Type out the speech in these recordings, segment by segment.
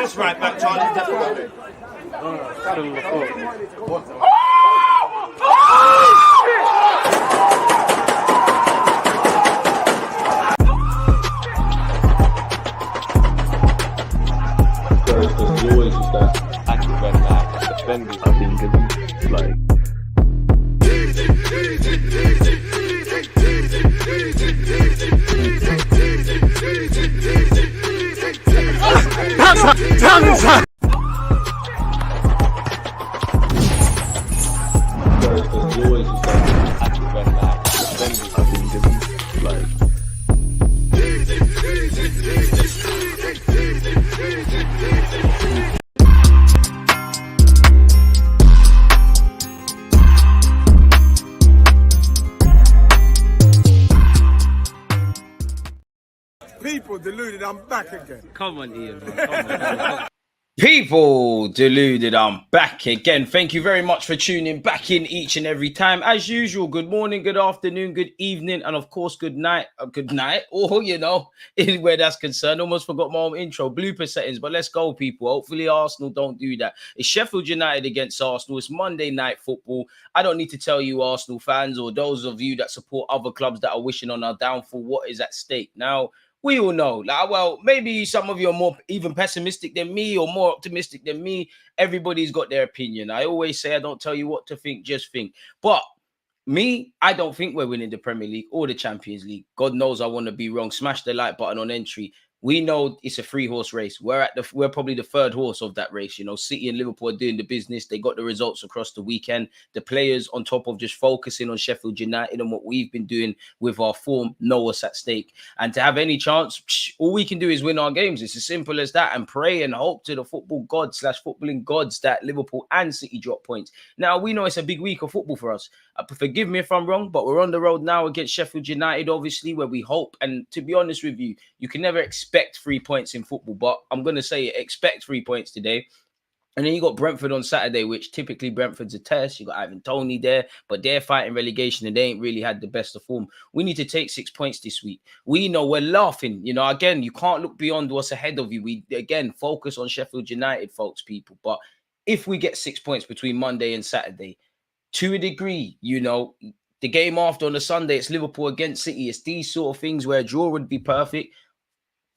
That's right, back Charlie. Definitely. There's always just that active red flag defending. I think it's like. There's always just that active red flag defending. I think it's like. People deluded, I'm back again. Come on, Ian. Come on. People deluded, I'm back again. Thank you very much for tuning back in each and every time. As usual, good morning, good afternoon, good evening, and of course, good night. Good night, or in where that's concerned. Almost forgot my own intro, blooper settings, but let's go, people. Hopefully, Arsenal don't do that. It's Sheffield United against Arsenal. It's Monday night football. I don't need to tell you, Arsenal fans, or those of you that support other clubs that are wishing on our downfall, what is at stake. Now, we all know, maybe some of you are more even pessimistic than me or more optimistic than me. Everybody's got their opinion. I always say I don't tell you what to think, just think. But me, I don't think we're winning the Premier League or the Champions League. God knows I want to be wrong. Smash the like button on entry. We know it's a 3-horse race. We're probably the third horse of that race. City and Liverpool are doing the business. They got the results across the weekend. The players, on top of just focusing on Sheffield United and what we've been doing with our form, know what's at stake. And to have any chance, all we can do is win our games. It's as simple as that, and pray and hope to the football gods / footballing gods that Liverpool and City drop points. Now, we know it's a big week of football for us. Forgive me if I'm wrong, but we're on the road now against Sheffield United, obviously, where we hope. And to be honest with you, you can never expect 3 points in football, but I'm going to say expect 3 points today. And then you got Brentford on Saturday, which typically Brentford's a test. You got Ivan Toney there, but they're fighting relegation and they ain't really had the best of form. We need to take 6 points this week. We know we're laughing. Again, you can't look beyond what's ahead of you. We, again, focus on Sheffield United, folks, people. But if we get 6 points between Monday and Saturday, to a degree, the game after on the Sunday, it's Liverpool against City. It's these sort of things where a draw would be perfect.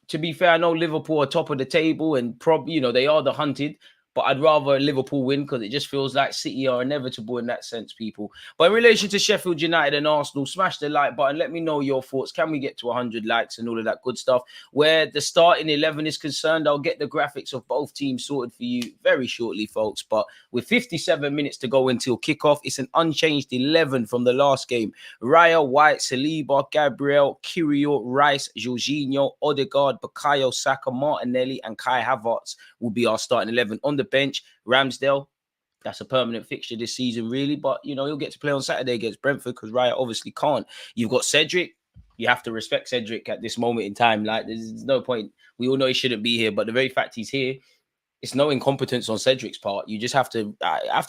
To be fair, I know Liverpool are top of the table and probably, they are the hunted. But I'd rather Liverpool win because it just feels like City are inevitable in that sense, people. But in relation to Sheffield United and Arsenal, smash the like button. Let me know your thoughts. Can we get to 100 likes and all of that good stuff? Where the starting 11 is concerned, I'll get the graphics of both teams sorted for you very shortly, folks. But with 57 minutes to go until kickoff, it's an unchanged 11 from the last game. Raya, White, Saliba, Gabriel, Kiwior, Rice, Jorginho, Odegaard, Bukayo Saka, Martinelli, and Kai Havertz will be our starting 11. On the bench, Ramsdale, that's a permanent fixture this season, really. But, he'll get to play on Saturday against Brentford because Raya obviously can't. You've got Cedric. You have to respect Cedric at this moment in time. There's no point. We all know he shouldn't be here. But the very fact he's here, it's no incompetence on Cedric's part. You just have to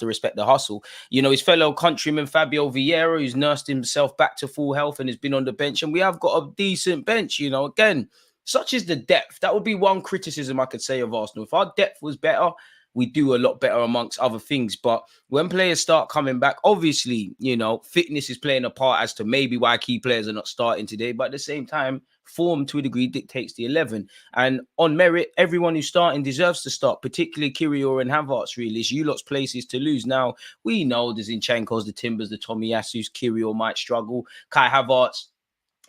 respect the hustle. His fellow countryman, Fabio Vieira, who's nursed himself back to full health and has been on the bench. And we have got a decent bench, Again, such is the depth. That would be one criticism I could say of Arsenal. If our depth was better, we do a lot better amongst other things. But when players start coming back, obviously, fitness is playing a part as to maybe why key players are not starting today. But at the same time, form to a degree dictates the 11. And on merit, everyone who's starting deserves to start, particularly Kiwior and Havertz, really. It's you lot's places to lose. Now, we know the Zinchenko's, the Timbers, the Tomiyasu's. Kiwior might struggle. Kai Havertz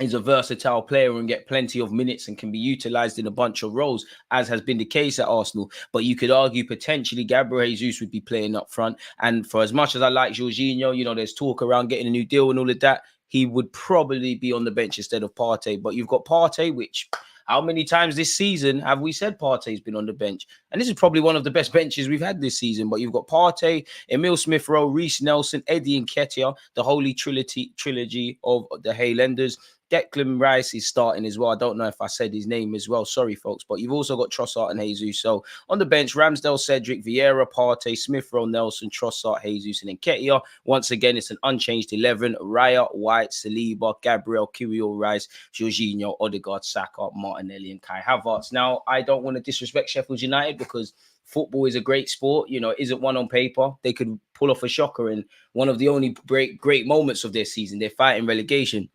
is a versatile player and get plenty of minutes and can be utilised in a bunch of roles, as has been the case at Arsenal. But you could argue potentially Gabriel Jesus would be playing up front. And for as much as I like Jorginho, there's talk around getting a new deal and all of that, he would probably be on the bench instead of Partey. But you've got Partey, which... how many times this season have we said Partey's been on the bench? And this is probably one of the best benches we've had this season. But you've got Partey, Emile Smith-Rowe, Reece Nelson, Eddie Nketiah, the holy trilogy of the Highlanders. Declan Rice is starting as well. I don't know if I said his name as well. Sorry, folks. But you've also got Trossard and Jesus. So on the bench, Ramsdale, Cedric, Vieira, Partey, Smith Rowe, Nelson, Trossard, Jesus, and Nketiah. Once again, it's an unchanged 11. Raya, White, Saliba, Gabriel, Kirill, Rice, Jorginho, Odegaard, Saka, Martinelli, and Kai Havertz. Now, I don't want to disrespect Sheffield United because football is a great sport. You know, it isn't one on paper. They could pull off a shocker in one of the only great moments of their season. They're fighting relegation.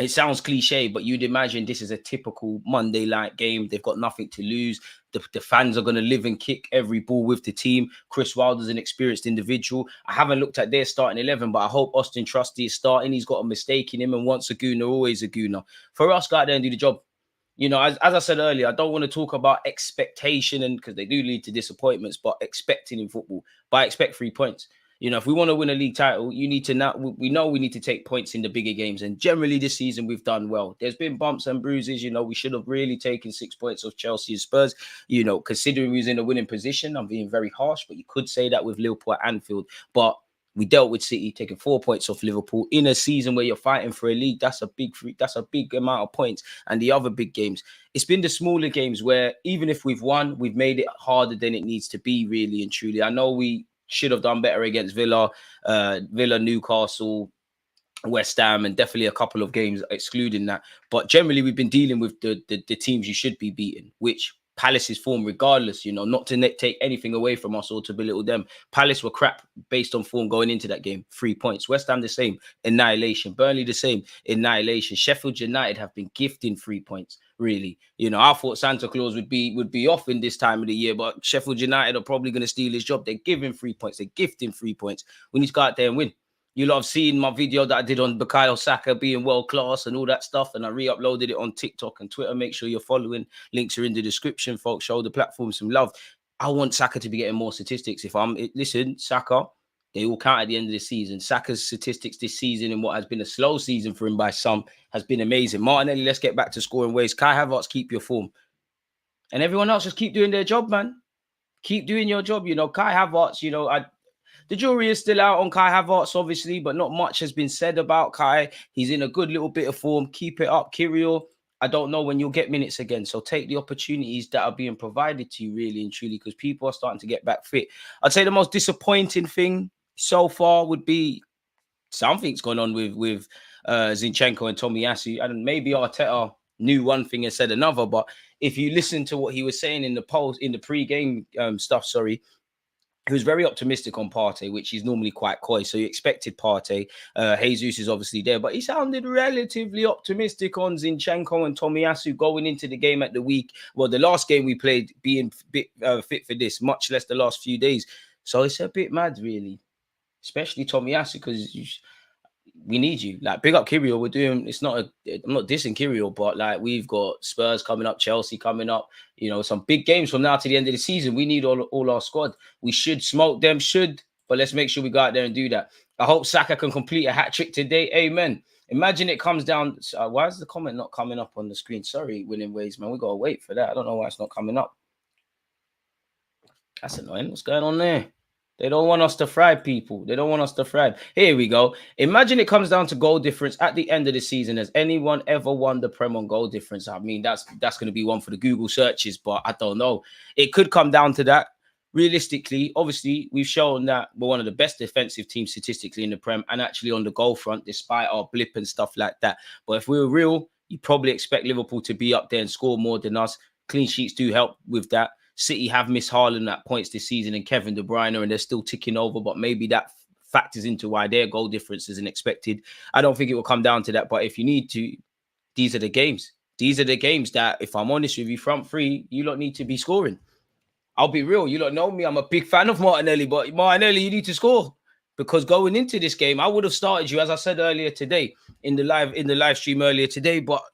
It sounds cliche, but you'd imagine this is a typical Monday night game. They've got nothing to lose. The fans are going to live and kick every ball with the team. Chris Wilder's an experienced individual. I haven't looked at their starting 11, but I hope Austin Trusty is starting. He's got a mistake in him, and once a Gooner, always a Gooner. For us, go out there and do the job. You know, as I said earlier, I don't want to talk about expectation, and because they do lead to disappointments, but expecting in football. But I expect 3 points. You know, if we want to win a league title, you need to now. We know we need to take points in the bigger games, and generally this season we've done well. There's been bumps and bruises. You know, we should have really taken 6 points off Chelsea and Spurs. You know, considering we was in a winning position, I'm being very harsh, but you could say that with Liverpool at Anfield. But we dealt with City, taking 4 points off Liverpool in a season where you're fighting for a league. That's a big amount of points. And the other big games, it's been the smaller games where even if we've won, we've made it harder than it needs to be, really and truly. I know we should have done better against Villa, Newcastle, West Ham, and definitely a couple of games excluding that. But generally, we've been dealing with the teams you should be beating, which Palace's form, regardless, you know, not to take anything away from us or to belittle them. Palace were crap based on form going into that game. 3 points. West Ham the same, annihilation. Burnley the same, annihilation. Sheffield United have been gifting 3 points, really. You know, I thought Santa Claus would be off in this time of the year, but Sheffield United are probably going to steal his job. They're giving 3 points. They're gifting 3 points. We need to go out there and win. You lot have seen my video that I did on Bukayo Saka being world class and all that stuff, and I re-uploaded it on TikTok and Twitter. Make sure you're following. Links are in the description, folks. Show the platform some love. I want Saka to be getting more statistics. Listen, Saka, they all count at the end of the season. Saka's statistics this season in what has been a slow season for him by some has been amazing. Martinelli, let's get back to scoring ways. Kai Havertz, keep your form. And everyone else, just keep doing their job, man. Keep doing your job. You know, Kai Havertz, you know, the jury is still out on Kai Havertz, obviously, but not much has been said about Kai. He's in a good little bit of form. Keep it up. Kirill, I don't know when you'll get minutes again. So take the opportunities that are being provided to you, really and truly, because people are starting to get back fit. I'd say the most disappointing thing so far would be something's going on with Zinchenko and Tomiyasu. And maybe Arteta knew one thing and said another. But if you listen to what he was saying in the pre-game stuff, he was very optimistic on Partey, which is normally quite coy. So you expected Partey. Jesus is obviously there, but he sounded relatively optimistic on Zinchenko and Tomiyasu going into the game at the week. Well, the last game we played being fit for this, much less the last few days. So it's a bit mad, really, especially Tomiyasu, because we need you. Like, big up Kirill. We're doing, I'm not dissing Kirill, but like, we've got Spurs coming up, Chelsea coming up, you know, some big games from now to the end of the season. We need all our squad. We should smoke them, but let's make sure we go out there and do that. I hope Saka can complete a hat trick today. Amen. Imagine it comes down. Why is the comment not coming up on the screen? Sorry, Winning Ways, man. We got to wait for that. I don't know why it's not coming up. That's annoying. What's going on there? They don't want us to thrive, people. They don't want us to thrive. Here we go. Imagine it comes down to goal difference at the end of the season. Has anyone ever won the Prem on goal difference? I mean, that's going to be one for the Google searches, but I don't know. It could come down to that. Realistically, obviously, we've shown that we're one of the best defensive teams statistically in the Prem and actually on the goal front, despite our blip and stuff like that. But if we were real, you probably expect Liverpool to be up there and score more than us. Clean sheets do help with that. City have missed Haaland at points this season and Kevin De Bruyne, and they're still ticking over, but maybe that factors into why their goal difference isn't expected. I don't think it will come down to that, but if you need to, these are the games. These are the games that, if I'm honest with you, front three, you lot need to be scoring. I'll be real. You lot know me. I'm a big fan of Martinelli, but Martinelli, you need to score. Because going into this game, I would have started you, as I said earlier today, in the live stream earlier today, but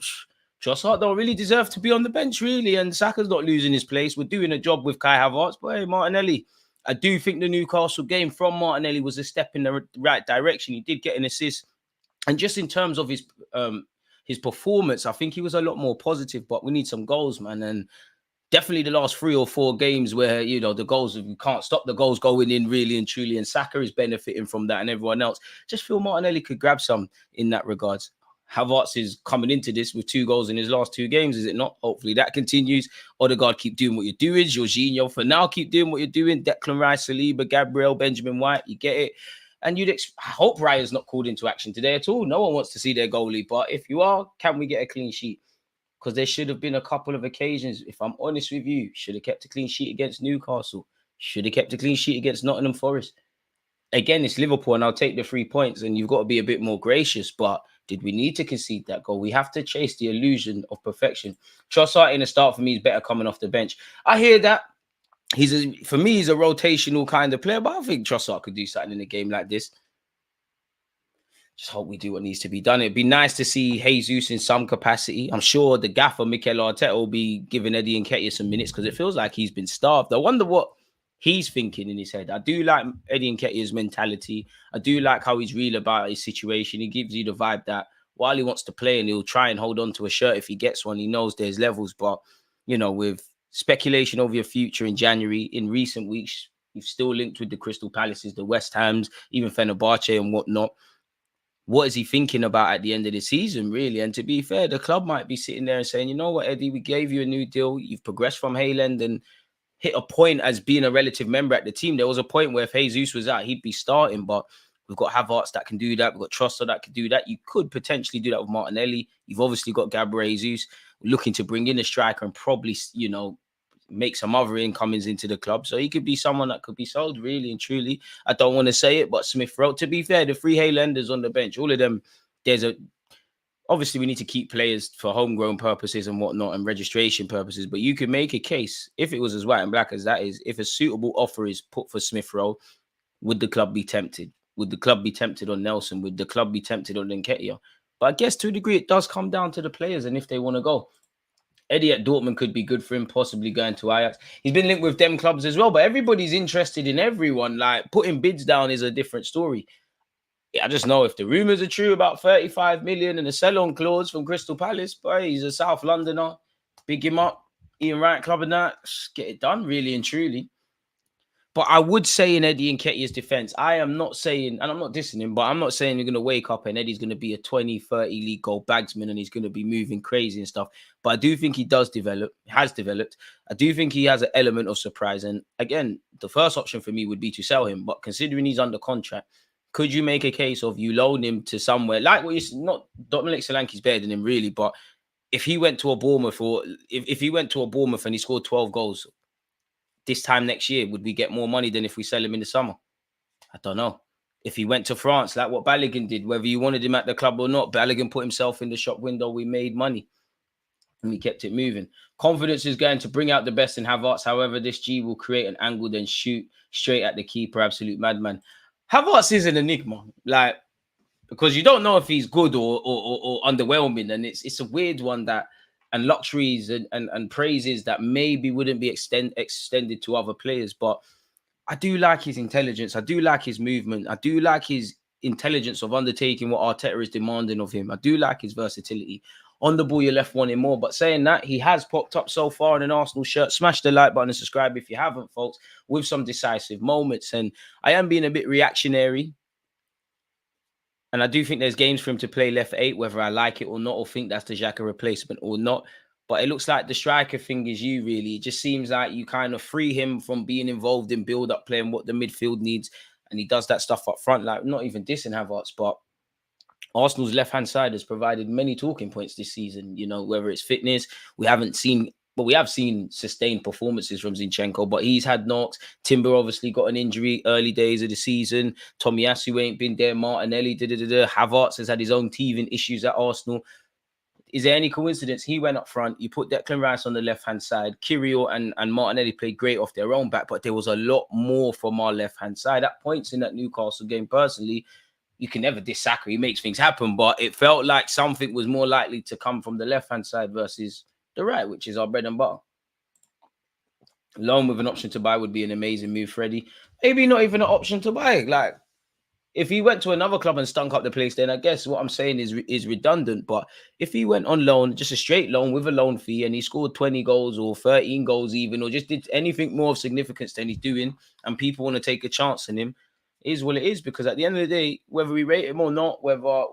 Trossard don't really deserve to be on the bench, really, and Saka's not losing his place. We're doing a job with Kai Havertz, but hey, Martinelli, I do think the Newcastle game from Martinelli was a step in the right direction. He did get an assist, and just in terms of his performance, I think he was a lot more positive, but we need some goals, man, and definitely the last 3 or 4 games where, you know, the goals, we can't stop the goals going in, really and truly, and Saka is benefiting from that, and everyone else. Just feel Martinelli could grab some in that regards. Havertz is coming into this with 2 goals in his last 2 games, is it not? Hopefully that continues. Odegaard, keep doing what you're doing. Jorginho, for now, keep doing what you're doing. Declan Rice, Saliba, Gabriel, Benjamin White, you get it. And I hope Raya's not called into action today at all. No one wants to see their goalie. But if you are, can we get a clean sheet? Because there should have been a couple of occasions, if I'm honest with you, should have kept a clean sheet against Newcastle. Should have kept a clean sheet against Nottingham Forest. Again, it's Liverpool, and I'll take the 3 points, and you've got to be a bit more gracious. But did we need to concede that goal? We have to chase the illusion of perfection. Trossard in the start for me is better coming off the bench. I hear that. For me, he's a rotational kind of player, but I think Trossard could do something in a game like this. Just hope we do what needs to be done. It'd be nice to see Jesus in some capacity. I'm sure the gaffer, Mikel Arteta, will be giving Eddie Nketiah some minutes because it feels like he's been starved. I wonder what he's thinking in his head. I do like Eddie Nketiah's mentality. I do like how he's real about his situation. He gives you the vibe that while he wants to play and he'll try and hold on to a shirt if he gets one, he knows there's levels. But, you know, with speculation over your future in January, in recent weeks, you've still linked with the Crystal Palaces, the West Hams, even Fenerbahce and whatnot. What is he thinking about at the end of the season, really? And to be fair, the club might be sitting there and saying, you know what, Eddie, we gave you a new deal. You've progressed from Hayland and hit a point as being a relative member at the team. There was a point where if Jesus was out, he'd be starting, but we've got Havertz that can do that. We've got Trossard that can do that. You could potentially do that with Martinelli. You've obviously got Gabriel Jesus looking to bring in a striker and probably, you know, make some other incomings into the club. So he could be someone that could be sold, really and truly. I don't want to say it, but Smith Rowe, to be fair, the 3 Haylanders on the bench, all of them, obviously we need to keep players for homegrown purposes and whatnot and registration purposes, but you could make a case, if it was as white and black as that is, if a suitable offer is put for Smith Rowe, would the club be tempted? Would the club be tempted on Nelson? Would the club be tempted on Nketiah? But I guess to a degree, it does come down to the players and if they want to go. Eddie at Dortmund could be good for him, possibly going to Ajax. He's been linked with them clubs as well, but everybody's interested in everyone. Like, putting bids down is a different story. I just know if the rumours are true about 35 million and a sell-on clause from Crystal Palace, boy, he's a South Londoner. Big him up. Ian Wright Club and that. Just get it done, really and truly. But I would say in Eddie Nketiah's defence, I am not saying, and I'm not dissing him, but I'm not saying you're going to wake up and Eddie's going to be a 20, 30 league goal bagsman and he's going to be moving crazy and stuff. But I do think he has developed. I do think he has an element of surprise. And again, the first option for me would be to sell him. But considering he's under contract, could you make a case of you loan him to somewhere like what you not Dominic Solanke's better than him, really, but if he went to a Bournemouth or if he went to a Bournemouth and he scored 12 goals this time next year, would we get more money than if we sell him in the summer? I don't know. If he went to France, like what Balogun did, whether you wanted him at the club or not, Balogun put himself in the shop window, we made money and we kept it moving. Confidence is going to bring out the best in Havertz. However, this G will create an angle, then shoot straight at the keeper. Absolute madman. Havertz is an enigma, like, because you don't know if he's good or underwhelming, and it's a weird one that, and luxuries and praises that maybe wouldn't be extended to other players. But I do like his intelligence. I do like his movement. I do like his intelligence of undertaking what Arteta is demanding of him. I do like his versatility. On the ball, you're left wanting more. But saying that, he has popped up so far in an Arsenal shirt. Smash the like button and subscribe if you haven't, folks, with some decisive moments. And I am being a bit reactionary. And I do think there's games for him to play left 8, whether I like it or not, or think that's the Xhaka replacement or not. But it looks like the striker thing is you, really. It just seems like you kind of free him from being involved in build-up play and what the midfield needs. And he does that stuff up front, like not even dissing Havertz, but Arsenal's left-hand side has provided many talking points this season, you know, whether it's fitness. We have seen sustained performances from Zinchenko, but he's had knocks. Timber obviously got an injury early days of the season. Tomiyasu ain't been there. Martinelli, Havertz has had his own teething issues at Arsenal. Is there any coincidence he went up front? You put Declan Rice on the left-hand side. Kyrgios and Martinelli played great off their own back, but there was a lot more from our left-hand side. At points in that Newcastle game, personally, you can never diss Saka. He makes things happen, but it felt like something was more likely to come from the left-hand side versus the right, which is our bread and butter. Loan with an option to buy would be an amazing move, Freddie. Maybe not even an option to buy. Like, if he went to another club and stunk up the place, then I guess what I'm saying is redundant. But if he went on loan, just a straight loan with a loan fee, and he scored 20 goals or 13 goals even, or just did anything more of significance than he's doing, and people want to take a chance on him, It is what it is, because at the end of the day, whether we rate him or not, whether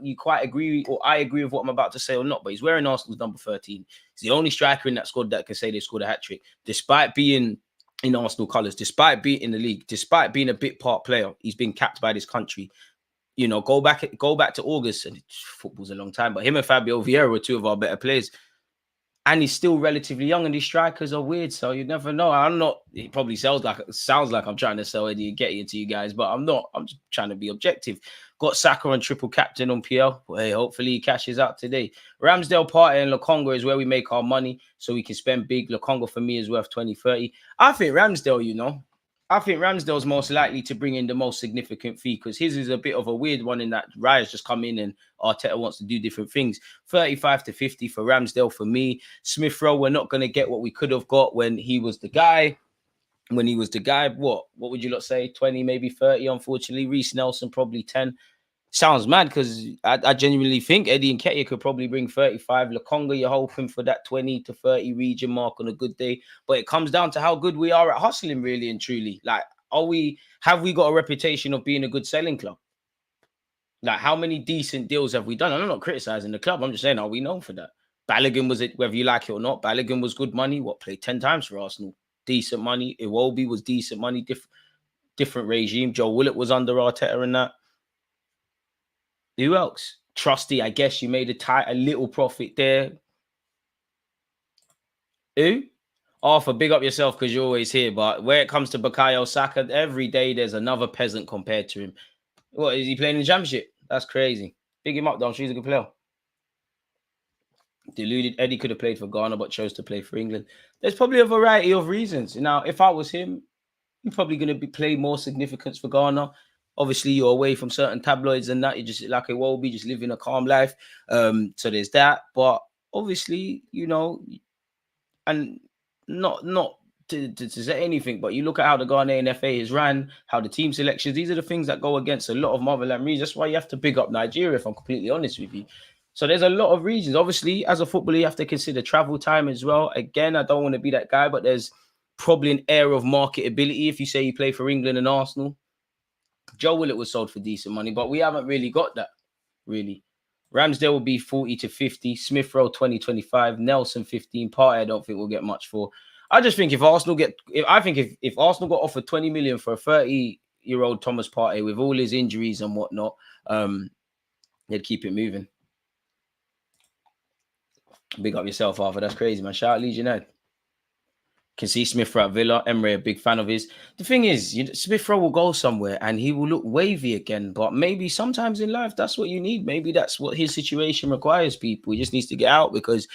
you quite agree or I agree with what I'm about to say or not, but he's wearing Arsenal's number 13. He's the only striker in that squad that can say they scored a hat-trick, despite being in Arsenal colours, despite being in the league, despite being a bit part player. He's been capped by this country. You know, go back to August, and football's a long time, but him and Fabio Vieira were two of our better players. And he's still relatively young, and these strikers are weird, so you never know. I'm not. It probably sounds like I'm trying to sell Eddie and Getty into you guys, but I'm not. I'm just trying to be objective. Got Saka on triple captain on PL. Well, hey, hopefully he cashes out today. Ramsdale, Partey, and Lokonga is where we make our money, so we can spend big. Lokonga for me is worth 20-30. I think Ramsdale, you know, I think Ramsdale's most likely to bring in the most significant fee, because his is a bit of a weird one in that Raya's just come in and Arteta wants to do different things. 35 to 50 for Ramsdale for me. Smith Rowe, we're not going to get what we could have got when he was the guy. What would you lot say? 20, maybe 30, unfortunately. Reece Nelson, probably 10. Sounds mad, because I genuinely think Eddie Nketiah could probably bring 35. Lokonga, you're hoping for that 20 to 30 region mark on a good day. But it comes down to how good we are at hustling, really and truly. Like, have we got a reputation of being a good selling club? Like, how many decent deals have we done? I'm not criticizing the club. I'm just saying, are we known for that? Balogun was it, whether you like it or not. Balogun was good money. Played 10 times for Arsenal. Decent money. Iwobi was decent money. Different regime. Joe Willett was under Arteta and that. Who else? Trusty, I guess you made a little profit there. Who? Arthur, big up yourself because you're always here. But where it comes to Bukayo Saka, every day there's another peasant compared to him. What, is he playing in the Championship? That's crazy. Big him up, though. He's a good player. Deluded. Eddie could have played for Ghana but chose to play for England. There's probably a variety of reasons. Now, if I was him, you're probably going to play more significance for Ghana. Obviously, you're away from certain tabloids and that. You're just like a Wolby, just living a calm life. So there's that. But obviously, you know, and not to say anything, but you look at how the Ghanaian FA is ran, how the team selections, these are the things that go against a lot of motherland regions. That's why you have to big up Nigeria, if I'm completely honest with you. So there's a lot of regions. Obviously, as a footballer, you have to consider travel time as well. Again, I don't want to be that guy, but there's probably an air of marketability if you say you play for England and Arsenal. Joe Willett was sold for decent money, but we haven't really got that, really. Ramsdale will be 40 to 50. Smith Rowe, 20-25. Nelson, 15. Partey, I don't think we'll get much for. I just think if Arsenal got offered 20 million for a 30-year-old Thomas Partey with all his injuries and whatnot, they'd keep it moving. Big up yourself, Arthur. That's crazy, man. Shout out Leeds United. Can see Smith Rowe at Villa. Emre, a big fan of his. The thing is, Smith Rowe will go somewhere and he will look wavy again. But maybe sometimes in life, that's what you need. Maybe that's what his situation requires, people. He just needs to get out because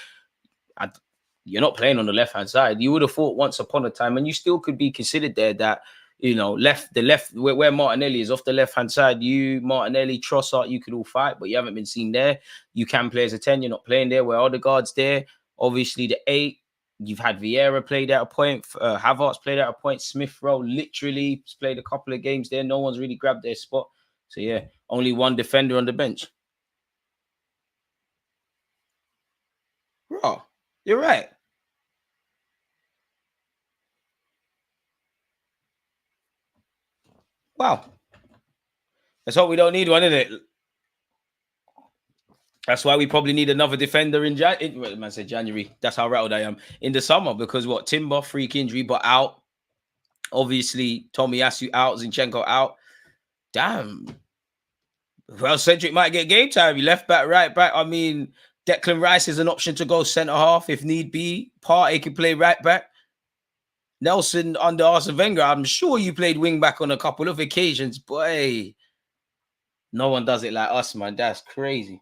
you're not playing on the left-hand side. You would have thought once upon a time, and you still could be considered there that, you know, the left, where Martinelli is off the left-hand side, you, Martinelli, Trossard, you could all fight, but you haven't been seen there. You can play as a 10, you're not playing there. Where Odegaard's there, obviously the 8, you've had Vieira played at a point, Havertz played at a point, Smith Rowe literally played a couple of games there. No one's really grabbed their spot. So yeah, only one defender on the bench. Bro, you're right. Wow. Let's hope we don't need one, isn't it? That's why we probably need another defender in January. That's how rattled I am. In the summer, because Timber, freak injury, but out. Obviously, Tomiyasu out, Zinchenko out. Damn. Well, Cedric might get game time. He left back, right back. I mean, Declan Rice is an option to go centre half if need be. Partey can play right back. Nelson under Arsene Wenger, I'm sure you played wing back on a couple of occasions. Boy, no one does it like us, man. That's crazy.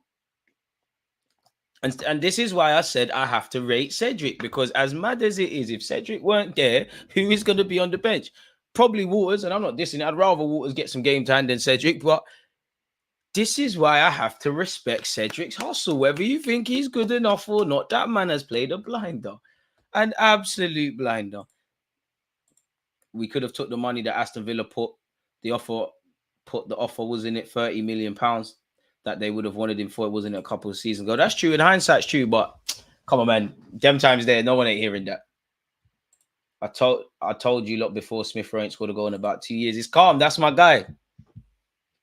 And this is why I said I have to rate Cedric, because as mad as it is, if Cedric weren't there, who is going to be on the bench? Probably Waters, and I'm not dissing. I'd rather Waters get some game time than Cedric, but this is why I have to respect Cedric's hustle. Whether you think he's good enough or not, that man has played a blinder, an absolute blinder. We could have took the money that Aston Villa put the offer was in it, £30 million that they would have wanted him for. It wasn't a couple of seasons ago. That's true. In hindsight, it's true. But come on, man. Them times there, no one ain't hearing that. I told you lot before Smith Rowe ain't scored a goal in about 2 years. It's calm. That's my guy.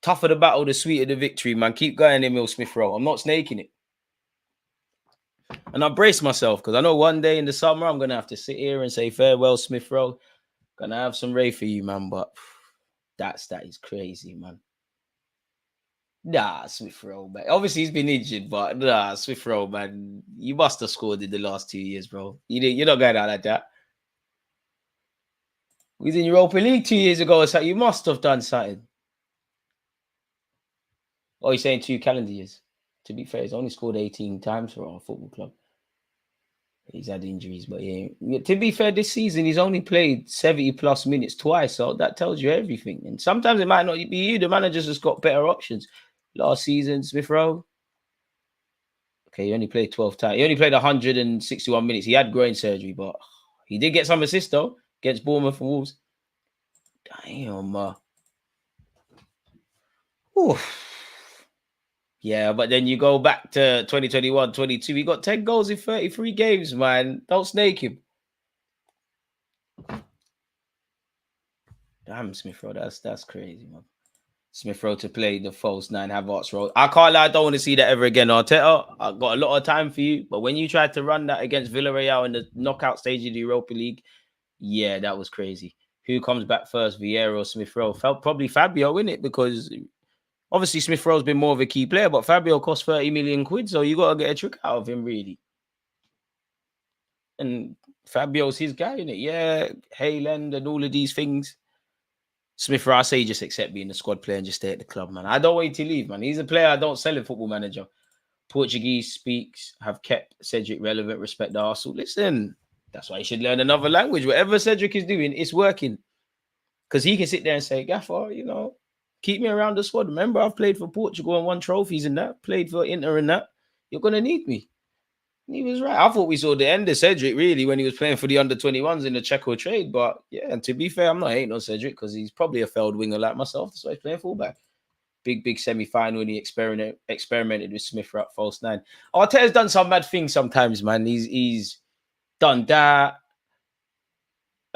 Tougher the battle, the sweeter the victory, man. Keep going, Emil Smith Rowe. I'm not snaking it. And I brace myself because I know one day in the summer I'm gonna have to sit here and say farewell, Smith Rowe. Gonna have some Ray for you, man. But that is crazy, man. Nah, Smith Rowe, man. Obviously he's been injured, but nah, Smith Rowe, man. You must have scored in the last 2 years, bro. You're not going out like that. We was in Europa League 2 years ago, so you must have done something. Oh, you're saying 2 calendar years. To be fair, he's only scored 18 times for our football club. He's had injuries, but yeah. To be fair, this season he's only played 70 plus minutes twice, so that tells you everything. And sometimes it might not be you. The manager's just got better options. Last season, Smith Rowe. Okay, he only played 12 times. He only played 161 minutes. He had groin surgery, but he did get some assists though against Bournemouth and Wolves. Damn. Yeah, but then you go back to 2021-22. He got 10 goals in 33 games, man. Don't snake him. Damn, Smith Rowe, that's crazy, man. Smith Rowe to play the false 9, Havertz role. I can't lie, I don't want to see that ever again. Arteta, I've got a lot of time for you, but when you tried to run that against Villarreal in the knockout stage of the Europa League, yeah, that was crazy. Who comes back first, Vieira or Smith Rowe? Probably Fabio, innit? Because obviously Smith Rowe's been more of a key player, but Fabio cost 30 million quid, so you got to get a trick out of him, really. And Fabio's his guy, innit? Yeah, Hayland and all of these things. Smith Rowe, I say just accept being the squad player and just stay at the club, man. I don't want you to leave, man. He's a player I don't sell in Football Manager. Portuguese speaks, have kept Cedric relevant, respect the Arsenal. Listen, that's why he should learn another language. Whatever Cedric is doing, it's working. Because he can sit there and say, Gaffer, keep me around the squad. Remember, I've played for Portugal and won trophies and that. Played for Inter and that. You're going to need me. And he was right. I thought we saw the end of Cedric, really, when he was playing for the under-21s in the Checo trade. But, yeah, and to be fair, I'm not hating on Cedric because he's probably a failed winger like myself. That's why he's playing fullback. Big semi-final, and he experimented with Smith at false 9. Arteta's done some mad things sometimes, man. He's done that.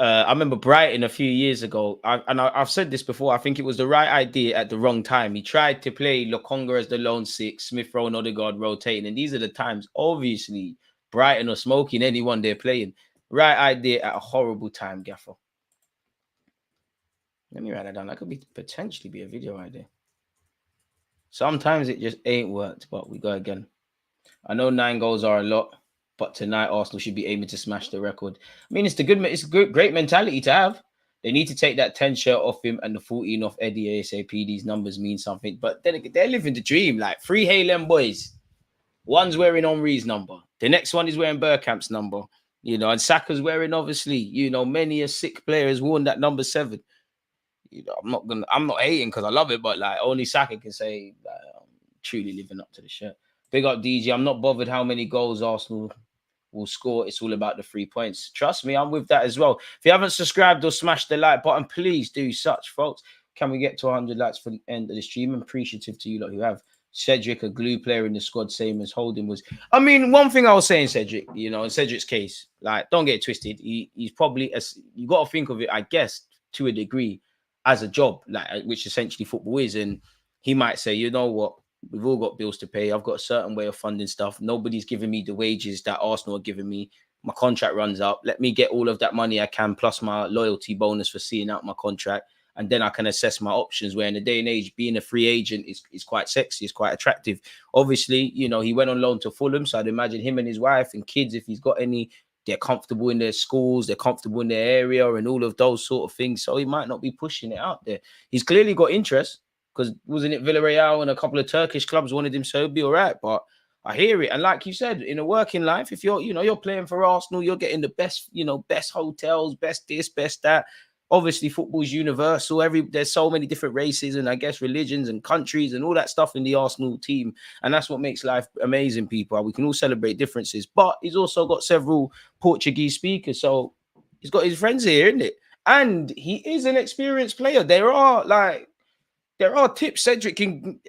I remember Brighton a few years ago, I've said this before. I think it was the right idea at the wrong time. He tried to play Lokonga as the lone 6, Smith Rowe and Odegaard rotating, and these are the times. Obviously, Brighton are smoking anyone they're playing. Right idea at a horrible time, Gaffer. Let me write that down. That could potentially be a video idea. Sometimes it just ain't worked, but we go again. I know 9 goals are a lot, but tonight Arsenal should be aiming to smash the record. I mean, it's a great mentality to have. They need to take that 10 shirt off him and the 14 off Eddie ASAP. These numbers mean something, but they're living the dream. Like 3 Haylen boys. One's wearing Henry's number. The next one is wearing Bergkamp's number. And Saka's wearing, obviously, many a sick player has worn that number 7. I'm not hating because I love it, but like only Saka can say that I'm truly living up to the shirt. Big up DJ. I'm not bothered how many goals Arsenal will score. It's all about the 3 points. Trust me, I'm with that as well. If you haven't subscribed or smashed the like button, please do such, folks. Can we get to 100 likes for the end of the stream? I'm appreciative to you lot who have. Cedric, a glue player in the squad, same as Holding was. I mean, one thing I was saying, Cedric, in Cedric's case, like, don't get it twisted. He's probably, you got to think of it, I guess, to a degree, as a job, like which essentially football is. And he might say, you know what? We've all got bills to pay. I've got a certain way of funding stuff. Nobody's giving me the wages that Arsenal are giving me. My contract runs up. Let me get all of that money I can, plus my loyalty bonus for seeing out my contract. And then I can assess my options, where in the day and age, being a free agent is quite sexy, is quite attractive. Obviously, he went on loan to Fulham. So I'd imagine him and his wife and kids, if he's got any, they're comfortable in their schools, they're comfortable in their area and all of those sort of things. So he might not be pushing it out there. He's clearly got interest because wasn't it Villarreal and a couple of Turkish clubs wanted him, so it'd be all right. But I hear it. And like you said, in a working life, if you're playing for Arsenal, you're getting the best, best hotels, best this, best that. Obviously, football's universal. There's so many different races and I guess religions and countries and all that stuff in the Arsenal team. And that's what makes life amazing, people. We can all celebrate differences. But he's also got several Portuguese speakers. So he's got his friends here, isn't it? And he is an experienced player. There are tips Cedric can.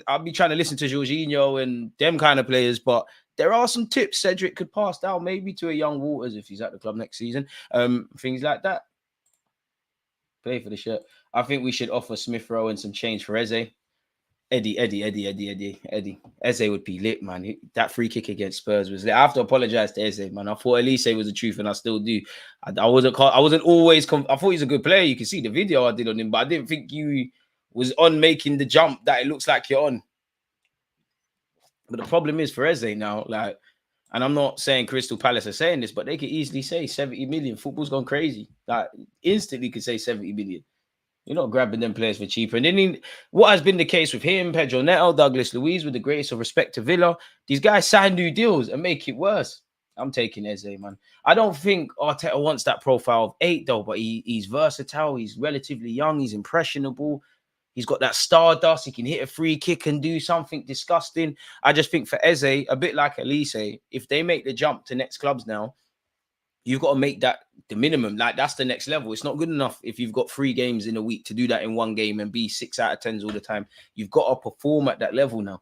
I'll be trying to listen to Jorginho and them kind of players, but there are some tips Cedric could pass down maybe to a young Waters if he's at the club next season. Things like that. Play for the shirt. I think we should offer Smith Rowe and some change for Eze. Eddie. Eze would be lit, man. That free kick against Spurs was lit. I have to apologize to Eze, man. I thought Elise was the truth, and I still do. I wasn't always. I thought he's a good player. You can see the video I did on him, but I didn't think you was on making the jump that it looks like you're on. But the problem is for Eze now, like, and I'm not saying Crystal Palace are saying this, but they could easily say 70 million. Football's gone crazy. Like, instantly could say 70 million. You're not grabbing them players for cheaper. And then what has been the case with him, Pedro Neto, Douglas Luiz, with the greatest of respect to Villa, these guys sign new deals and make it worse. I'm taking Eze, man. I don't think Arteta wants that profile of 8, though, but he's versatile. He's relatively young. He's impressionable. He's got that stardust. He can hit a free kick and do something disgusting. I just think for Eze, a bit like Elise, if they make the jump to next clubs now, you've got to make that the minimum. Like, that's the next level. It's not good enough if you've got 3 games in a week to do that in one game and be 6 out of 10s all the time. You've got to perform at that level now.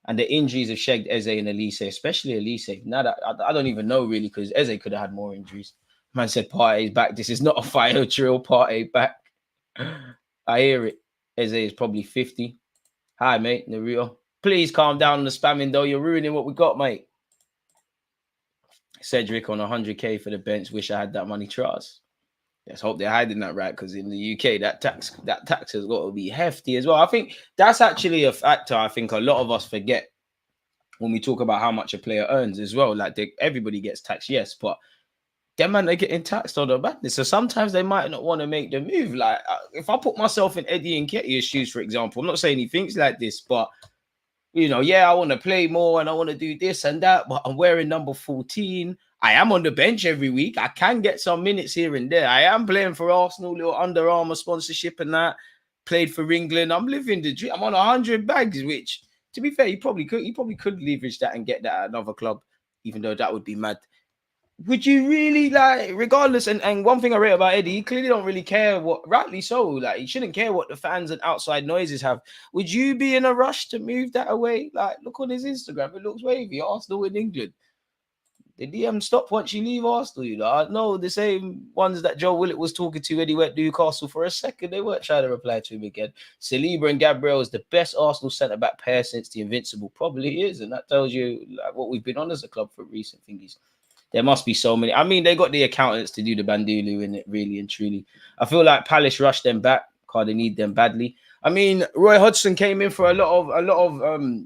And the injuries have shagged Eze and Elise, especially Elise. Now that I don't even know really, because Eze could have had more injuries. Man said Partey's back. This is not a fire drill. Partey back. I hear it. Eze is probably 50. Hi, mate. Naruto. Please calm down on the spamming, though. You're ruining what we got, mate. Cedric on 100k for the bench. Wish I had that money. Trust. Let's hope they're hiding that right, because in the UK, that tax has got to be hefty as well. I think that's actually a factor I think a lot of us forget when we talk about how much a player earns as well. Like, everybody gets taxed, yes, but them man, they're getting taxed on the badness. So sometimes they might not want to make the move. Like, if I put myself in Eddie Nketiah's shoes, for example, I'm not saying he thinks like this, but you know, yeah, I want to play more and I want to do this and that, but I'm wearing number 14. I am on the bench every week. I can get some minutes here and there. I am playing for Arsenal, little Under Armour sponsorship and that. Played for England. I'm living the dream. I'm on 100 bags, which, to be fair, he probably could leverage that and get that at another club, even though that would be mad. Would you really, like, regardless, and one thing I read about Eddie, he clearly don't really care what, rightly so, like, he shouldn't care what the fans and outside noises have. Would you be in a rush to move that away? Like, look on his Instagram, it looks wavy. Arsenal in England. The DM stop once you leave Arsenal, you know. I know the same ones that Joe Willett was talking to when he went to Newcastle for a second, they weren't trying to reply to him again. Saliba and Gabriel is the best Arsenal centre-back pair since the Invincible. Probably is, and that tells you like, what we've been on as a club for recent thingies. There must be so many. I mean, they got the accountants to do the Bandulu in it, really and truly. I feel like Palace rushed them back because they need them badly. I mean, Roy Hodgson came in for a lot of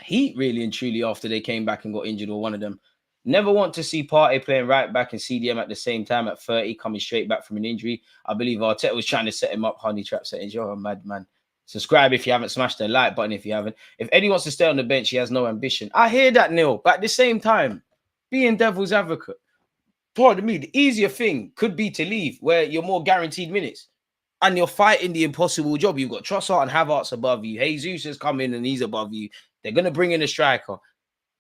heat, really and truly, after they came back and got injured, or one of them. Never want to see Partey playing right back and CDM at the same time at 30, coming straight back from an injury. I believe Arteta was trying to set him up, honey trap settings. You're a madman. Subscribe if you haven't, smashed the like button if you haven't. If Eddie wants to stay on the bench, he has no ambition. I hear that, Neil, but at the same time, being devil's advocate, pardon me, the easier thing could be to leave where you're more guaranteed minutes and you're fighting the impossible job. You've got Trossard and Havertz above you. Jesus has come in and he's above you. They're going to bring in a striker.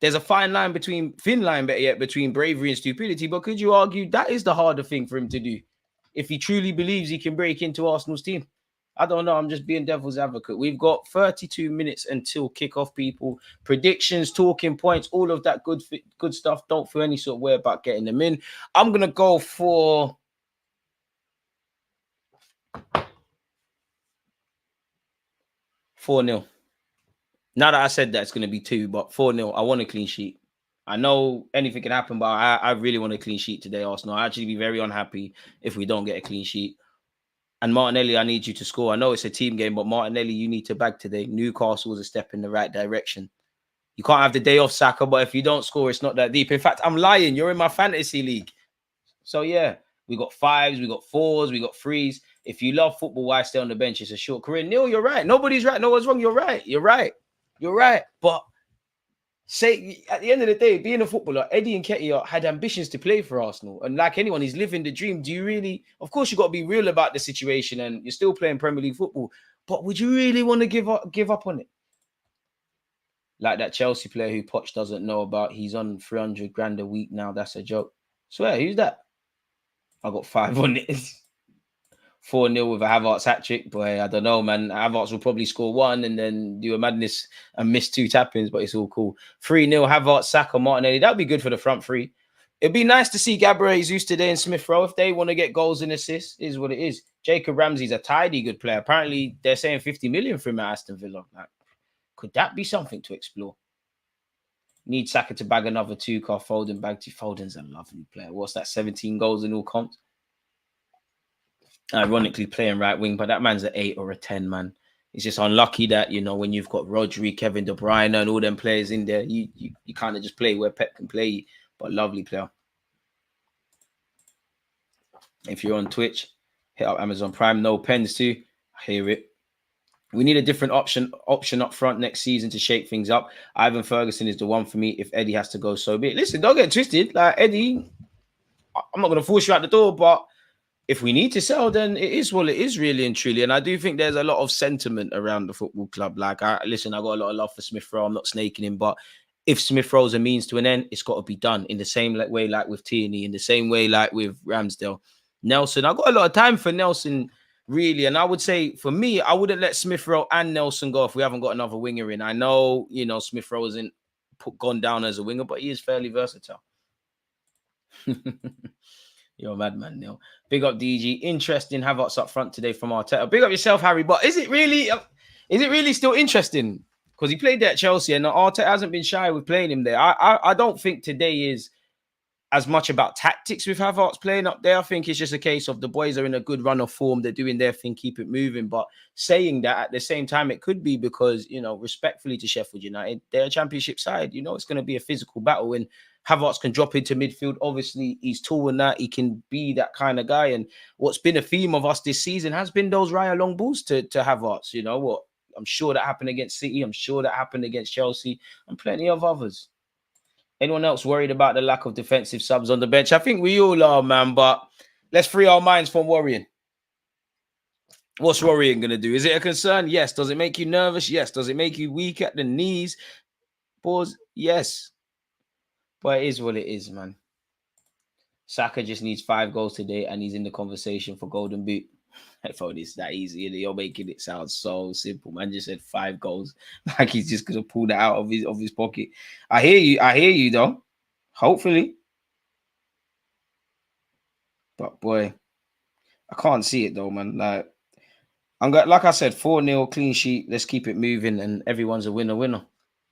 There's a thin line between bravery and stupidity, but could you argue that is the harder thing for him to do if he truly believes he can break into Arsenal's team? I don't know. I'm just being devil's advocate. We've got 32 minutes until kickoff, people. Predictions, talking points, all of that good stuff. Don't feel any sort of way about getting them in. I'm going to go for 4-0. Now that I said that, it's going to be 2, but 4-0. I want a clean sheet. I know anything can happen, but I really want a clean sheet today, Arsenal. I'll actually be very unhappy if we don't get a clean sheet. And Martinelli, I need you to score. I know it's a team game, but Martinelli, you need to bag today. Newcastle is a step in the right direction. You can't have the day off, Saka, but if you don't score, it's not that deep. In fact, I'm lying. You're in my fantasy league. So, yeah, we got 5s, we got 4s, we got 3s. If you love football, why stay on the bench? It's a short career. Neil, you're right. Nobody's right. No one's wrong. You're right. You're right. You're right. But say at the end of the day, being a footballer, Eddie Nketiah had ambitions to play for Arsenal. And like anyone, he's living the dream. Do you really, of course, you've got to be real about the situation and you're still playing Premier League football. But would you really want to give up on it? Like that Chelsea player who Poch doesn't know about. He's on 300 grand a week now. That's a joke. Swear, who's that? I got 5 on it. 4-0 with a Havertz hat-trick. Boy, I don't know, man. Havertz will probably score 1 and then do a madness and miss 2 tap-ins, but it's all cool. 3-0, Havertz, Saka, Martinelli. That'd be good for the front three. It'd be nice to see Gabriel Jesus today and Smith Rowe. If they want to get goals and assists, is what it is. Jacob Ramsey's a tidy good player. Apparently, they're saying 50 million for him at Aston Villa. Like, could that be something to explore? Need Saka to bag another 2. Foden bag 2. Foden's a lovely player. What's that? 17 goals in all comps. Ironically playing right wing, but that man's an 8 or a 10, man. It's just unlucky that, you know, when you've got Rodri, Kevin De Bruyne and all them players in there, you kind of just play where Pep can play you. But lovely player. If you're on Twitch, hit up Amazon Prime. No pens too. I hear it. We need a different option up front next season to shake things up. Ivan Ferguson is the one for me. If Eddie has to go, so be it. Listen, don't get twisted. Like, Eddie, I'm not going to force you out the door, but if we need to sell, then it is what it is, really and truly. And I do think there's a lot of sentiment around the football club. Like, listen, I got a lot of love for Smith Rowe. I'm not snaking him, but if Smith Rowe's a means to an end, it's got to be done in the same way like with Tierney, in the same way like with Ramsdale. Nelson, I got a lot of time for Nelson, really. And I would say, for me, I wouldn't let Smith Rowe and Nelson go if we haven't got another winger in. I know, you know, Smith Rowe isn't gone down as a winger, but he is fairly versatile. You're a madman, Neil. Big up DG. Interesting Havertz up front today from Arteta. Big up yourself, Harry. But is it really still interesting? Because he played there at Chelsea and Arteta hasn't been shy with playing him there. I don't think today is as much about tactics with Havertz playing up there. I think it's just a case of the boys are in a good run of form. They're doing their thing, keep it moving. But saying that at the same time, it could be because, you know, respectfully to Sheffield United, they're a championship side. You know, it's going to be a physical battle and Havertz can drop into midfield. Obviously, he's tall and that. He can be that kind of guy. And what's been a theme of us this season has been those right long balls to Havertz. You know what? I'm sure that happened against City. I'm sure that happened against Chelsea and plenty of others. Anyone else worried about the lack of defensive subs on the bench? I think we all are, man, but let's free our minds from worrying. What's worrying going to do? Is it a concern? Yes. Does it make you nervous? Yes. Does it make you weak at the knees? Pause. Yes. But it is what it is, man. Saka just needs 5 goals today and he's in the conversation for Golden Boot. I thought it's that easy. You're making it sound so simple. Man just said 5 goals. Like he's just going to pull that out of his pocket. I hear you though. Hopefully. But boy, I can't see it though, man. Like I said, 4-0 clean sheet. Let's keep it moving and everyone's a winner.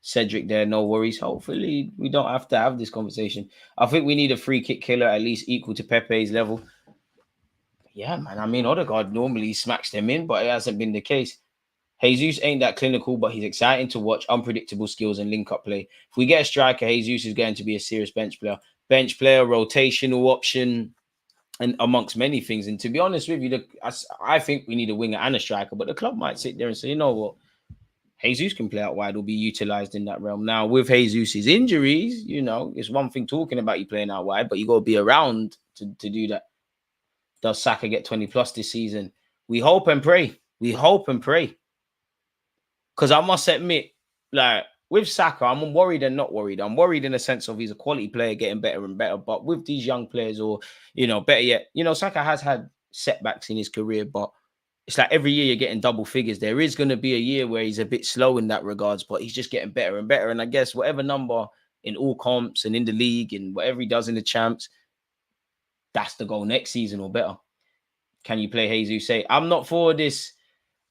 Cedric there, no worries. Hopefully we don't have to have this conversation. I think we need a free kick killer at least equal to Pepe's level. Yeah, man. I mean, Odegaard normally smacks them in, but it hasn't been the case. Jesus ain't that clinical, but he's exciting to watch. Unpredictable skills and link-up play. If we get a striker, Jesus is going to be a serious bench player. Bench player, rotational option, and amongst many things. And to be honest with you, I think we need a winger and a striker, but the club might sit there and say, you know what? Jesus can play out wide or be utilized in that realm. Now, with Jesus' injuries, you know, it's one thing talking about you playing out wide, but you got to be around to do that. Does Saka get 20 plus this season? We hope and pray. We hope and pray. Because I must admit, like, with Saka, I'm worried and not worried. I'm worried in the sense of he's a quality player getting better and better. But with these young players or, you know, better yet, you know, Saka has had setbacks in his career, but it's like every year you're getting double figures. There is going to be a year where he's a bit slow in that regards, but he's just getting better and better. And I guess whatever number in all comps and in the league and whatever he does in the champs, that's the goal next season or better. Can you play Jesus? Say, I'm not for this.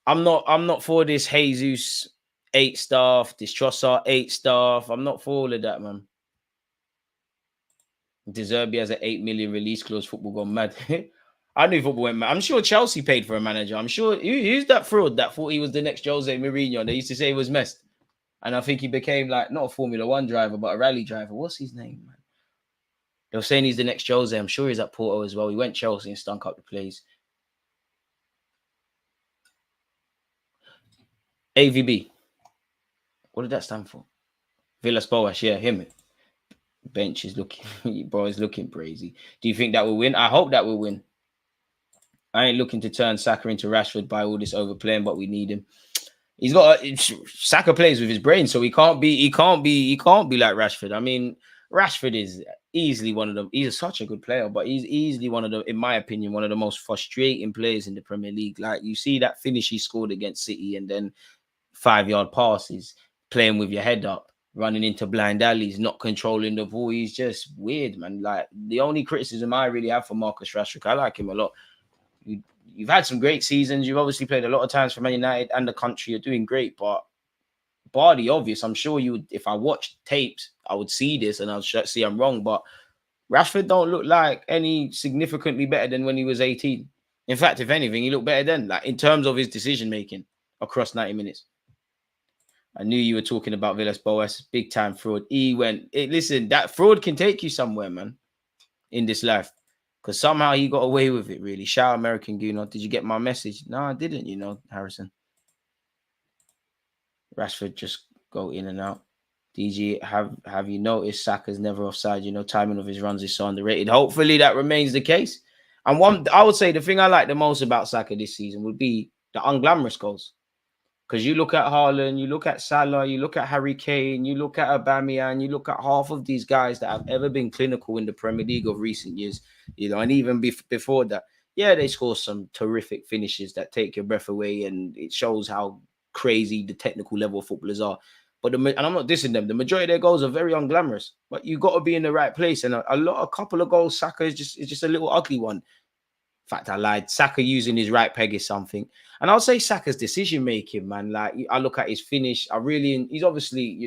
I'm not for this Jesus 8 staff, this Trossard 8 staff. I'm not for all of that, man. De Zerbi has an 8 million release clause. Football gone mad. I knew football went mad. I'm sure Chelsea paid for a manager. I'm sure who's that fraud that thought he was the next Jose Mourinho. They used to say he was messed. And I think he became like not a Formula 1 driver, but a rally driver. What's his name, man? They were saying he's the next Jose. I'm sure he's at Porto as well. He went Chelsea and stunk up the place. AVB. What did that stand for? Villas Boas. Yeah, him. Bench is looking, bro, is looking crazy. Do you think that will win? I hope that will win. I ain't looking to turn Saka into Rashford by all this overplaying, but we need him. He's got Saka plays with his brain, so he can't be like Rashford. I mean, Rashford is easily one of them. He's such a good player, but he's easily one of the, in my opinion, one of the most frustrating players in the Premier League. Like, you see that finish he scored against City, and then 5-yard passes, playing with your head up, running into blind alleys, not controlling the ball. He's just weird, man. Like, the only criticism I really have for Marcus Rashford, I like him a lot. You've had some great seasons. You've obviously played a lot of times for Man United and the country. You're doing great, but bar the obvious, I'm sure you would, if I watched tapes, I would see this and I'll see I'm wrong. But Rashford don't look like any significantly better than when he was 18. In fact, if anything, he looked better then, like in terms of his decision making across 90 minutes. I knew you were talking about Villas-Boas, big time fraud. He went, listen, that fraud can take you somewhere, man, in this life. Because somehow he got away with it, really. Shout out American Gooner. Did you get my message? No, I didn't, Harrison. Rashford just go in and out. DG, have you noticed Saka's never offside? Timing of his runs is so underrated. Hopefully that remains the case. And I would say the thing I like the most about Saka this season would be the unglamorous goals. Because you look at Haaland, you look at Salah, you look at Harry Kane, you look at Aubameyang, you look at half of these guys that have ever been clinical in the Premier League of recent years, and even before that, yeah, they score some terrific finishes that take your breath away, and it shows how crazy the technical level of footballers are. But and I'm not dissing them. The majority of their goals are very unglamorous, but you got to be in the right place. And a couple of goals, Saka is just a little ugly one. In fact, I lied. Saka using his right peg is something. And I'll say Saka's decision making, man. Like, I look at his finish. He's obviously,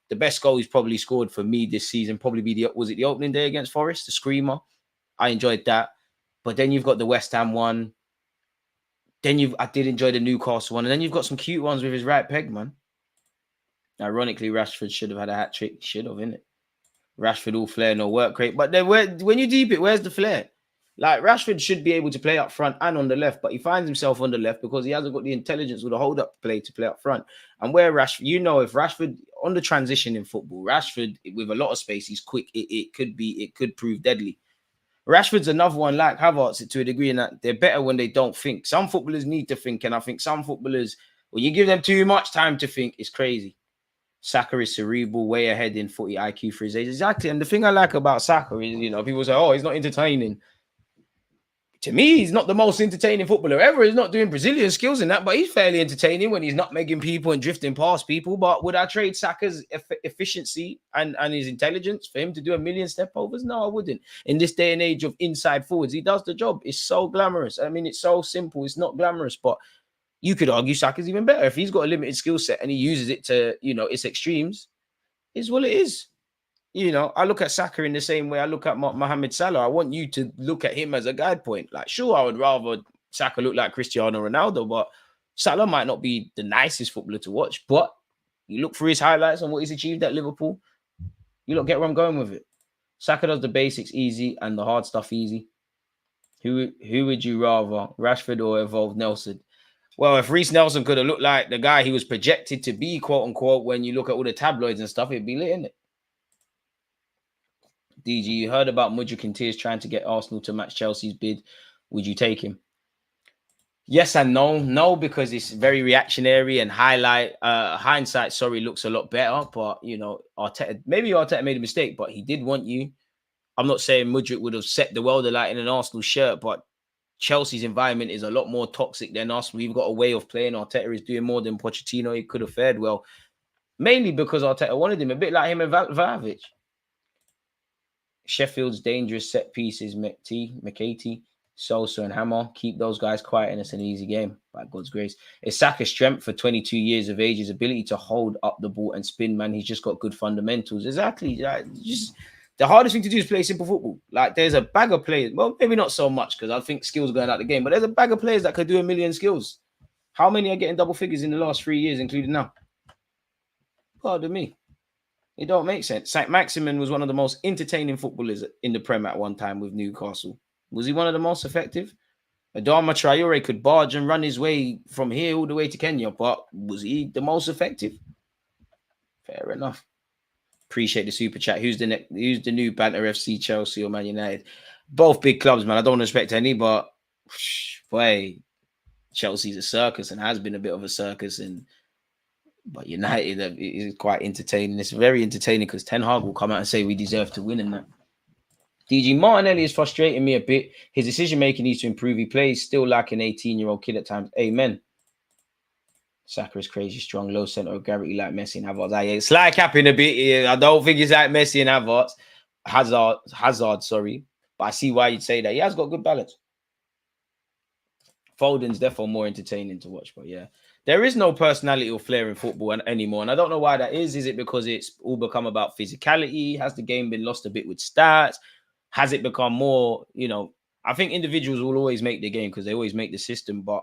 the best goal he's probably scored for me this season. Probably was it the opening day against Forest, the screamer? I enjoyed that. But then you've got the West Ham one. Then I did enjoy the Newcastle one. And then you've got some cute ones with his right peg, man. Ironically, Rashford should have had a hat trick. Should have, innit? Rashford all flair, no work rate. But then when you deep it, where's the flair? Like, Rashford should be able to play up front and on the left, but he finds himself on the left because he hasn't got the intelligence or the hold-up play to play up front. And where Rashford, if Rashford, on the transition in football, Rashford, with a lot of space, he's quick, it could prove deadly. Rashford's another one like Havertz to a degree in that they're better when they don't think. Some footballers need to think, and I think some footballers, when you give them too much time to think, it's crazy. Saka is cerebral, way ahead in footy IQ for his age. Exactly. And the thing I like about Saka is, people say, oh, he's not entertaining. To me, he's not the most entertaining footballer ever. He's not doing Brazilian skills in that, but he's fairly entertaining when he's not making people and drifting past people. But would I trade Saka's efficiency and his intelligence for him to do a million step overs? No, I wouldn't. In this day and age of inside forwards, he does the job. It's so glamorous. I mean, it's so simple. It's not glamorous, but you could argue Saka's even better. If he's got a limited skill set and he uses it to, its extremes, is what it is. I look at Saka in the same way I look at Mohamed Salah. I want you to look at him as a guide point. Like, sure, I would rather Saka look like Cristiano Ronaldo, but Salah might not be the nicest footballer to watch. But you look for his highlights and what he's achieved at Liverpool, you don't get where I'm going with it. Saka does the basics easy and the hard stuff easy. Who would you rather, Rashford or Evolved Nelson? Well, if Reece Nelson could have looked like the guy he was projected to be, quote unquote, when you look at all the tabloids and stuff, it'd be lit, innit? DG, you heard about Mudryk and Tears trying to get Arsenal to match Chelsea's bid. Would you take him? Yes and no. No, because it's very reactionary and hindsight, looks a lot better. But, Arteta made a mistake, but he did want you. I'm not saying Mudryk would have set the world alight in an Arsenal shirt, but Chelsea's environment is a lot more toxic than Arsenal. We've got a way of playing. Arteta is doing more than Pochettino. He could have fared well. Mainly because Arteta wanted him, a bit like him and Vlahovic. Sheffield's dangerous set pieces, McKaty, Sosa and Hammer. Keep those guys quiet and it's an easy game, by God's grace. It's Saka's strength for 22 years of age, his ability to hold up the ball and spin, man. He's just got good fundamentals. Exactly. The hardest thing to do is play simple football. Like, there's a bag of players. Well, maybe not so much because I think skills going out the game, but there's a bag of players that could do a million skills. How many are getting double figures in the last 3 years, including now? Pardon me. It don't make sense. Saint-Maximin was one of the most entertaining footballers in the Prem at one time with Newcastle. Was he one of the most effective? Adama Traore could barge and run his way from here all the way to Kenya, but was he the most effective? Fair enough. Appreciate the super chat. Who's the new Banter FC, Chelsea or Man United? Both big clubs, man. I don't respect any, but boy, Chelsea's a circus and has been a bit of a circus, and But United is quite entertaining. It's very entertaining because Ten Hag will come out and say we deserve to win in that. DG Martinelli is frustrating me a bit. His decision making needs to improve. He plays still like an 18-year-old kid at times. Amen. Saka is crazy strong, low center of gravity like Messi and Havertz. It's like capping a bit here. I don't think it's like Messi and Havertz. Hazard, sorry. But I see why you'd say that. He has got good balance. Foden's therefore more entertaining to watch. But yeah, there is no personality or flair in football anymore. And I don't know why that is. Is it because it's all become about physicality? Has the game been lost a bit with stats? Has it become more, I think individuals will always make the game because they always make the system. But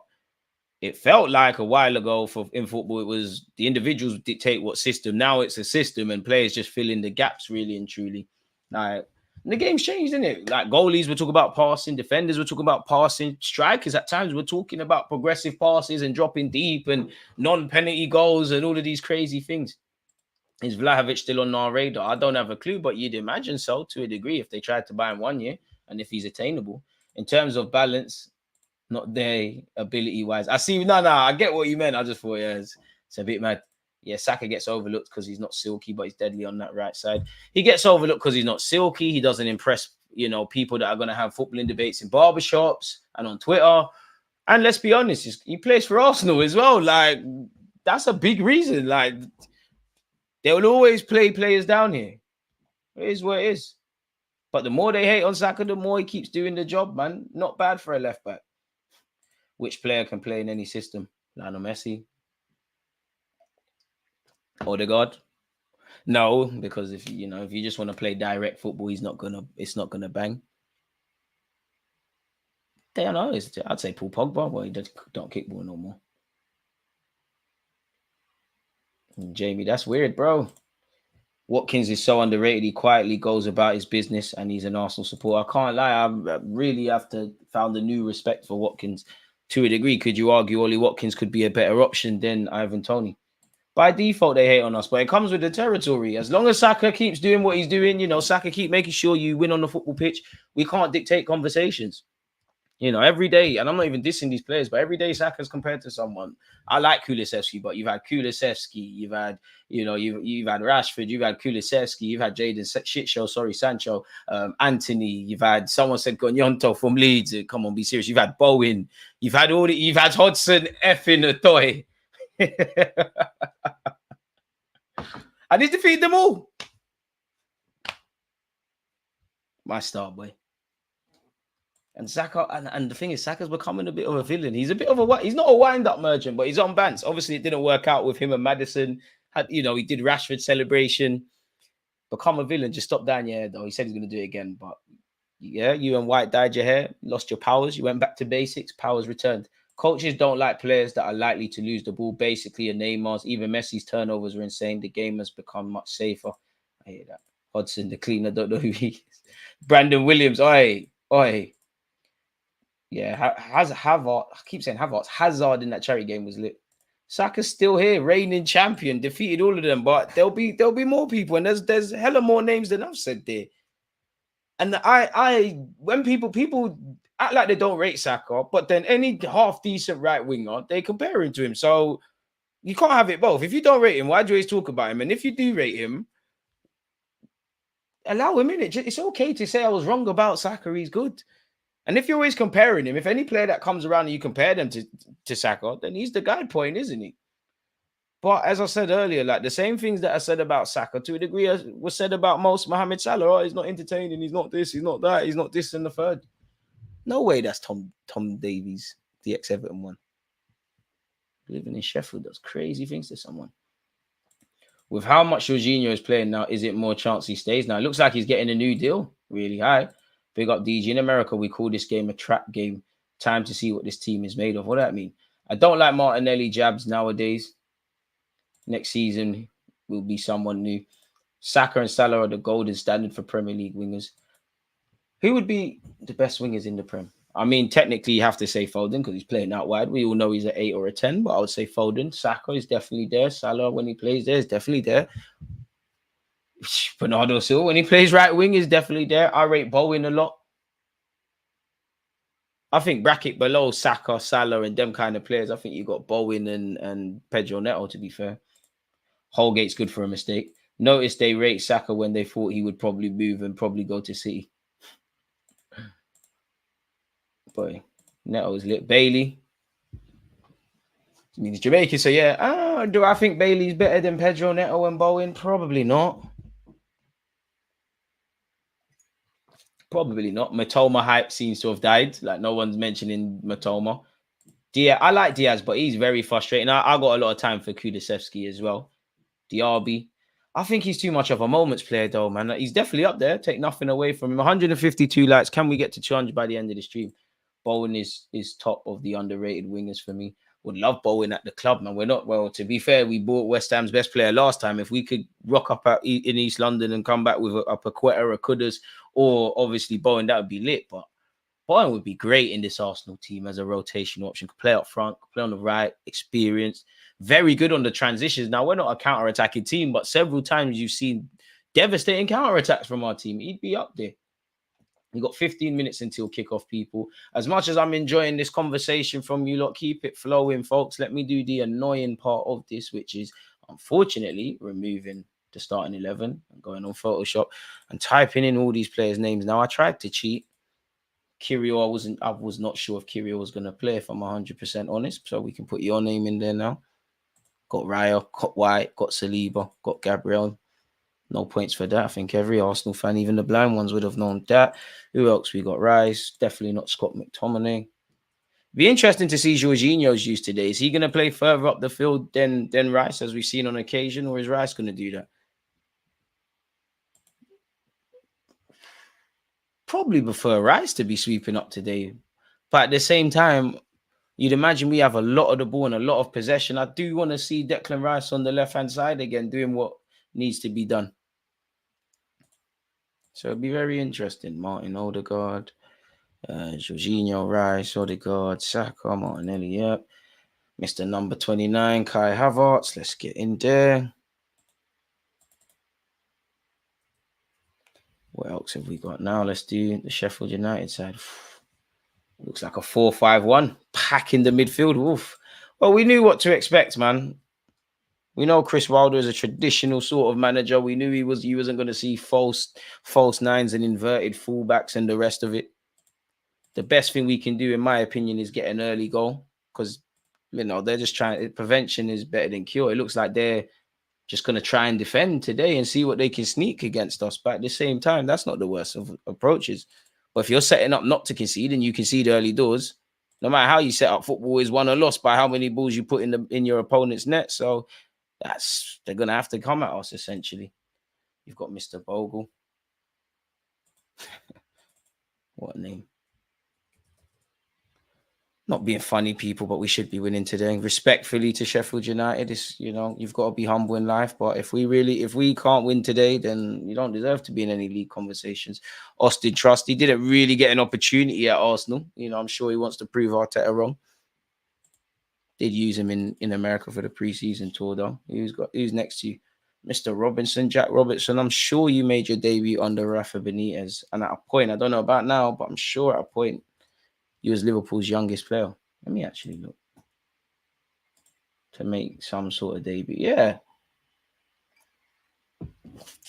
it felt like a while ago in football, it was the individuals dictate what system. Now it's a system and players just fill in the gaps really and truly. Like, the game's changed, isn't it? Like goalies, we're talking about passing. Defenders, we're talking about passing. Strikers, at times, we're talking about progressive passes and dropping deep and non-penalty goals and all of these crazy things. Is Vlahovic still on our radar? I don't have a clue, but you'd imagine so to a degree if they tried to buy him 1 year and if he's attainable. In terms of balance, not there ability-wise. I see. No, I get what you meant. I just thought, yeah, it's a bit mad. Yeah, Saka gets overlooked because he's not silky, but he's deadly on that right side. He gets overlooked because he's not silky. He doesn't impress, people that are going to have footballing debates in barbershops and on Twitter. And let's be honest, he plays for Arsenal as well. Like, that's a big reason. Like, they will always play players down here. It is what it is. But the more they hate on Saka, the more he keeps doing the job, man. Not bad for a left back. Which player can play in any system? Lionel Messi? Odegaard? No, because if you just want to play direct football, it's not gonna bang. I don't know. I'd say Paul Pogba, but he don't kick ball no more. And Jamie, that's weird, bro. Watkins is so underrated. He quietly goes about his business, and he's an Arsenal supporter. I can't lie. I really have found a new respect for Watkins to a degree. Could you argue Ollie Watkins could be a better option than Ivan Toney? By default, they hate on us, but it comes with the territory. As long as Saka keeps doing what he's doing, Saka keep making sure you win on the football pitch, we can't dictate conversations. Every day, and I'm not even dissing these players, but every day Saka's compared to someone. I like Kulusevski, but you've had Kulusevski, you've had, you've had Rashford, you've had Kulusevski, you've had Jadon Sancho, Anthony, you've had someone said Gonyanto from Leeds. Come on, be serious. You've had Bowen, you've had Hodgson effing Atoy. And he's defeated them all. My star boy. And Saka, and the thing is, Saka's becoming a bit of a villain. He's a bit of he's not a wind-up merchant, but he's on bants. Obviously, it didn't work out with him and Maddison. He did Rashford celebration. Become a villain. Just stop down your hair, though. He said he's going to do it again. But yeah, you and White dyed your hair, lost your powers. You went back to basics. Powers returned. Coaches don't like players that are likely to lose the ball. Basically, a Neymar's, even Messi's turnovers were insane. The game has become much safer. I hear that. Hodgson, the cleaner, don't know who he is. Brandon Williams, oi. Yeah, Havertz. I keep saying Havertz. Hazard in that charity game was lit. Saka's still here, reigning champion, defeated all of them. But there'll be more people, and there's hella more names than I've said there. And when people act like they don't rate Saka, but then any half decent right winger, they compare him to him. So you can't have it both. If you don't rate him, why do you always talk about him? And if you do rate him, allow him in it. It's okay to say I was wrong about Saka. He's good. And if you're always comparing him, if any player that comes around and you compare them to Saka, then he's the guide point, isn't he? But as I said earlier, like the same things that I said about Saka to a degree was said about most Mohamed Salah. Oh, he's not entertaining. He's not this. He's not that. He's not this and the third. No way that's Tom Davies, the ex-Everton one. Living in Sheffield does crazy things to someone. With how much Jorginho is playing now, is it more chance he stays? Now, it looks like he's getting a new deal really high. Big up DG. In America, we call this game a trap game. Time to see what this team is made of. What does that mean? I don't like Martinelli jabs nowadays. Next season will be someone new. Saka and Salah are the golden standard for Premier League wingers. Who would be the best wingers in the Prem? I mean, technically, you have to say Foden because he's playing out wide. We all know he's an 8 or a 10, but I would say Foden. Saka is definitely there. Salah, when he plays there, is definitely there. Bernardo Silva, when he plays right wing, is definitely there. I rate Bowen a lot. I think bracket below Saka, Salah, and them kind of players. I think you got Bowen and Pedro Neto, to be fair. Holgate's good for a mistake. Notice they rate Saka when they thought he would probably move and probably go to City. Boy, Neto's lit. Bailey. I mean, Jamaican, so yeah. Do I think Bailey's better than Pedro, Neto, and Bowen? Probably not. Probably not. Matoma hype seems to have died. Like, no one's mentioning Matoma. Diaz, I like Diaz, but he's very frustrating. I got a lot of time for Kulusevski as well. Diaby. I think he's too much of a moments player, though, man. He's definitely up there. Take nothing away from him. 152 likes. Can we get to 200 by the end of the stream? Bowen is top of the underrated wingers for me. Would love Bowen at the club, man. We're not, well, to be fair, we bought West Ham's best player last time. If we could rock up in East London and come back with a Paqueta, a Kudus, or obviously Bowen, that would be lit. But Bowen would be great in this Arsenal team as a rotation option. Could play up front, could play on the right, experienced, very good on the transitions. Now, we're not a counter-attacking team, but several times you've seen devastating counter-attacks from our team. He'd be up there. We've got 15 minutes until kickoff, people. As much as I'm enjoying this conversation from you lot, keep it flowing, folks. Let me do the annoying part of this, which is, unfortunately, removing the starting 11 and going on Photoshop and typing in all these players' names. Now, I tried to cheat. Kyrgios, I was not sure if Kyrgios was going to play, if I'm 100% honest. So we can put your name in there now. Got Raya, got White, got Saliba, got Gabriel. No points for that. I think every Arsenal fan, even the blind ones, would have known that. Who else? We got Rice. Definitely not Scott McTominay. Be interesting to see Jorginho's use today. Is he going to play further up the field than Rice, as we've seen on occasion, or is Rice going to do that? Probably prefer Rice to be sweeping up today. But at the same time, you'd imagine we have a lot of the ball and a lot of possession. I do want to see Declan Rice on the left-hand side again, doing what needs to be done. So it'll be very interesting. Martin Odegaard, Jorginho, Rice, Odegaard, Saka, Martinelli, yep. Mr. Number 29, Kai Havertz. Let's get in there. What else have we got now? Let's do the Sheffield United side. Looks like a 4-5-1. Packing the midfield. Oof. Well, we knew what to expect, man. We know Chris Wilder is a traditional sort of manager. We knew he wasn't going to see false nines and inverted fullbacks and the rest of it. The best thing we can do, in my opinion, is get an early goal, because they're just trying. Prevention is better than cure. It looks like they're just going to try and defend today and see what they can sneak against us. But at the same time, that's not the worst of approaches. But if you're setting up not to concede and you concede early doors, no matter how you set up, football is won or lost by how many balls you put in your opponent's net. So they're going to have to come at us, essentially. You've got Mr. Bogle. What a name. Not being funny, people, but we should be winning today. Respectfully to Sheffield United, you've got to be humble in life. But if we can't win today, then you don't deserve to be in any league conversations. Austin Trust, he didn't really get an opportunity at Arsenal. I'm sure he wants to prove Arteta wrong. Did use him in America for the preseason tour, though. Who's next to you? Mr. Robinson, Jack Robertson. I'm sure you made your debut under Rafa Benitez. And at a point, I don't know about now, but I'm sure at a point, you was Liverpool's youngest player. Let me actually look. To make some sort of debut. Yeah.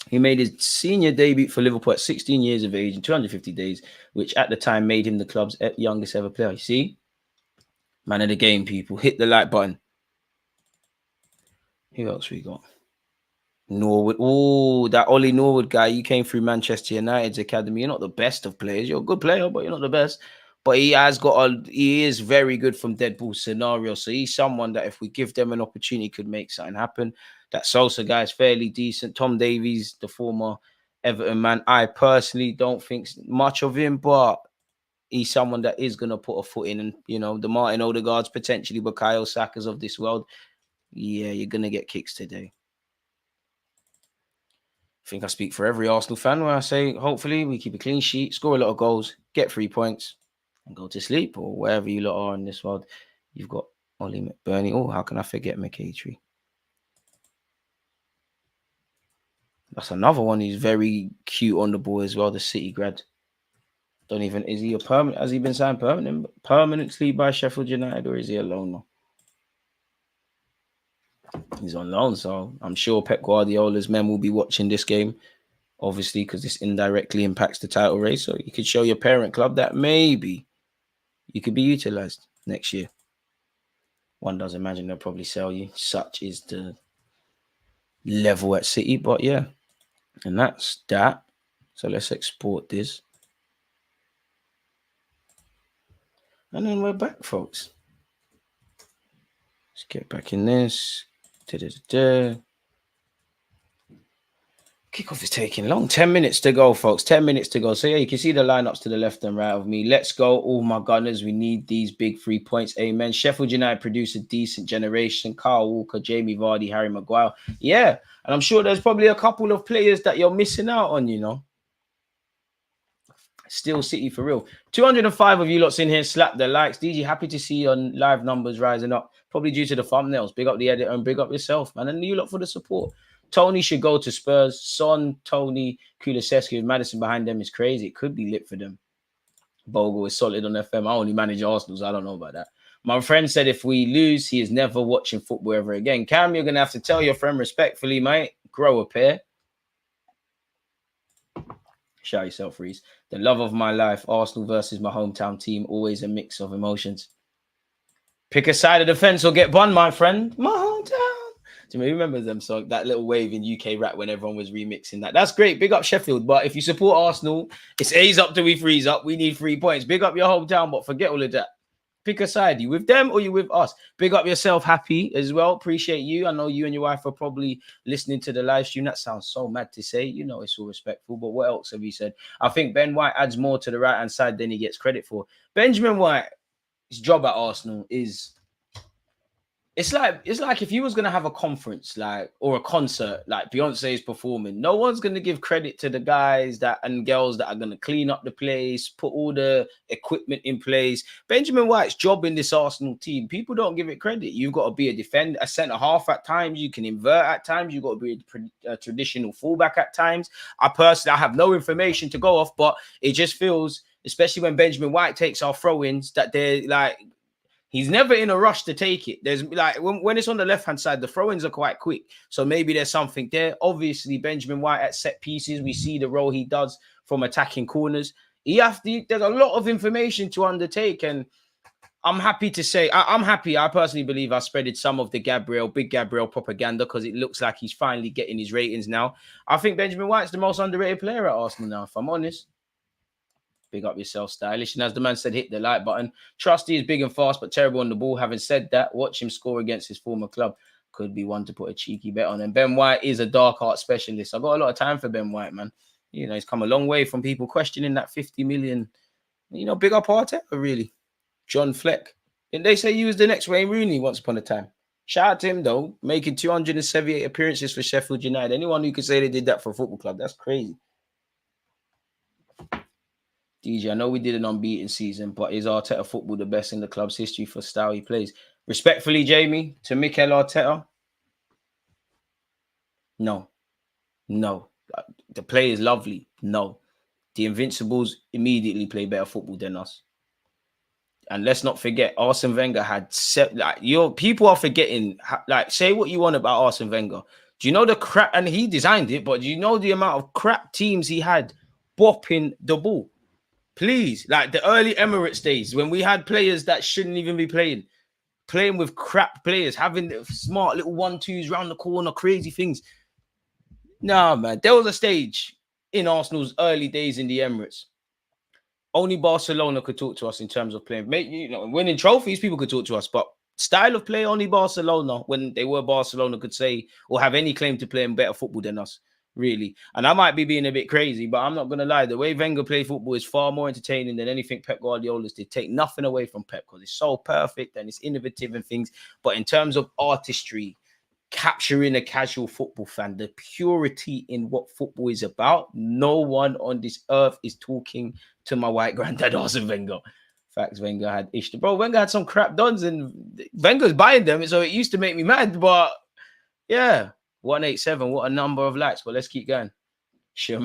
He made his senior debut for Liverpool at 16 years of age in 250 days, which at the time made him the club's youngest ever player. You see? Man of the game, people. Hit the like button. Who else we got? Norwood. Oh, that Ollie Norwood guy. You came through Manchester United's academy. You're not the best of players. You're a good player, but you're not the best. But he is very good from dead ball scenarios. So he's someone that if we give them an opportunity could make something happen. That Sosa guy is fairly decent. Tom Davies, the former Everton man. I personally don't think much of him, but he's someone that is going to put a foot in. And, the Martin Odegaards, potentially Bukayo Saka's of this world. Yeah, you're going to get kicks today. I think I speak for every Arsenal fan when I say, hopefully, we keep a clean sheet, score a lot of goals, get 3 points, and go to sleep, or wherever you lot are in this world. You've got Ollie McBurney. Oh, how can I forget McCatree? That's another one who's very cute on the ball as well, the City grad. Is he a permanent? Has he been signed permanently by Sheffield United, or is he a loaner? He's on loan, so I'm sure Pep Guardiola's men will be watching this game, obviously, because this indirectly impacts the title race. So you could show your parent club that maybe you could be utilized next year. One does imagine they'll probably sell you. Such is the level at City, but yeah, and that's that. So let's export this. And then we're back, folks. Let's get back in this. Da-da-da-da. Kickoff is taking long. 10 minutes to go, folks. 10 minutes to go. So, yeah, you can see the lineups to the left and right of me. Let's go. All my Gunners. We need these big 3 points. Amen. Sheffield United produce a decent generation. Kyle Walker, Jamie Vardy, Harry Maguire. Yeah. And I'm sure there's probably a couple of players that you're missing out on, you know. Still City for real. 205 of you lots in here. Slap the likes. DG, happy to see your live numbers rising up. Probably due to the thumbnails. Big up the editor and big up yourself, man. And you lot for the support. Tony should go to Spurs. Son, Tony, Kulusevski with Madison behind them is crazy. It could be lit for them. Bogle is solid on FM. I only manage Arsenal, so I don't know about that. My friend said if we lose, he is never watching football ever again. Cam, you're going to have to tell your friend respectfully, mate. Grow a pair. Shout yourself, Reese. The love of my life, Arsenal versus my hometown team, always a mix of emotions. Pick a side of the fence or get bun, my friend. My hometown. Do you remember them song? That little wave in UK rap when everyone was remixing that. That's great. Big up Sheffield. But if you support Arsenal, it's A's up till we freeze up. We need 3 points. Big up your hometown, but forget all of that. Pick a side. You with them or you with us? Big up yourself, Happy, as well. Appreciate you. I know you and your wife are probably listening to the live stream. That sounds so mad to say. You know it's all respectful. But what else have you said? I think Ben White adds more to the right-hand side than he gets credit for. Benjamin White's job at Arsenal is... It's like if you was gonna have a conference or a concert like Beyonce is performing, no one's gonna give credit to the guys and girls that are gonna clean up the place, put all the equipment in place. Benjamin White's job in this Arsenal team, people don't give it credit. You've got to be a defender, a centre half at times. You can invert at times. You've got to be a traditional fullback at times. I have no information to go off, but it just feels, especially when Benjamin White takes our throw-ins, that they're like. He's never in a rush to take it. There's like when it's on the left-hand side, the throw-ins are quite quick. So maybe there's something there. Obviously, Benjamin White at set pieces, we see the role he does from attacking corners. There's a lot of information to undertake. And I'm happy to say, I'm happy. I personally believe I spreaded some of the Big Gabriel propaganda because it looks like he's finally getting his ratings now. I think Benjamin White's the most underrated player at Arsenal now, if I'm honest. Big up yourself, Stylish. And as the man said, hit the like button. Trusty is big and fast, but terrible on the ball. Having said that, watch him score against his former club. Could be one to put a cheeky bet on. And Ben White is a dark art specialist. I've got a lot of time for Ben White, man. You know, he's come a long way from people questioning that 50 million. You know, big up Arteta, really. John Fleck. Didn't they say he was the next Wayne Rooney once upon a time? Shout out to him, though. Making 278 appearances for Sheffield United. Anyone who could say they did that for a football club, that's crazy. DJ, I know we did an unbeaten season, but is Arteta football the best in the club's history for style he plays? Respectfully, Jamie, to Mikel Arteta, no. The play is lovely. No. The Invincibles immediately play better football than us. And let's not forget, Arsene Wenger had people are forgetting. Say what you want about Arsene Wenger. Do you know the crap? And he designed it, but do you know the amount of crap teams he had bopping the ball? Please, like the early Emirates days when we had players that shouldn't even be playing with crap players, having smart little 1-2s round the corner, crazy things. Nah, man, there was a stage in Arsenal's early days in the Emirates. Only Barcelona could talk to us in terms of playing. Winning trophies, people could talk to us, but style of play, only Barcelona, when they were Barcelona, could say or have any claim to playing better football than us. Really. And I might be being a bit crazy, but I'm not going to lie. The way Wenger played football is far more entertaining than anything Pep Guardiola's did. Take nothing away from Pep because it's so perfect and it's innovative and things. But in terms of artistry, capturing a casual football fan, the purity in what football is about, no one on this earth is talking to my white granddad, Arsene Wenger. Facts, Wenger had Ishtar. Bro, Wenger had some crap dons and Wenger's buying them, so it used to make me mad. But yeah. 187, what a number of likes, but let's keep going. Sure,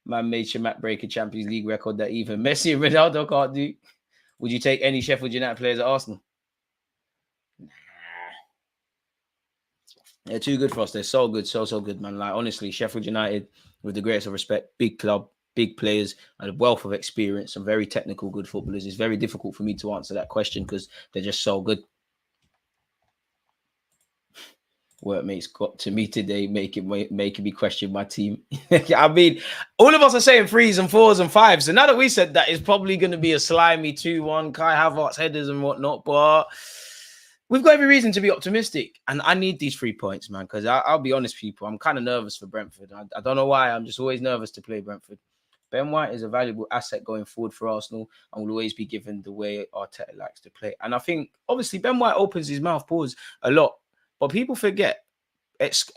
man made Shamat break a Champions League record that even Messi and Ronaldo can't do. Would you take any Sheffield United players at Arsenal? Nah. They're too good for us. They're so good, so good, man. Like honestly, Sheffield United, with the greatest of respect, big club, big players, and a wealth of experience, some very technical, good footballers. It's very difficult for me to answer that question because they're just so good. Workmates got to me today, making me question my team. I mean, all of us are saying 3s and 4s and 5s. So now that we said that, it's probably going to be a slimy 2-1, Kai Havertz headers and whatnot. But we've got every reason to be optimistic. And I need these 3 points, man, because I'll be honest, people, I'm kind of nervous for Brentford. I don't know why. I'm just always nervous to play Brentford. Ben White is a valuable asset going forward for Arsenal and will always be given the way Arteta likes to play. And I think, obviously, Ben White opens his mouth, a lot. But people forget it's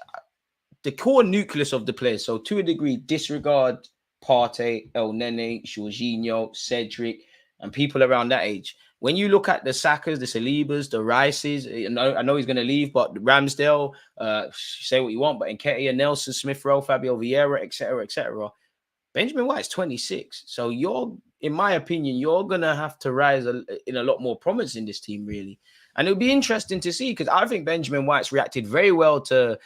the core nucleus of the players. So to a degree, disregard Partey, El Nene, Jorginho, Cedric, and people around that age. When you look at the Sakas, the Salibas, the Rices, I know he's going to leave, but Ramsdale, say what you want, but Nketiah, Nelson, Smith Rowe, Fabio Vieira, etc. Benjamin White's 26. So in my opinion, you're going to have to rise in a lot more prominence in this team, really. And it'll be interesting to see because I think Benjamin White's reacted very well to,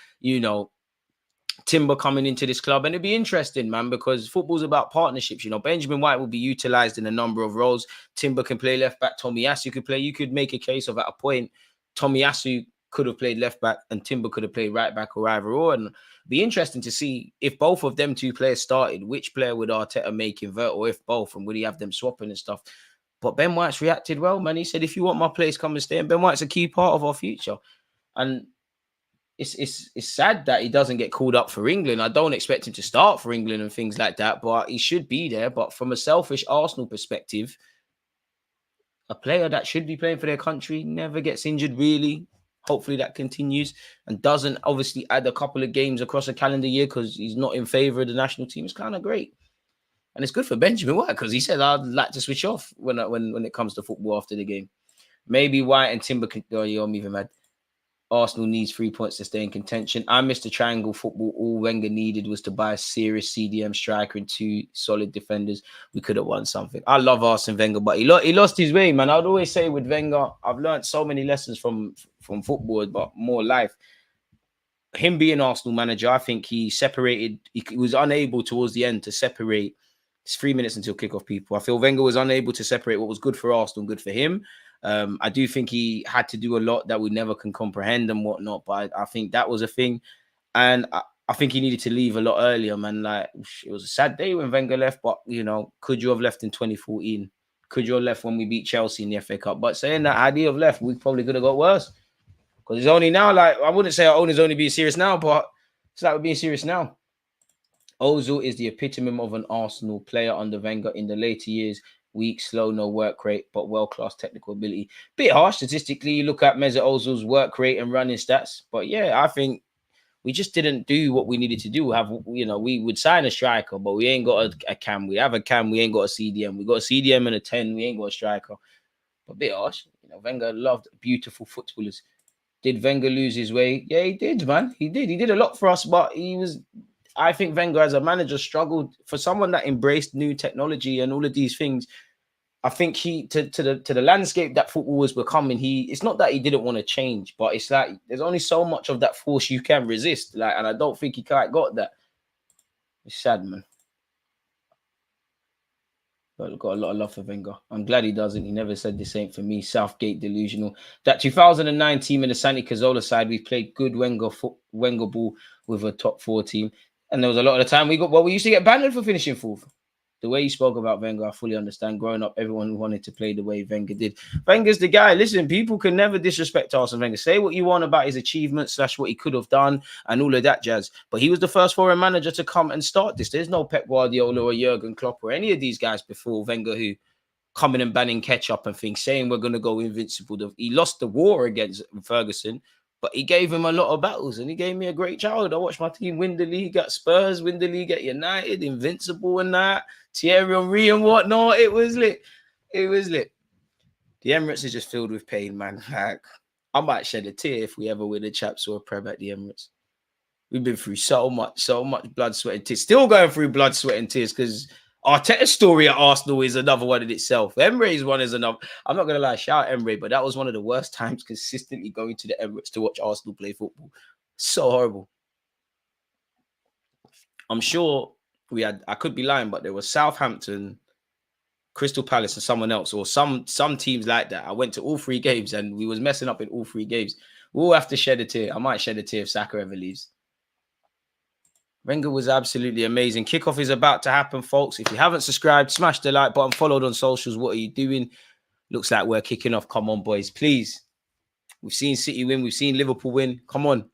Timber coming into this club. And it'll be interesting, man, because football's about partnerships. Benjamin White will be utilized in a number of roles. Timber can play left back. Tomiyasu could play. You could make a case of at a point, Tomiyasu could have played left back and Timber could have played right back or either or. And be interesting to see if both of them 2 players started, which player would Arteta make invert, or if both, and would he have them swapping and stuff? But Ben White's reacted well, man. He said, if you want my place, come and stay. And Ben White's a key part of our future. And it's sad that he doesn't get called up for England. I don't expect him to start for England and things like that, but he should be there. But from a selfish Arsenal perspective, a player that should be playing for their country never gets injured, really. Hopefully that continues and doesn't obviously add a couple of games across a calendar year because he's not in favour of the national team. It's kind of great. And it's good for Benjamin White because he said, I'd like to switch off when it comes to football after the game. Maybe White and Timber can go, I'm even mad. Arsenal needs 3 points to stay in contention. I missed the triangle football. All Wenger needed was to buy a serious CDM striker and 2 solid defenders. We could have won something. I love Arsene Wenger, but he lost his way, man. I'd always say with Wenger, I've learned so many lessons from football, but more life. Him being Arsenal manager, I think he was unable towards the end to separate. It's 3 minutes until kickoff, people. I feel Wenger was unable to separate what was good for Arsenal and good for him. I do think he had to do a lot that we never can comprehend and whatnot, but I think that was a thing. And I think he needed to leave a lot earlier, man. Like, it was a sad day when Wenger left, but, could you have left in 2014? Could you have left when we beat Chelsea in the FA Cup? But saying that, had he have left, we probably could have got worse. Because it's only now, like, I wouldn't say our owners only being serious now, but it's like we're being serious now. Ozil is the epitome of an Arsenal player under Wenger in the later years. Weak, slow, no work rate, but world-class technical ability. Bit harsh statistically. You look at Mesut Ozil's work rate and running stats. But yeah, I think we just didn't do what we needed to do. We would sign a striker, but we ain't got a cam. We have a cam, we ain't got a CDM. We got a CDM and a 10, we ain't got a striker. But bit harsh. Wenger loved beautiful footballers. Did Wenger lose his way? Yeah, he did, man. He did. He did a lot for us, but I think Wenger as a manager struggled. For someone that embraced new technology and all of these things, I think he to the landscape that football was becoming, it's not that he didn't want to change, but it's like there's only so much of that force you can resist. Like, and I don't think he quite got that. It's sad, man. But I've got a lot of love for Wenger. I'm glad he doesn't. He never said this ain't for me. Southgate delusional. That 2009 team in the Santi Cazorla side, we played good Wenger ball with a top 4 team. And there was a lot of the time we used to get banned for finishing 4th. The way you spoke about Wenger, I fully understand. Growing up, everyone wanted to play the way Wenger did. Wenger's the guy. Listen, people can never disrespect Arsene Wenger. Say what you want about his achievements / what he could have done and all of that jazz. But he was the first foreign manager to come and start this. There's no Pep Guardiola or Jurgen Klopp or any of these guys before Wenger who coming and banning ketchup and things, saying we're going to go invincible. He lost the war against Ferguson, but he gave him a lot of battles and he gave me a great childhood. I watched my team win the league at Spurs, win the league at United, invincible and that. Thierry Henry and whatnot. It was lit. It was lit. The Emirates is just filled with pain, man. Like, I might shed a tear if we ever win a Chaps or a Prem at the Emirates. We've been through so much blood, sweat, and tears. Still going through blood, sweat, and tears because Arteta's story at Arsenal is another one in itself. Emre's one is another. I'm not going to lie, shout out Emre, but that was one of the worst times consistently going to the Emirates to watch Arsenal play football. So horrible. I'm sure I could be lying, but there was Southampton, Crystal Palace, and someone else, or some teams like that. I went to all 3 games and we was messing up in all 3 games. We'll have to shed a tear. I might shed a tear if Saka ever leaves. Wenger was absolutely amazing. Kickoff is about to happen, folks. If you haven't subscribed, smash the like button, followed on socials. What are you doing? Looks like we're kicking off. Come on, boys, please. We've seen City win. We've seen Liverpool win. Come on.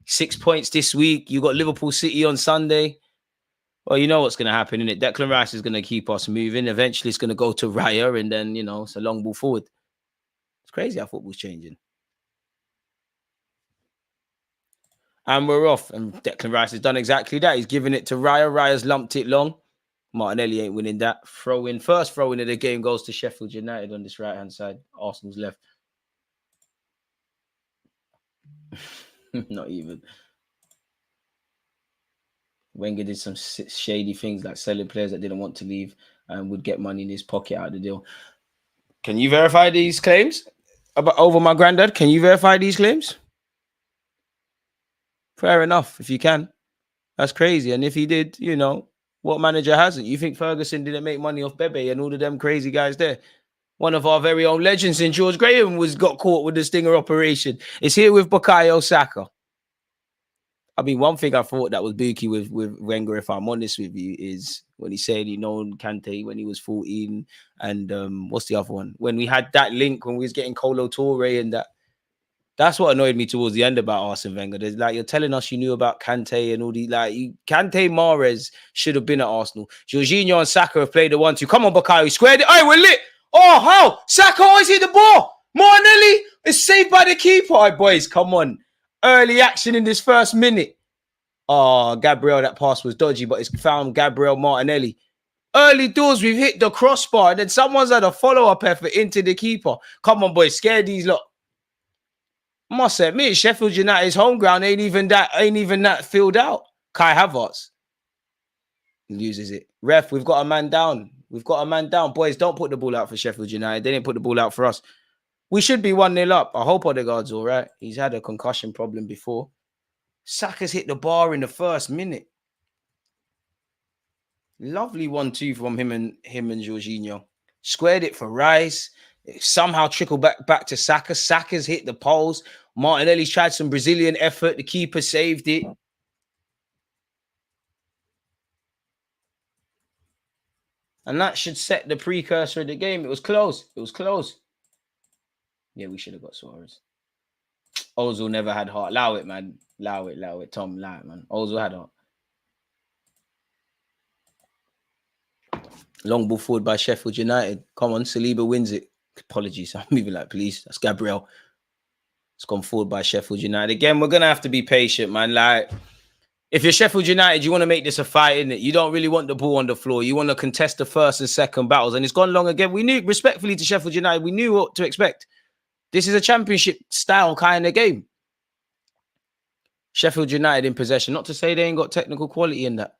6 points this week. You got Liverpool City on Sunday. Well, you know what's going to happen, innit? Declan Rice is going to keep us moving. Eventually, it's going to go to Raya, and then, you know, it's a long ball forward. It's crazy how football's changing. And we're off. And Declan Rice has done exactly that. He's given it to Raya. Raya's lumped it long. Martinelli ain't winning that. First throw in of the game goes to Sheffield United on this right-hand side. Arsenal's left. Not even. Wenger did some shady things like selling players that didn't want to leave and would get money in his pocket out of the deal. Can you verify these claims about over my granddad? Can you verify these claims? Fair enough, if you can. That's crazy. And if he did, you know, what manager hasn't? You think Ferguson didn't make money off Bebe and all of them crazy guys there? One of our very own legends in George Graham got caught with the stinger operation. It's here with Bukayo Saka. I mean, one thing I thought that was booky with Wenger, if I'm honest with you, is when he said he known Kante when he was 14. And what's the other one? When we had that link, when we was getting Kolo Toure and that. That's what annoyed me towards the end about Arsene Wenger. There's like, you're telling us you knew about Kante and all these, like, Kante, Mahrez should have been at Arsenal. Jorginho and Saka have played the 1-2. Come on, Bukayo, squared it. Hey, we're lit. Oh, how? Saka always hit the ball. Martinelli is saved by the keeper. All right, boys, come on. Early action in this first minute. Oh, Gabriel, that pass was dodgy, but it's found Gabriel Martinelli. Early doors, we've hit the crossbar, and then someone's had a follow-up effort into the keeper. Come on, boys, scare these lot. Must admit, Sheffield United's home ground ain't even that filled out. Kai Havertz loses it. Ref, we've got a man down. We've got a man down. Boys, don't put the ball out for Sheffield United. They didn't put the ball out for us. We should be 1-0 up. I hope Odegaard's all right. He's had a concussion problem before. Saka's hit the bar in the first minute. Lovely 1-2 from him and Jorginho. Squared it for Rice. It somehow trickled back to Saka. Saka's hit the poles. Martinelli's tried some Brazilian effort. The keeper saved it. And that should set the precursor of the game. It was close. It was close. Yeah, we should have got Suarez. Ozil never had heart. Allow it, man. Allow it. Tom, allow it, man. Ozil had heart. Long ball forward by Sheffield United. Come on, Saliba wins it. Apologies. I'm moving like police. That's Gabriel. It's gone forward by Sheffield United. Again, we're going to have to be patient, man. Like, if you're Sheffield United, you want to make this a fight, innit? You don't really want the ball on the floor. You want to contest the first and second battles. And it's gone long again. We knew, respectfully to Sheffield United, we knew what to expect. This is a championship style kind of game. Sheffield United in possession. Not to say they ain't got technical quality in that.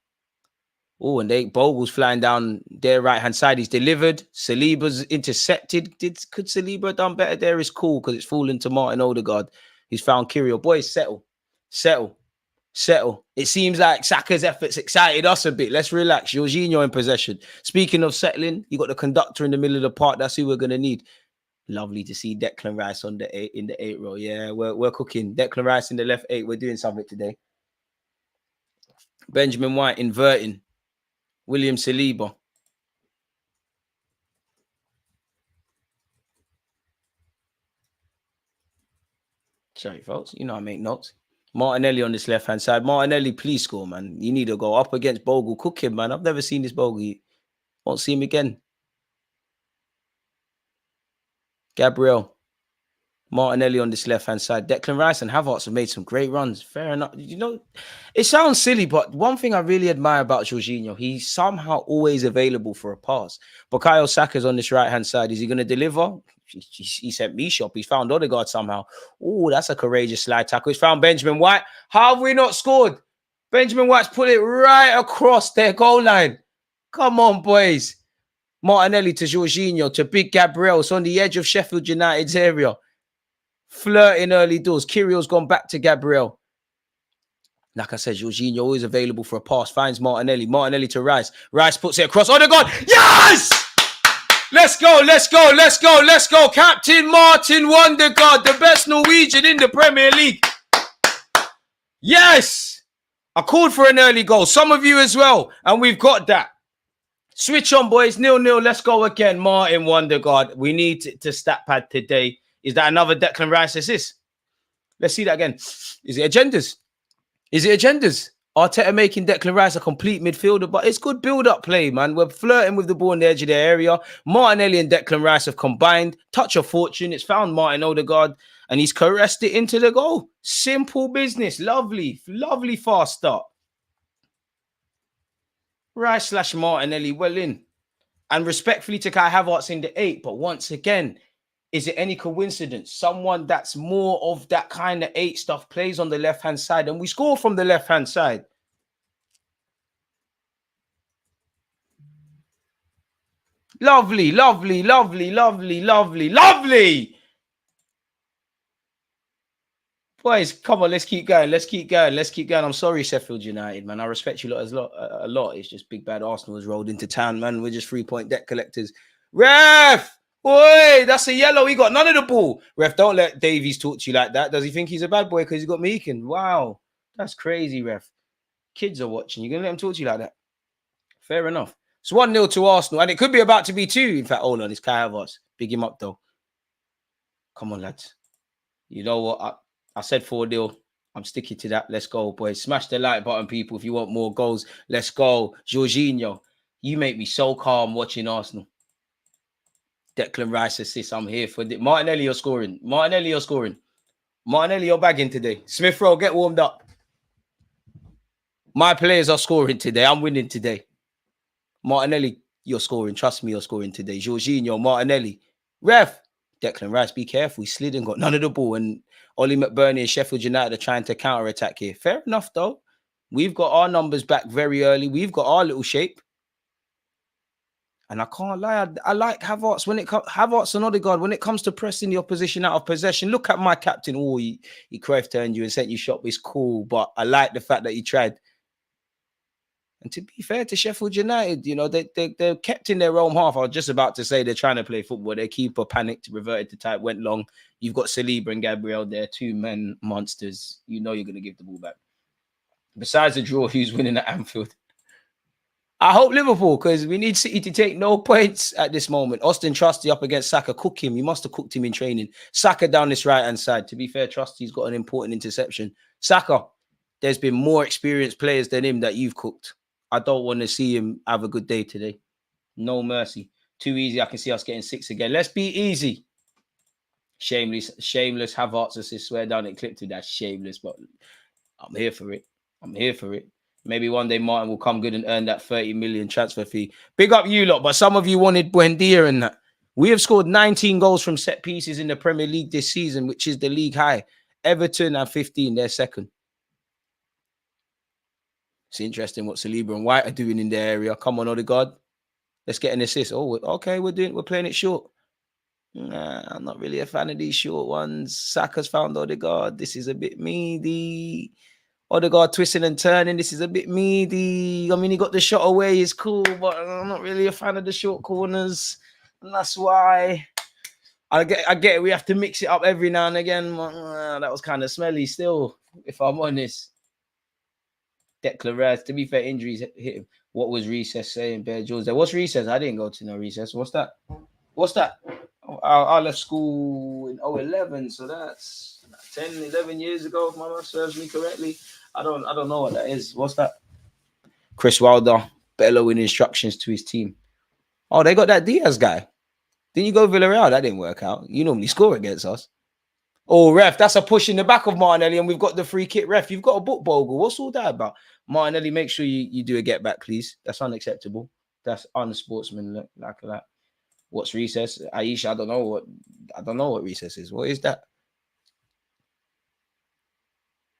Oh, and Bogle's flying down their right-hand side. He's delivered. Saliba's intercepted. Could Saliba have done better there? It's cool because it's fallen to Martin Odegaard. He's found Kirill. Boys, settle. It seems like Saka's efforts excited us a bit. Let's relax. Jorginho in possession. Speaking of settling, you got the conductor in the middle of the park. That's who we're going to need. Lovely to see Declan Rice in the 8 row. Yeah, we're cooking. Declan Rice in the left 8. We're doing something today. Benjamin White inverting. William Saliba. Sorry, folks. You know I make notes. Martinelli on this left-hand side. Martinelli, please score, man. You need to go up against Bogle. Cook him, man. I've never seen this Bogle. Won't see him again. Gabriel. Martinelli on this left-hand side. Declan Rice and Havertz have made some great runs. Fair enough. You know, it sounds silly, but one thing I really admire about Jorginho, he's somehow always available for a pass. Bukayo Saka's on this right-hand side. Is he going to deliver? He sent me shop. He's found Odegaard somehow. Oh, that's a courageous slide tackle. He's found Benjamin White. How have we not scored? Benjamin White's put it right across their goal line. Come on, boys. Martinelli to Jorginho to Big Gabriel. It's on the edge of Sheffield United's area. Flirting early doors. Kirill's gone back to Gabriel. Like I said, Jorginho always available for a pass. Finds Martinelli. Martinelli to Rice. Rice puts it across. Odegaard. Yes! Let's go, let's go, let's go, let's go. Captain Martin Wondergaard, the best Norwegian in the Premier League. Yes! I called for an early goal. Some of you as well. And we've got that. Switch on, boys. 0-0. Let's go again. Martin Wondergaard. We need to stat pad today. Is that another Declan Rice assist? Let's see that again. Is it agendas? Is it agendas? Arteta making Declan Rice a complete midfielder, but it's good build-up play, man. We're flirting with the ball in the edge of the area. Martinelli and Declan Rice have combined. Touch of fortune. It's found Martin Odegaard, and he's caressed it into the goal. Simple business. Lovely, lovely fast start. Rice / Martinelli well in. And respectfully to Kai Havertz in the 8, but once again, is it any coincidence? Someone that's more of that kind of 8 stuff plays on the left-hand side, and we score from the left-hand side. Lovely, lovely, lovely, lovely, lovely, lovely. Boys, come on, let's keep going. Let's keep going. Let's keep going. I'm sorry, Sheffield United, man. I respect you a lot. It's just big bad Arsenal has rolled into town, man. We're just 3-point debt collectors. Ref! Boy, that's a yellow. He got none of the ball. Ref, don't let Davies talk to you like that. Does he think he's a bad boy because he's got Meekin? Wow. That's crazy, ref. Kids are watching. You're going to let him talk to you like that? Fair enough. It's 1-0 to Arsenal. And it could be about to be 2. In fact, hold on. It's Kai Havertz. Big him up, though. Come on, lads. You know what? I said 4-0. I'm sticking to that. Let's go, boys. Smash the like button, people, if you want more goals. Let's go. Jorginho, you make me so calm watching Arsenal. Declan Rice assist. I'm here for it. Martinelli, you're scoring. Martinelli, you're scoring. Martinelli, you're bagging today. Smith Rowe, get warmed up. My players are scoring today. I'm winning today. Martinelli, you're scoring. Trust me, you're scoring today. Jorginho, Martinelli. Ref. Declan Rice, be careful. He slid and got none of the ball. And Ollie McBurney and Sheffield United are trying to counter-attack here. Fair enough, though. We've got our numbers back very early. We've got our little shape. And I can't lie, I like Havertz when it comes Havertz and Odegaard when it comes to pressing the opposition out of possession. Look at my captain. Oh, he Cruyff turned you and sent you shot. It's cool, but I like the fact that he tried. And to be fair to Sheffield United, you know, they're kept in their own half. I was just about to say they're trying to play football. Their keeper panicked, reverted to type, went long. You've got Saliba and Gabriel there, 2 men monsters. You know you're going to give the ball back. Besides the draw, who's winning at Anfield? I hope Liverpool, because we need City to take no points at this moment. Austin Trusty up against Saka. Cook him. You must have cooked him in training. Saka down this right-hand side. To be fair, Trusty's got an important interception. Saka, there's been more experienced players than him that you've cooked. I don't want to see him have a good day today. No mercy. Too easy. I can see us getting 6 again. Let's be easy. Shameless Havertz assist. Swear down it clipped to that. Shameless, but I'm here for it. I'm here for it. Maybe one day Martin will come good and earn that 30 million transfer fee. Big up you lot, but some of you wanted Buendia and that. We have scored 19 goals from set pieces in the Premier League this season, which is the league high. Everton are 15, they're second. It's interesting what Saliba and White are doing in their area. Come on, Odegaard. Let's get an assist. Oh, okay, we're playing it short. Nah, I'm not really a fan of these short ones. Saka's found Odegaard. This is a bit meaty. Odegaard twisting and turning. This is a bit meaty. I mean, he got the shot away. It's cool, but I'm not really a fan of the short corners. And that's why I get it. We have to mix it up every now and again. That was kind of smelly still, if I'm honest. Declan Rice, to be fair, injuries hit him. What was Recess saying, Bear Jules? There was Recess. I didn't go to no Recess. What's that? What's that? I left school in 2011, so that's 10, 11 years ago, if my math serves me correctly. I don't know what that is. What's that? Chris Wilder bellowing instructions to his team. Oh, they got that Diaz guy. Didn't you go Villarreal? That didn't work out. You normally score against us. Oh, ref, that's a push in the back of Martinelli, and we've got the free kick. Ref, you've got a book, Bogle. What's all that about? Martinelli, make sure you do a get back, please. That's unacceptable. That's unsportsmanlike like that. What's recess? Aisha, I don't know what recess is. What is that?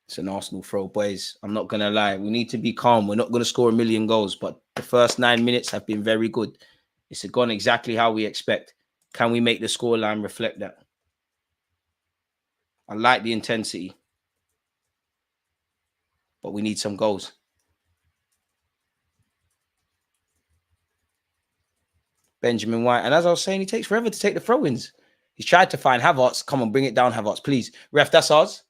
It's an Arsenal throw, boys. I'm not gonna lie. We need to be calm. We're not gonna score a million goals, but the first 9 minutes have been very good. It's gone exactly how we expect. Can we make the scoreline reflect that? I like the intensity. but we need some goals. Benjamin White. And as I was saying, he takes forever to take the throw-ins. He's tried to find Havertz. Come on, bring it down, Havertz, please. Ref, that's ours.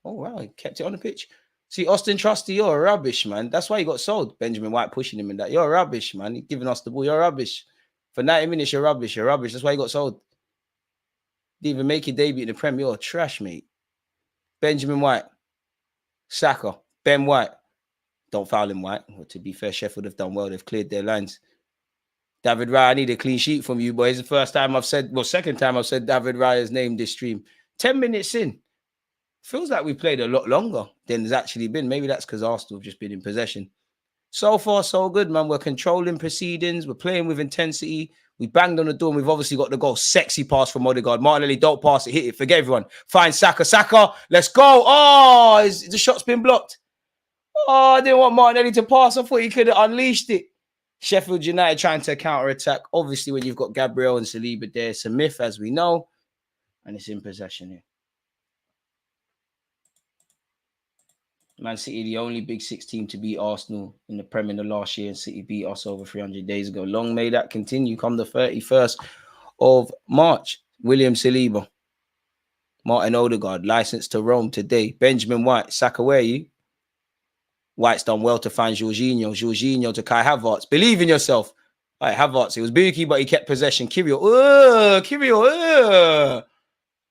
Oh, wow, he kept it on the pitch. See, Austin Trusty, you're rubbish, man. That's why he got sold. Benjamin White pushing him in that. You're rubbish, man. He's giving us the ball. You're rubbish. For 90 minutes, you're rubbish. You're rubbish. That's why he got sold. Didn't even make your debut in the Prem. You're trash, mate. Benjamin White. Saka. Ben White. Don't foul him, White. Well, to be fair, Sheffield have done well. They've cleared their lines. David Raya, I need a clean sheet from you, boys. The first time I've said, well, second time I've said David Raya's name this stream. 10 minutes in. Feels like we played a lot longer than there's actually been. Maybe that's because Arsenal have just been in possession. So far, so good, man. We're controlling proceedings. We're playing with intensity. We banged on the door and we've obviously got the goal. Sexy pass from Odegaard. Martinelli, don't pass it. Hit it. Forget everyone. Find Saka. Saka, let's go. Oh, the shot's been blocked. Oh, I didn't want Martinelli to pass. I thought he could have unleashed it. Sheffield United trying to counter-attack. Obviously, when you've got Gabriel and Saliba there, it's a myth, as we know. And it's in possession here. Man City, the only Big Six team to beat Arsenal in the Prem in the last year. And City beat us over 300 days ago. Long may that continue. Come the 31st of March. William Saliba. Martin Odegaard, licensed to Rome today. Benjamin White. Saka, where are you? White's done well to find Jorginho. Jorginho to Kai Havertz. Believe in yourself. All right, Havertz. It was Buki, but he kept possession. Kirio.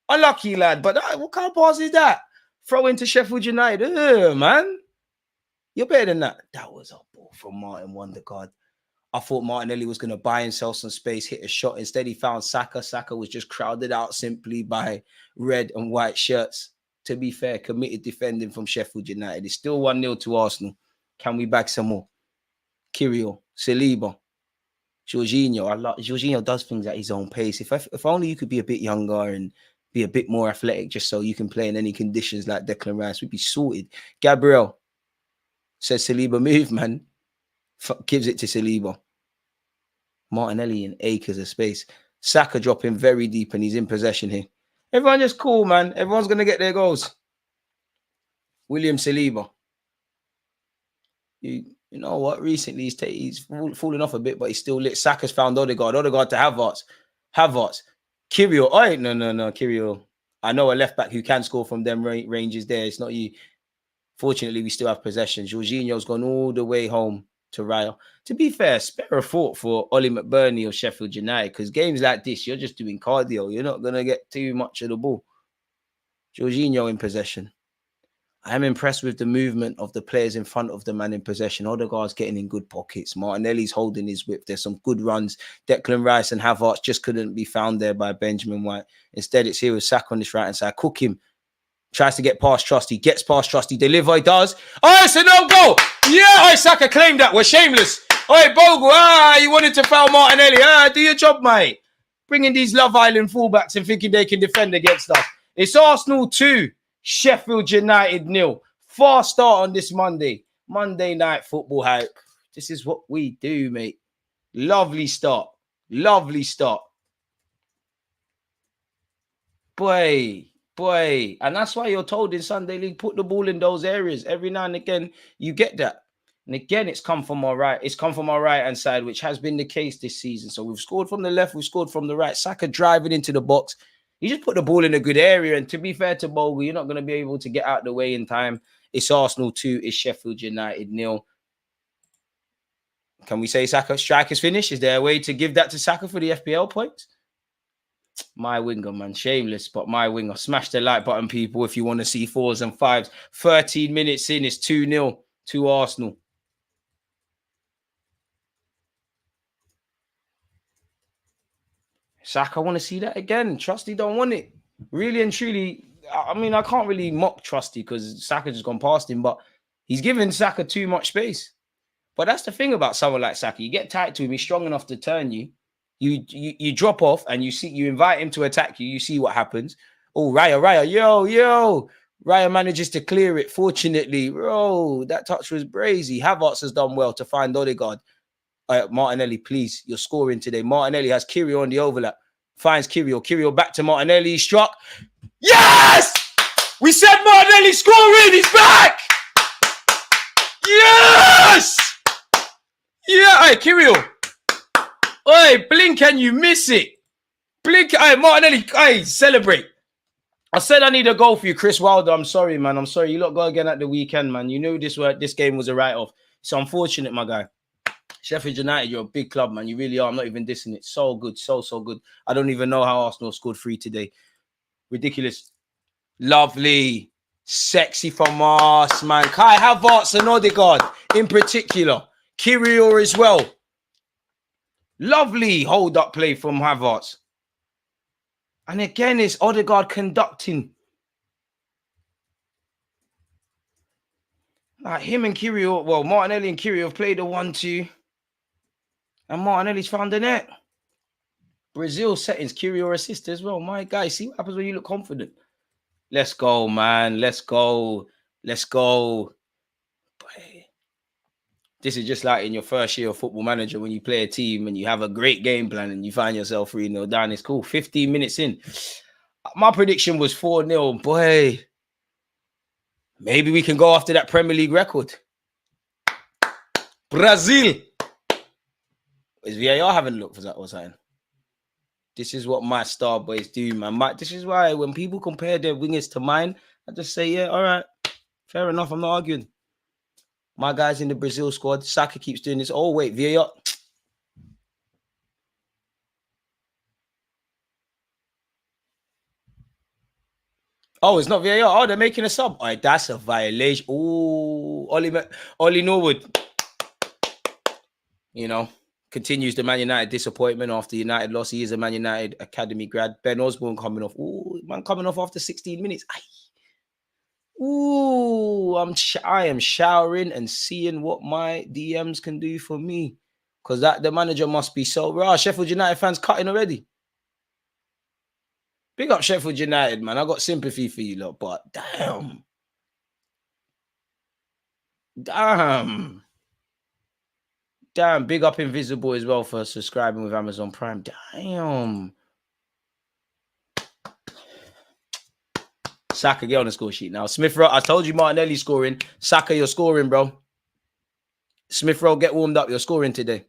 Unlucky, lad. But what kind of pass is that? Throw into Sheffield United. Man. You're better than that. That was a ball from Martin Wondergaard. I thought Martinelli was going to buy himself some space, hit a shot. Instead, he found Saka. Saka was just crowded out simply by red and white shirts. To be fair, committed defending from Sheffield United. It's still 1-0 to Arsenal. Can we bag some more? Kirio, Saliba, Jorginho. Jorginho does things at his own pace. If only you could be a bit younger and be a bit more athletic just so you can play in any conditions like Declan Rice, we'd be sorted. Gabriel says Saliba move, man. Gives it to Saliba. Martinelli in acres of space. Saka dropping very deep and he's in possession here. Everyone just cool, man. Everyone's going to get their goals. William Saliba. You know what? Recently, he's fallen off a bit, but he's still lit. Saka's found Odegaard. Odegaard to Havertz. Kirio. Oh, no. Kirio. I know a left-back who can score from them ranges there. It's not you. Fortunately, we still have possession. Jorginho's gone all the way home to Raya. To be fair, spare a thought for Ollie McBurney or Sheffield United, because games like this, you're just doing cardio. You're not going to get too much of the ball. Jorginho in possession. I am impressed with the movement of the players in front of the man in possession. Odegaard's getting in good pockets. Martinelli's holding his whip. There's some good runs. Declan Rice and Havertz just couldn't be found there by Benjamin White. Instead, it's here with Saka on this right-hand side. Cook him. Tries to get past Trusty. Gets past Trusty. Deliver. He does. Oh, it's a no-goal. Yeah, Saka claimed that. We're shameless. Oi, Bogle. You wanted to foul Martinelli. Do your job, mate. Bringing these Love Island fullbacks and thinking they can defend against us. It's Arsenal 2, Sheffield United 0. Fast start on this Monday. Monday night football hype. This is what we do, mate. Lovely start. Lovely start. Boy. And that's why you're told in Sunday League, put the ball in those areas. Every now and again, you get that. And again, it's come from our right. It's come from our right-hand side, which has been the case this season. So we've scored from the left. We've scored from the right. Saka driving into the box. He just put the ball in a good area. And to be fair to Bogle, you're not going to be able to get out the way in time. It's Arsenal 2. It's Sheffield United 0. Can we say Saka strikers finish? Is there a way to give that to Saka for the FPL points? My winger, man. Shameless, but my winger. Smash the like button, people, if you want to see 4s and 5s. 13 minutes in, it's 2-0 to Arsenal. Saka, I want to see that again. Trusty don't want it. Really and truly, I mean, I can't really mock Trusty because Saka just gone past him, but he's given Saka too much space. But that's the thing about someone like Saka. You get tight to him, he's strong enough to turn you. You drop off and you invite him to attack you. You see what happens. Oh, Raya, yo. Raya manages to clear it. Fortunately, that touch was brazy. Havertz has done well to find Odegaard. Martinelli, please, you're scoring today. Martinelli has Kirio on the overlap. Finds Kirio. Kirio back to Martinelli. He struck. Yes! We said Martinelli scoring. He's back! Yes! Yeah, hey, Kirill. Hey, blink and you miss it. Blink, hey, Martinelli, hey, celebrate. I said I need a goal for you, Chris Wilder. I'm sorry, man. I'm sorry. You lot go again at the weekend, man. You knew this game was a write-off. It's unfortunate, my guy. Sheffield United, you're a big club, man. You really are. I'm not even dissing it. So good, so good. I don't even know how Arsenal scored 3 today. Ridiculous. Lovely. Sexy from us, man. Kai Havertz and Odegaard in particular. Kirill as well. Lovely hold-up play from Havertz. And again, it's Odegaard conducting. Like him and Kirill, well, Martinelli and Kirill have played a 1-2. And Martinelli's found the net. Brazil settings, Kirill assist as well. My guy, see what happens when you look confident. Let's go, man. Let's go. Let's go. This is just like in your first year of Football Manager when you play a team and you have a great game plan and you find yourself 3-0 down. It's cool. 15 minutes in. My prediction was 4-0. Boy, maybe we can go after that Premier League record. Brazil. Is VAR having a look for that or something? This is what my star boys do, man. This is why when people compare their wingers to mine, I just say, yeah, all right. Fair enough. I'm not arguing. My guys in the Brazil squad, Saka keeps doing this. Oh, wait, VAR. Oh, it's not VAR. Oh, they're making a sub. All right, that's a violation. Oh, Ollie Norwood. You know, continues the Man United disappointment after United loss. He is a Man United academy grad. Ben Osborne coming off. Oh, man, coming off after 16 minutes. Ooh, I am showering and seeing what my DMs can do for me. Because the manager must be so raw. Sheffield United fans cutting already. Big up Sheffield United, man. I got sympathy for you lot, but damn. Damn, big up Invisible as well for subscribing with Amazon Prime. Damn. Saka, get on the score sheet now. Smith Rowe, I told you Martinelli scoring. Saka, you're scoring, bro. Smith Rowe, get warmed up. You're scoring today.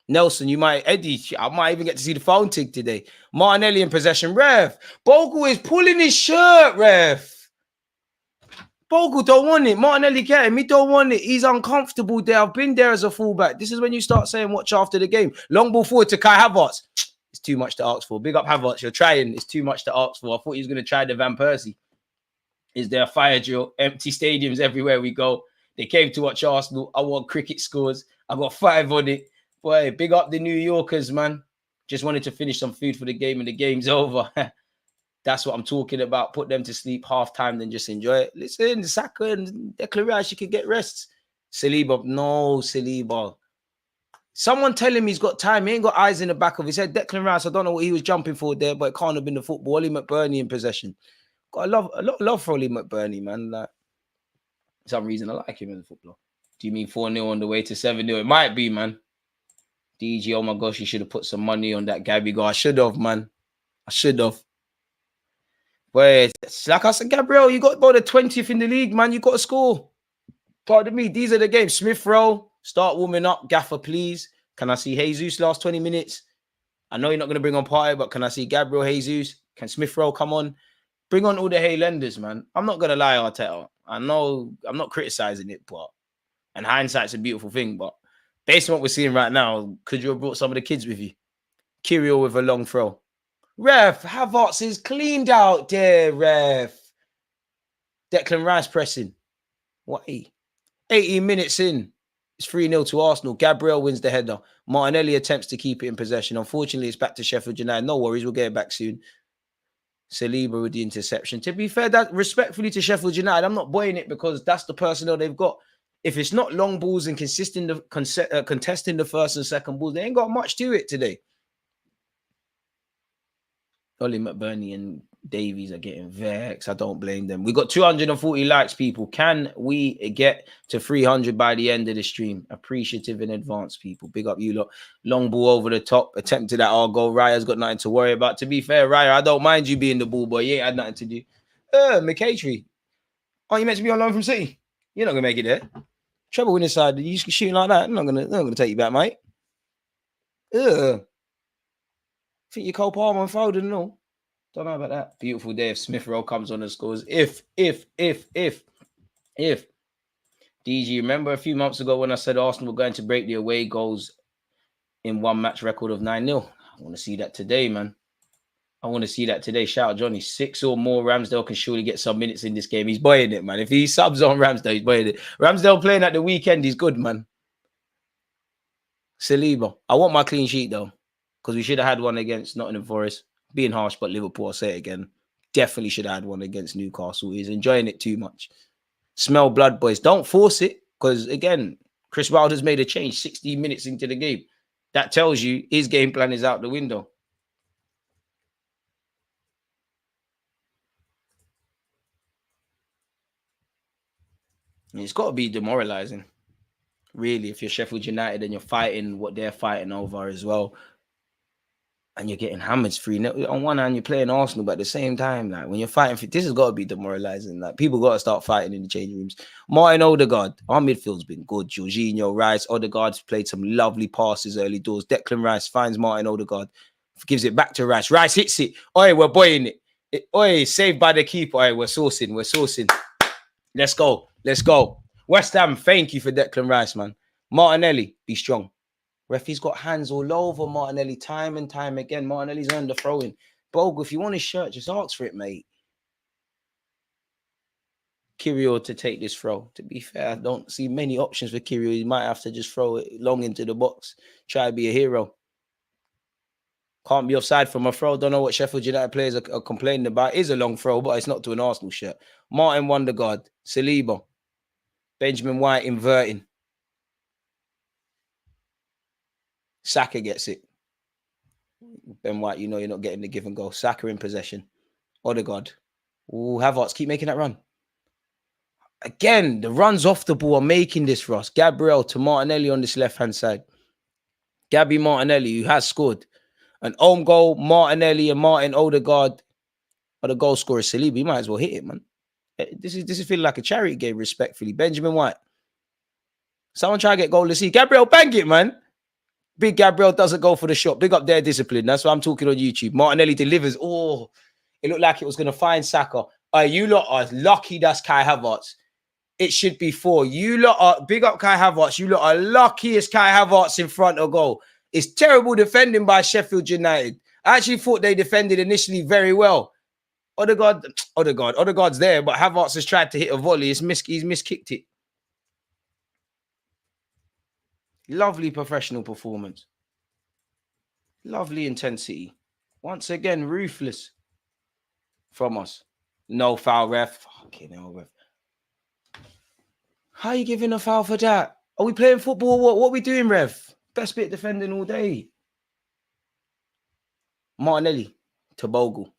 Nelson, Eddie, I might even get to see the phone tick today. Martinelli in possession. Ref, Bogle is pulling his shirt, ref. Bogle don't want it. Martinelli get him. He don't want it. He's uncomfortable there. I've been there as a fullback. This is when you start saying watch after the game. Long ball forward to Kai Havertz. It's too much to ask for. Big up Havertz. You're trying. It's too much to ask for. I thought he was going to try the Van Persie. Is there a fire drill? Empty stadiums everywhere we go. They came to watch Arsenal. I want cricket scores. I got 5 on it. Boy, big up the New Yorkers, man. Just wanted to finish some food for the game and the game's over. That's what I'm talking about. Put them to sleep half-time, then just enjoy it. Listen, Saka and Declan Rice, you can get rests. Saliba, no, Saliba. Someone tell him he's got time. He ain't got eyes in the back of his head. Declan Rice, I don't know what he was jumping for there, but it can't have been the football. Ollie McBurney in possession. Got a lot of love for Ollie McBurney, man. Like, for some reason, I like him as a footballer. Do you mean 4-0 on the way to 7-0? It might be, man. DG, oh my gosh, you should have put some money on that Gabby guy. I should have, man. I should have. But like I said, Gabriel, you got about the 20th in the league, man. You got to score. Pardon me. These are the games. Smith Rowe, start warming up. Gaffer, please. Can I see Jesus last 20 minutes? I know you're not going to bring on Partey, but can I see Gabriel Jesus? Can Smith Rowe come on? Bring on all the Haylenders, man. I'm not going to lie, Arteta. I know I'm not criticizing it, but and hindsight's a beautiful thing, but based on what we're seeing right now, could you have brought some of the kids with you? Kirill with a long throw. Ref, Havertz is cleaned out there, ref. Declan Rice pressing. What? 18 minutes in. It's 3-0 to Arsenal. Gabriel wins the header. Martinelli attempts to keep it in possession. Unfortunately, it's back to Sheffield United. No worries, we'll get it back soon. Saliba with the interception. To be fair, that respectfully to Sheffield United, I'm not buying it because that's the personnel they've got. If it's not long balls and contesting the first and second balls, they ain't got much to it today. Ollie McBurney and Davies are getting vexed. I don't blame them. We got 240 likes, people. Can we get to 300 by the end of the stream? Appreciative in advance, people. Big up you lot. Long ball over the top. Attempted at our goal. Raya's got nothing to worry about. To be fair, Raya, I don't mind you being the ball boy. You ain't had nothing to do. McCatree. Oh, you meant to be on loan from City? You're not going to make it there. Treble winning side, you shooting like that? I'm not gonna take you back, mate. Ugh. Think you Cole Palmer and Foden and all. Don't know about that. Beautiful day if Smith Rowe comes on and scores. If. DG, remember a few months ago when I said Arsenal were going to break the away goals in one match record of 9-0? I want to see that today, man. I want to see that today. Shout out Johnny. 6 or more. Ramsdale can surely get some minutes in this game. He's buying it, man. If he subs on Ramsdale, he's buying it. Ramsdale playing at the weekend, he's good, man. Saliba. I want my clean sheet, though, because we should have had one against Nottingham Forest. Being harsh, but Liverpool, I'll say it again. Definitely should have had one against Newcastle. He's enjoying it too much. Smell blood, boys. Don't force it, because, again, Chris Wilder's made a change 16 minutes into the game. That tells you his game plan is out the window. It's got to be demoralizing, really, if you're Sheffield United and you're fighting what they're fighting over as well, and you're getting hammered 3-0. On one hand, you're playing Arsenal, but at the same time, like when you're fighting for this, has got to be demoralizing. Like people got to start fighting in the changing rooms. Martin Odegaard, our midfield's been good. Jorginho, Rice, Odegaard's played some lovely passes early doors. Declan Rice finds Martin Odegaard, gives it back to Rice. Rice hits it. Oi, we're boying it. Oi, saved by the keeper. Oi, we're sourcing. Let's go. West Ham, thank you for Declan Rice, man. Martinelli, be strong. Referee's got hands all over Martinelli time and time again. Martinelli's earned the throw-in. Bogle, if you want his shirt, just ask for it, mate. Kyrgios to take this throw. To be fair, I don't see many options for Kyrgios. He might have to just throw it long into the box. Try to be a hero. Can't be offside from a throw. Don't know what Sheffield United players are complaining about. It is a long throw, but it's not to an Arsenal shirt. Martin Wondergaard, Saliba, Benjamin White inverting. Saka gets it. Ben White, you know you're not getting the give and go. Saka in possession. Odegaard. Ooh, Havertz, keep making that run. Again, the runs off the ball are making this for us. Gabriel to Martinelli on this left-hand side. Gabby Martinelli, who has scored an own goal. Martinelli and Martin Odegaard are the goal scorers. Saliba, you might as well hit it, man. This is feeling like a charity game, respectfully. Benjamin White. Someone try to get goal to see. Gabriel, bang it, man. Big Gabriel doesn't go for the shot. Big up their discipline. That's why I'm talking on YouTube. Martinelli delivers. Oh, it looked like it was going to find Saka. You lot are lucky that's Kai Havertz. It should be 4. You lot are, big up Kai Havertz. You lot are lucky as Kai Havertz in front of goal. It's terrible defending by Sheffield United. I actually thought they defended initially very well. Odegaard's there, but Havertz has tried to hit a volley. He's miskicked it. Lovely professional performance. Lovely intensity. Once again, ruthless from us. No foul, ref. Fucking hell, ref. How are you giving a foul for that? Are we playing football? What are we doing, ref? Best bit defending all day. Martinelli to Bogle.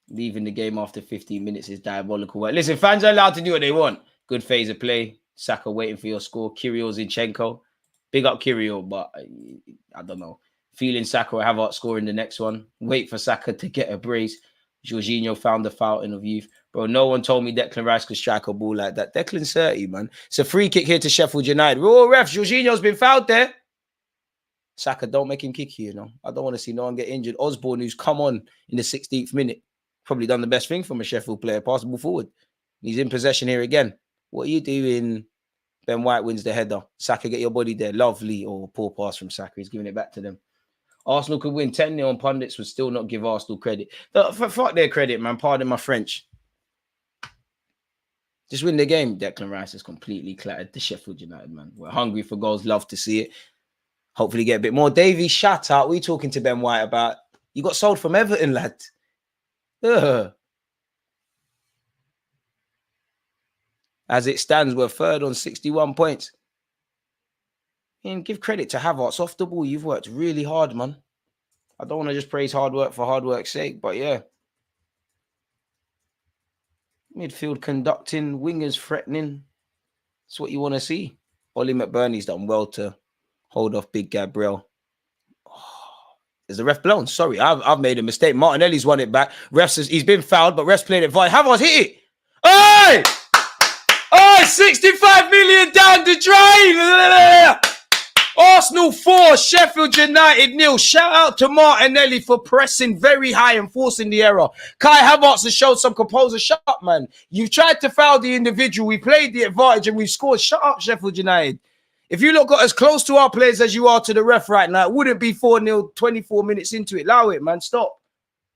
Leaving the game after 15 minutes is diabolical. Listen, fans are allowed to do what they want. Good phase of play. Saka waiting for your score. Kyrgios, Zinchenko. Big up Kyrgios, but I don't know. Feeling Saka will have out scoring the next one. Wait for Saka to get a brace. Jorginho found the fountain of youth. Bro, no one told me Declan Rice could strike a ball like that. Declan's 30, man. It's a free kick here to Sheffield United. Oh, ref, Jorginho's been fouled there. Saka, don't make him kick you, you know. I don't want to see no one get injured. Osborne, who's come on in the 16th minute, probably done the best thing from a Sheffield player. Pass the ball forward. He's in possession here again. What are you doing? Ben White wins the header. Saka, get your body there. Lovely. Or poor pass from Saka. He's giving it back to them. Arsenal could win 10-0 and pundits would still not give Arsenal credit. Fuck their credit, man. Pardon my French. Just win the game. Declan Rice has completely clattered the Sheffield United, man. We're hungry for goals. Love to see it. Hopefully get a bit more. Davey, shout out. What are you talking to Ben White about? You got sold from Everton, lad. Ugh. As it stands, we're third on 61 points. And give credit to Havertz. Off the ball, you've worked really hard, man. I don't want to just praise hard work for hard work's sake, but yeah. Midfield conducting, wingers threatening. That's what you want to see. Ollie McBurney's done well to hold off Big Gabriel. Is the ref blown? Sorry, I've made a mistake. Martinelli's won it back. Refs says he's been fouled, but refs played it fine. Havertz hit it. Hey! 65 million down the drain. Arsenal 4, Sheffield United 0. Shout out to Martinelli for pressing very high and forcing the error. Kai Havertz has showed some composure. Shut up, man. You've tried to foul the individual. We played the advantage and we scored. Shut up, Sheffield United. If you look as close to our players as you are to the ref right now, it wouldn't be 4-0 24 minutes into it. Allow it, man. Stop.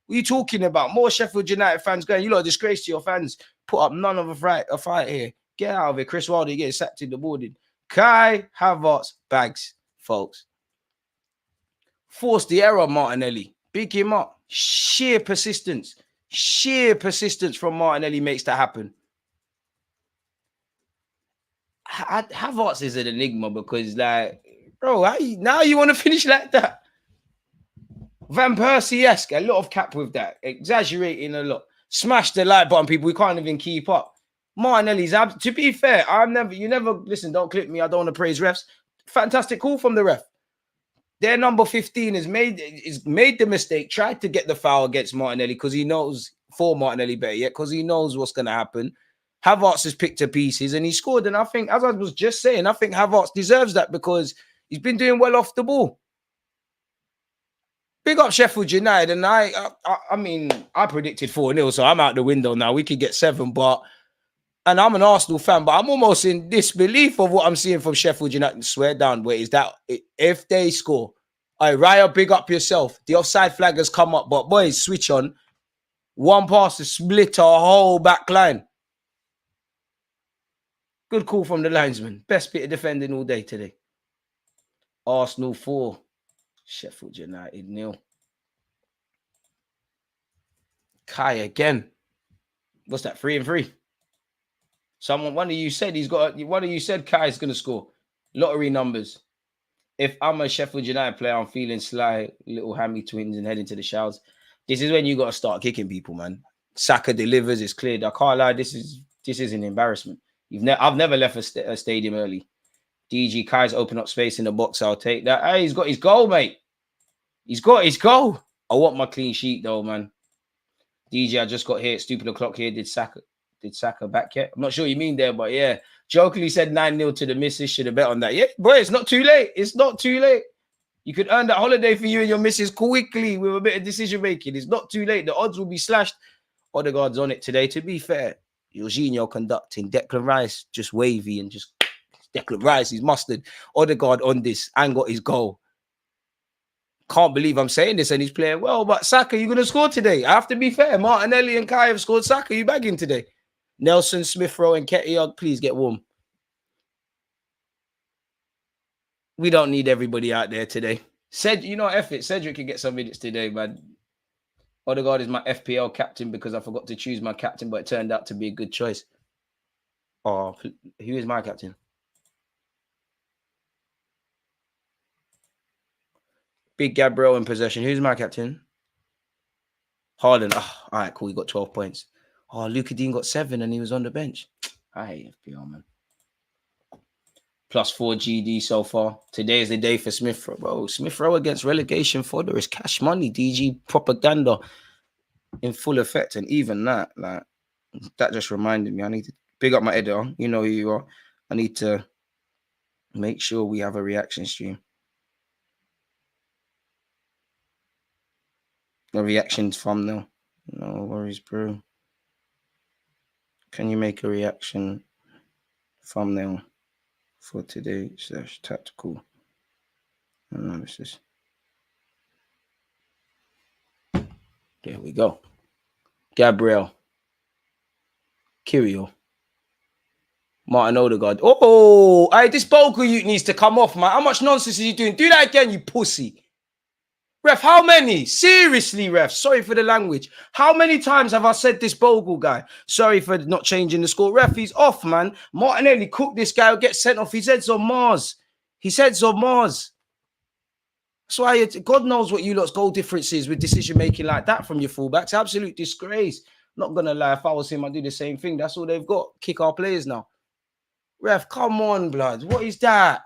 What are you talking about? More Sheffield United fans going, you lot are disgrace to your fans. Put up none of a fight here. Get out of it. Chris Wilder getting sacked in the morning. Kai Havertz bags, folks. Force the error, Martinelli. Big him up. Sheer persistence from Martinelli makes that happen. Havertz is an enigma because, like, bro, now you want to finish like that? Van Persie-esque, a lot of cap with that. Exaggerating a lot. Smash the like button, people. We can't even keep up. Martinelli's, to be fair, you never, listen, don't clip me. I don't want to praise refs. Fantastic call from the ref. Their number 15 has made the mistake, tried to get the foul against Martinelli because he knows, for Martinelli better yet, because he knows what's going to happen. Havertz has picked to pieces and he scored. And I think, as I was just saying, I think Havertz deserves that because he's been doing well off the ball. Big up Sheffield United. And I mean, I predicted 4-0, so I'm out the window now. We could get 7, and I'm an Arsenal fan, but I'm almost in disbelief of what I'm seeing from Sheffield United. Swear down, where is that? If they score, all right, Raya, big up yourself. The offside flag has come up, but boys, switch on. One pass to split our whole back line. Good call from the linesman. Best bit of defending all day today. Arsenal 4, Sheffield United 0. Kai again. What's that? 3-3. One of you said Kai's going to score. Lottery numbers. If I'm a Sheffield United player, I'm feeling sly, little hammy twins and heading to the showers. This is when you got to start kicking people, man. Saka delivers, it's cleared. I can't lie, this is an embarrassment. I've never left a stadium early. DG Kai's open up space in the box. I'll take that. Hey, he's got his goal, mate. He's got his goal. I want my clean sheet, though, man. DG, I just got here. Stupid o'clock here. Did Saka back yet? I'm not sure what you mean there, but yeah. Jokingly said 9-0 to the missus. Should have bet on that. Yeah, boy, it's not too late. It's not too late. You could earn that holiday for you and your missus quickly with a bit of decision making. It's not too late. The odds will be slashed. Odegaard's on it today. To be fair, Jorginho conducting. Declan Rice just wavy and just Declan Rice. He's mustard. Odegaard on this and got his goal. Can't believe I'm saying this and he's playing well. But Saka, you're going to score today. I have to be fair. Martinelli and Kai have scored. Saka, you bagging today. Nelson, Smith Rowe and Ketty, please get warm. We don't need everybody out there today. You know, F it. Cedric can get some minutes today, man. Odegaard is my FPL captain because I forgot to choose my captain, but it turned out to be a good choice. Oh, who is my captain? Big Gabriel in possession. Who's my captain? Haaland. Oh, all right, cool. He got 12 points. Oh, Luka Dean got 7 and he was on the bench. I hate FPL, man. +4 GD so far. Today is the day for Smith Rowe, bro. Smith Rowe against relegation fodder is cash money. DG propaganda in full effect. And even that, like, that just reminded me. I need to big up my editor. You know who you are. I need to make sure we have a reaction stream. A reactions thumbnail. No worries, bro. Can you make a reaction thumbnail for today / tactical analysis? There we go. Gabriel. Kirill. Martin Odegaard. Oh, this Bogle needs to come off, man. How much nonsense are you doing? Do that again, you pussy. Ref, how many? Seriously, ref. Sorry for the language. How many times have I said this Bogle guy? Sorry for not changing the score. Ref, he's off, man. Martinelli cooked this guy. Will get sent off. His head's on Mars. His head's on Mars. That's why God knows what you lot's goal difference is with decision-making like that from your fullbacks. Absolute disgrace. Not going to lie. If I was him, I'd do the same thing. That's all they've got. Kick our players now. Ref, come on, blood. What is that?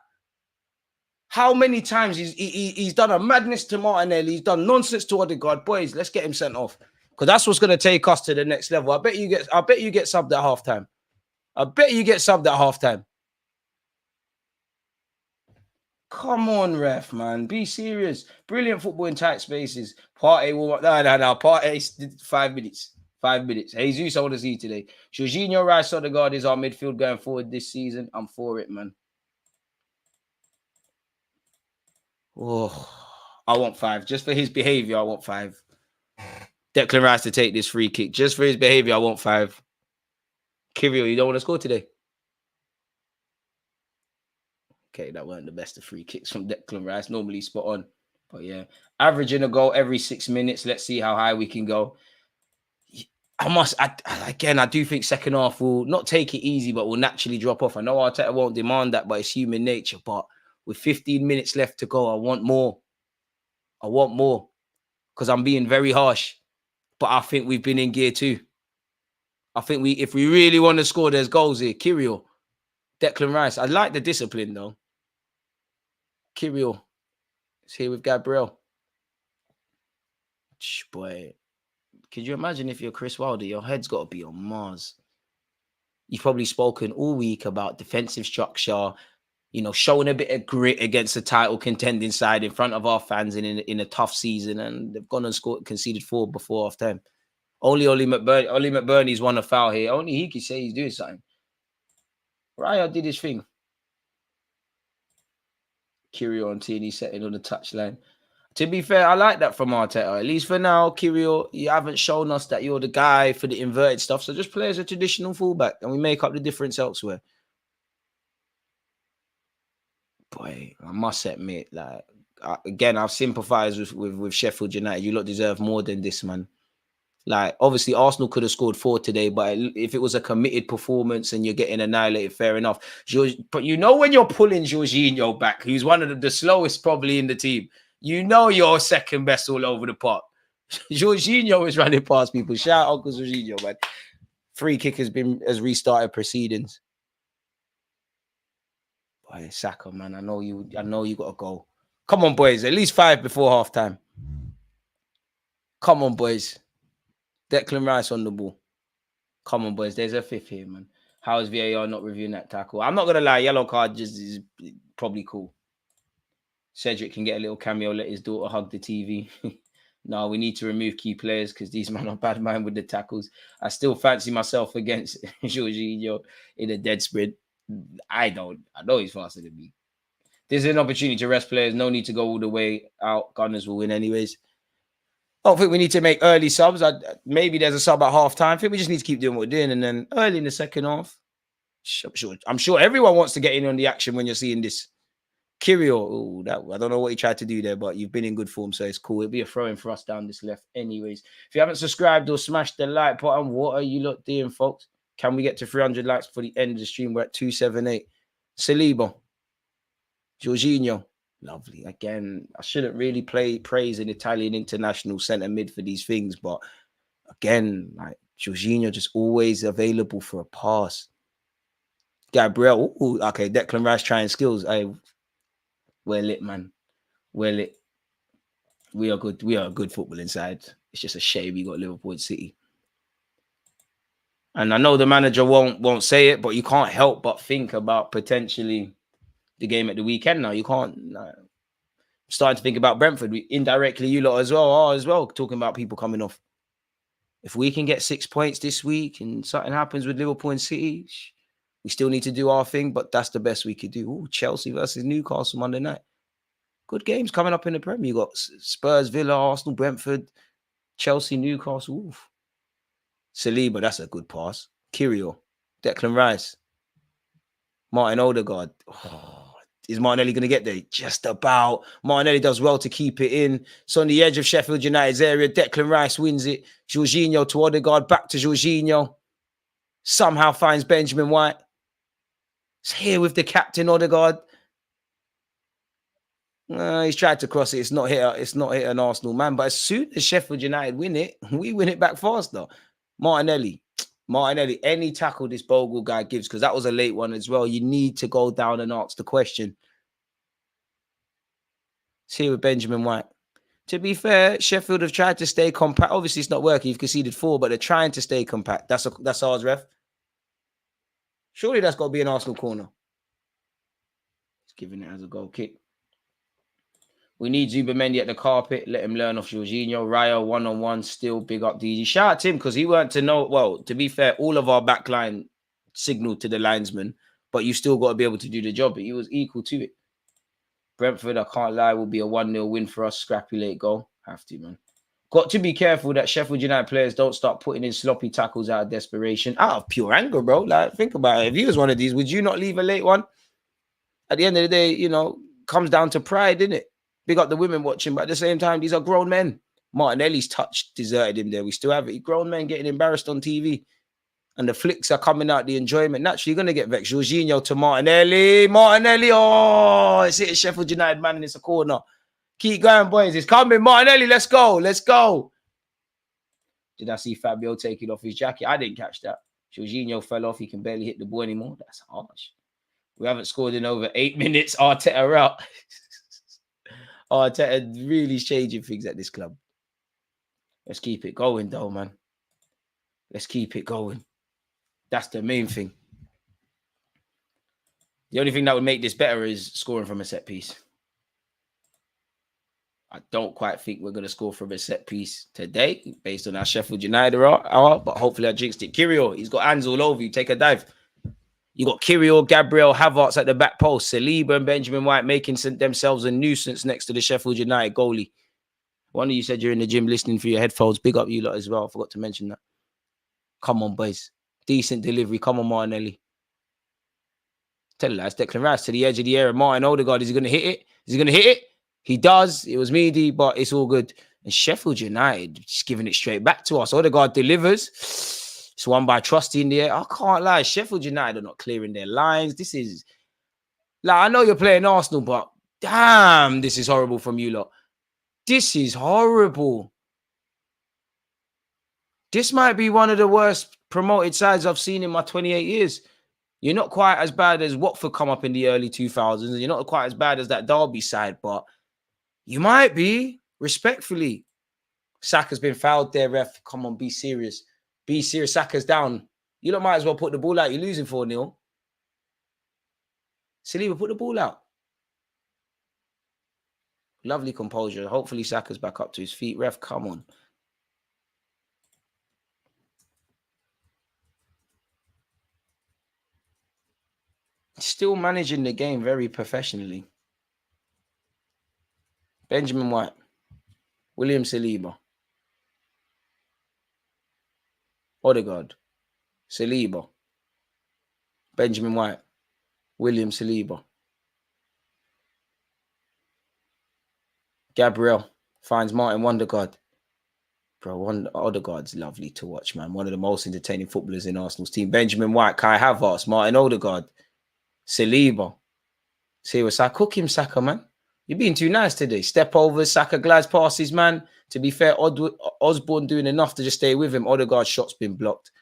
How many times he's done a madness to Martinelli? He's done nonsense to Odegaard. Boys, let's get him sent off because that's what's going to take us to the next level. I bet you get subbed at halftime. I bet you get subbed at halftime. Come on, ref, man. Be serious. Brilliant football in tight spaces. Partey will... No. Partey, 5 minutes. 5 minutes. Jesus, I want to see you today. Jorginho, Rice, Odegaard is our midfield going forward this season. I'm for it, man. Oh, I want 5. Just for his behaviour, I want 5. Declan Rice to take this free kick. Just for his behaviour, I want 5. Kirill, you don't want to score today? Okay, that weren't the best of free kicks from Declan Rice. Normally spot on. But yeah, averaging a goal every 6 minutes. Let's see how high we can go. I do think second half will not take it easy, but will naturally drop off. I know Arteta won't demand that, but it's human nature. But with 15 minutes left to go, I want more. I want more. Because I'm being very harsh. But I think we've been in gear 2. I think if we really want to score, there's goals here. Kirill, Declan Rice. I like the discipline, though. Kirill is here with Gabriel. Boy, could you imagine if you're Chris Wilder? Your head's got to be on Mars. You've probably spoken all week about defensive structure, showing a bit of grit against the title contending side in front of our fans in a tough season, and they've gone and conceded 4 before half time. Only Ollie McBurney's won a foul here. Only he can say he's doing something. Raya did his thing. Kirill and Tierney setting on the touchline. To be fair, I like that from Arteta. At least for now, Kirill, you haven't shown us that you're the guy for the inverted stuff. So just play as a traditional fullback and we make up the difference elsewhere. Boy, I must admit, again, I've sympathised with Sheffield United. You lot deserve more than this, man. Obviously, Arsenal could have scored 4 today, but if it was a committed performance and you're getting annihilated, fair enough. But when you're pulling Jorginho back, who's one of the slowest probably in the team, you're second best all over the pot. Jorginho is running past people. Shout out Uncle Jorginho, man. Free kick has restarted proceedings. Boy, Saka, man, I know you got to go. Come on, boys. At least 5 before half time. Come on, boys. Declan Rice on the ball. Come on, boys. There's a 5th here, man. How is VAR not reviewing that tackle? I'm not going to lie. Yellow card just is probably cool. Cedric can get a little cameo, let his daughter hug the TV. No, we need to remove key players because these men are bad mind with the tackles. I still fancy myself against Jorginho in a dead sprint. I don't. I know he's faster than me. There's an opportunity to rest players. No need to go all the way out. Gunners will win anyways. I don't think we need to make early subs. Maybe there's a sub at half time. I think we just need to keep doing what we're doing. And then early in the second half, I'm sure everyone wants to get in on the action when you're seeing this. Kirill, I don't know what he tried to do there, but you've been in good form, so it's cool. It'll be a throw-in for us down this left anyways. If you haven't subscribed or smashed the like button, what are you lot doing, folks? Can we get to 300 likes before the end of the stream? We're at 278. Saliba. Jorginho. Lovely. Again, I shouldn't really praise an Italian international centre mid for these things, but again, Jorginho just always available for a pass. Gabriel, okay, Declan Rice trying skills. We're lit, man. We're lit. We are good. We are a good football inside. It's just a shame we got Liverpool and City. And I know the manager won't say it, but you can't help but think about potentially the game at the weekend now. You can't. Starting to think about Brentford. Indirectly, you lot as well, talking about people coming off. If we can get 6 points this week and something happens with Liverpool and City, we still need to do our thing, but that's the best we could do. Ooh, Chelsea versus Newcastle Monday night. Good games coming up in the Premier. You got Spurs, Villa, Arsenal, Brentford, Chelsea, Newcastle. Oof. Saliba, that's a good pass. Kirill, Declan Rice, Martin Odegaard. Is Martinelli going to get there? Just about. Martinelli does well to keep it in. It's on the edge of Sheffield United's area. Declan Rice wins it. Jorginho to Odegaard. Back to Jorginho. Somehow finds Benjamin White. It's here with the captain, Odegaard. He's tried to cross it. It's not hit an Arsenal man. But as soon as Sheffield United win it, we win it back faster. Martinelli, any tackle this Bogle guy gives, because that was a late one as well. You need to go down and ask the question. It's here with Benjamin White. To be fair, Sheffield have tried to stay compact. Obviously, it's not working. You've conceded 4, but they're trying to stay compact. That's ours, ref. Surely that's got to be an Arsenal corner. He's giving it as a goal kick. We need Zubimendi at the carpet. Let him learn off Jorginho. Raya, one-on-one, still big up DG. Shout out to him because he weren't to know. Well, to be fair, all of our backline signaled to the linesman, but you still got to be able to do the job. But he was equal to it. Brentford, I can't lie, will be a 1-0 win for us. Scrappy late goal. Have to, man. Got to be careful that Sheffield United players don't start putting in sloppy tackles out of desperation. Out of pure anger, bro. Like, think about it. If you was one of these, would you not leave a late one? At the end of the day, you know, comes down to pride, innit? Big up the women watching, but at the same time, these are grown men. Martinelli's touch deserted him there. We still have it. Grown men getting embarrassed on TV. And the flicks are coming out, the enjoyment. Naturally, you're going to get vexed. Jorginho to Martinelli. Martinelli, oh, it's hit a Sheffield United man and it's a corner. Keep going, boys. It's coming. Martinelli, let's go. Let's go. Did I see Fabio taking off his jacket? I didn't catch that. Jorginho fell off. He can barely hit the ball anymore. That's harsh. We haven't scored in over 8 minutes. Arteta out. Arteta really changing things at this club. Let's keep it going, though, man. Let's keep it going. That's the main thing. The only thing that would make this better is scoring from a set piece. I don't quite think we're going to score from a set piece today, based on how Sheffield United are, but hopefully I jinxed it. Kirill, he's got hands all over you. Take a dive. You got Kirill, Gabriel, Havertz at the back post. Saliba and Benjamin White making themselves a nuisance next to the Sheffield United goalie. One of you said you're in the gym listening through your headphones. Big up you lot as well. I forgot to mention that. Come on, boys. Decent delivery. Come on, Martinelli. Tell you that's Declan Rice to the edge of the area. Martin Odegaard, is he going to hit it? Is he going to hit it? He does. It was meaty, but it's all good. And Sheffield United just giving it straight back to us. Odegaard delivers. It's won by Trusty in the air. I can't lie. Sheffield United are not clearing their lines. This is... Like, I know you're playing Arsenal, but damn, this is horrible from you lot. This is horrible. This might be one of the worst promoted sides I've seen in my 28 years. You're not quite as bad as Watford come up in the early 2000s. You're not quite as bad as that Derby side, but you might be, respectfully. Saka's been fouled there, ref. Come on, be serious. Be serious. Saka's down. You lot might as well put the ball out. You're losing 4-0. Saliba, put the ball out. Lovely composure. Hopefully Saka's back up to his feet. Ref, come on. Still managing the game very professionally. Benjamin White. William Saliba. Odegaard. Saliba. Benjamin White. William Saliba. Gabriel finds Martin Wondergaard. Bro, Odegaard's lovely to watch, man. One of the most entertaining footballers in Arsenal's team. Benjamin White, Kai Havertz, Martin Odegaard, Saliba. See what's Saka. Cook him, Saka, man. You're being too nice today. Step over, Saka glides past his man. To be fair, Osborne doing enough to just stay with him. Odegaard's shot's been blocked.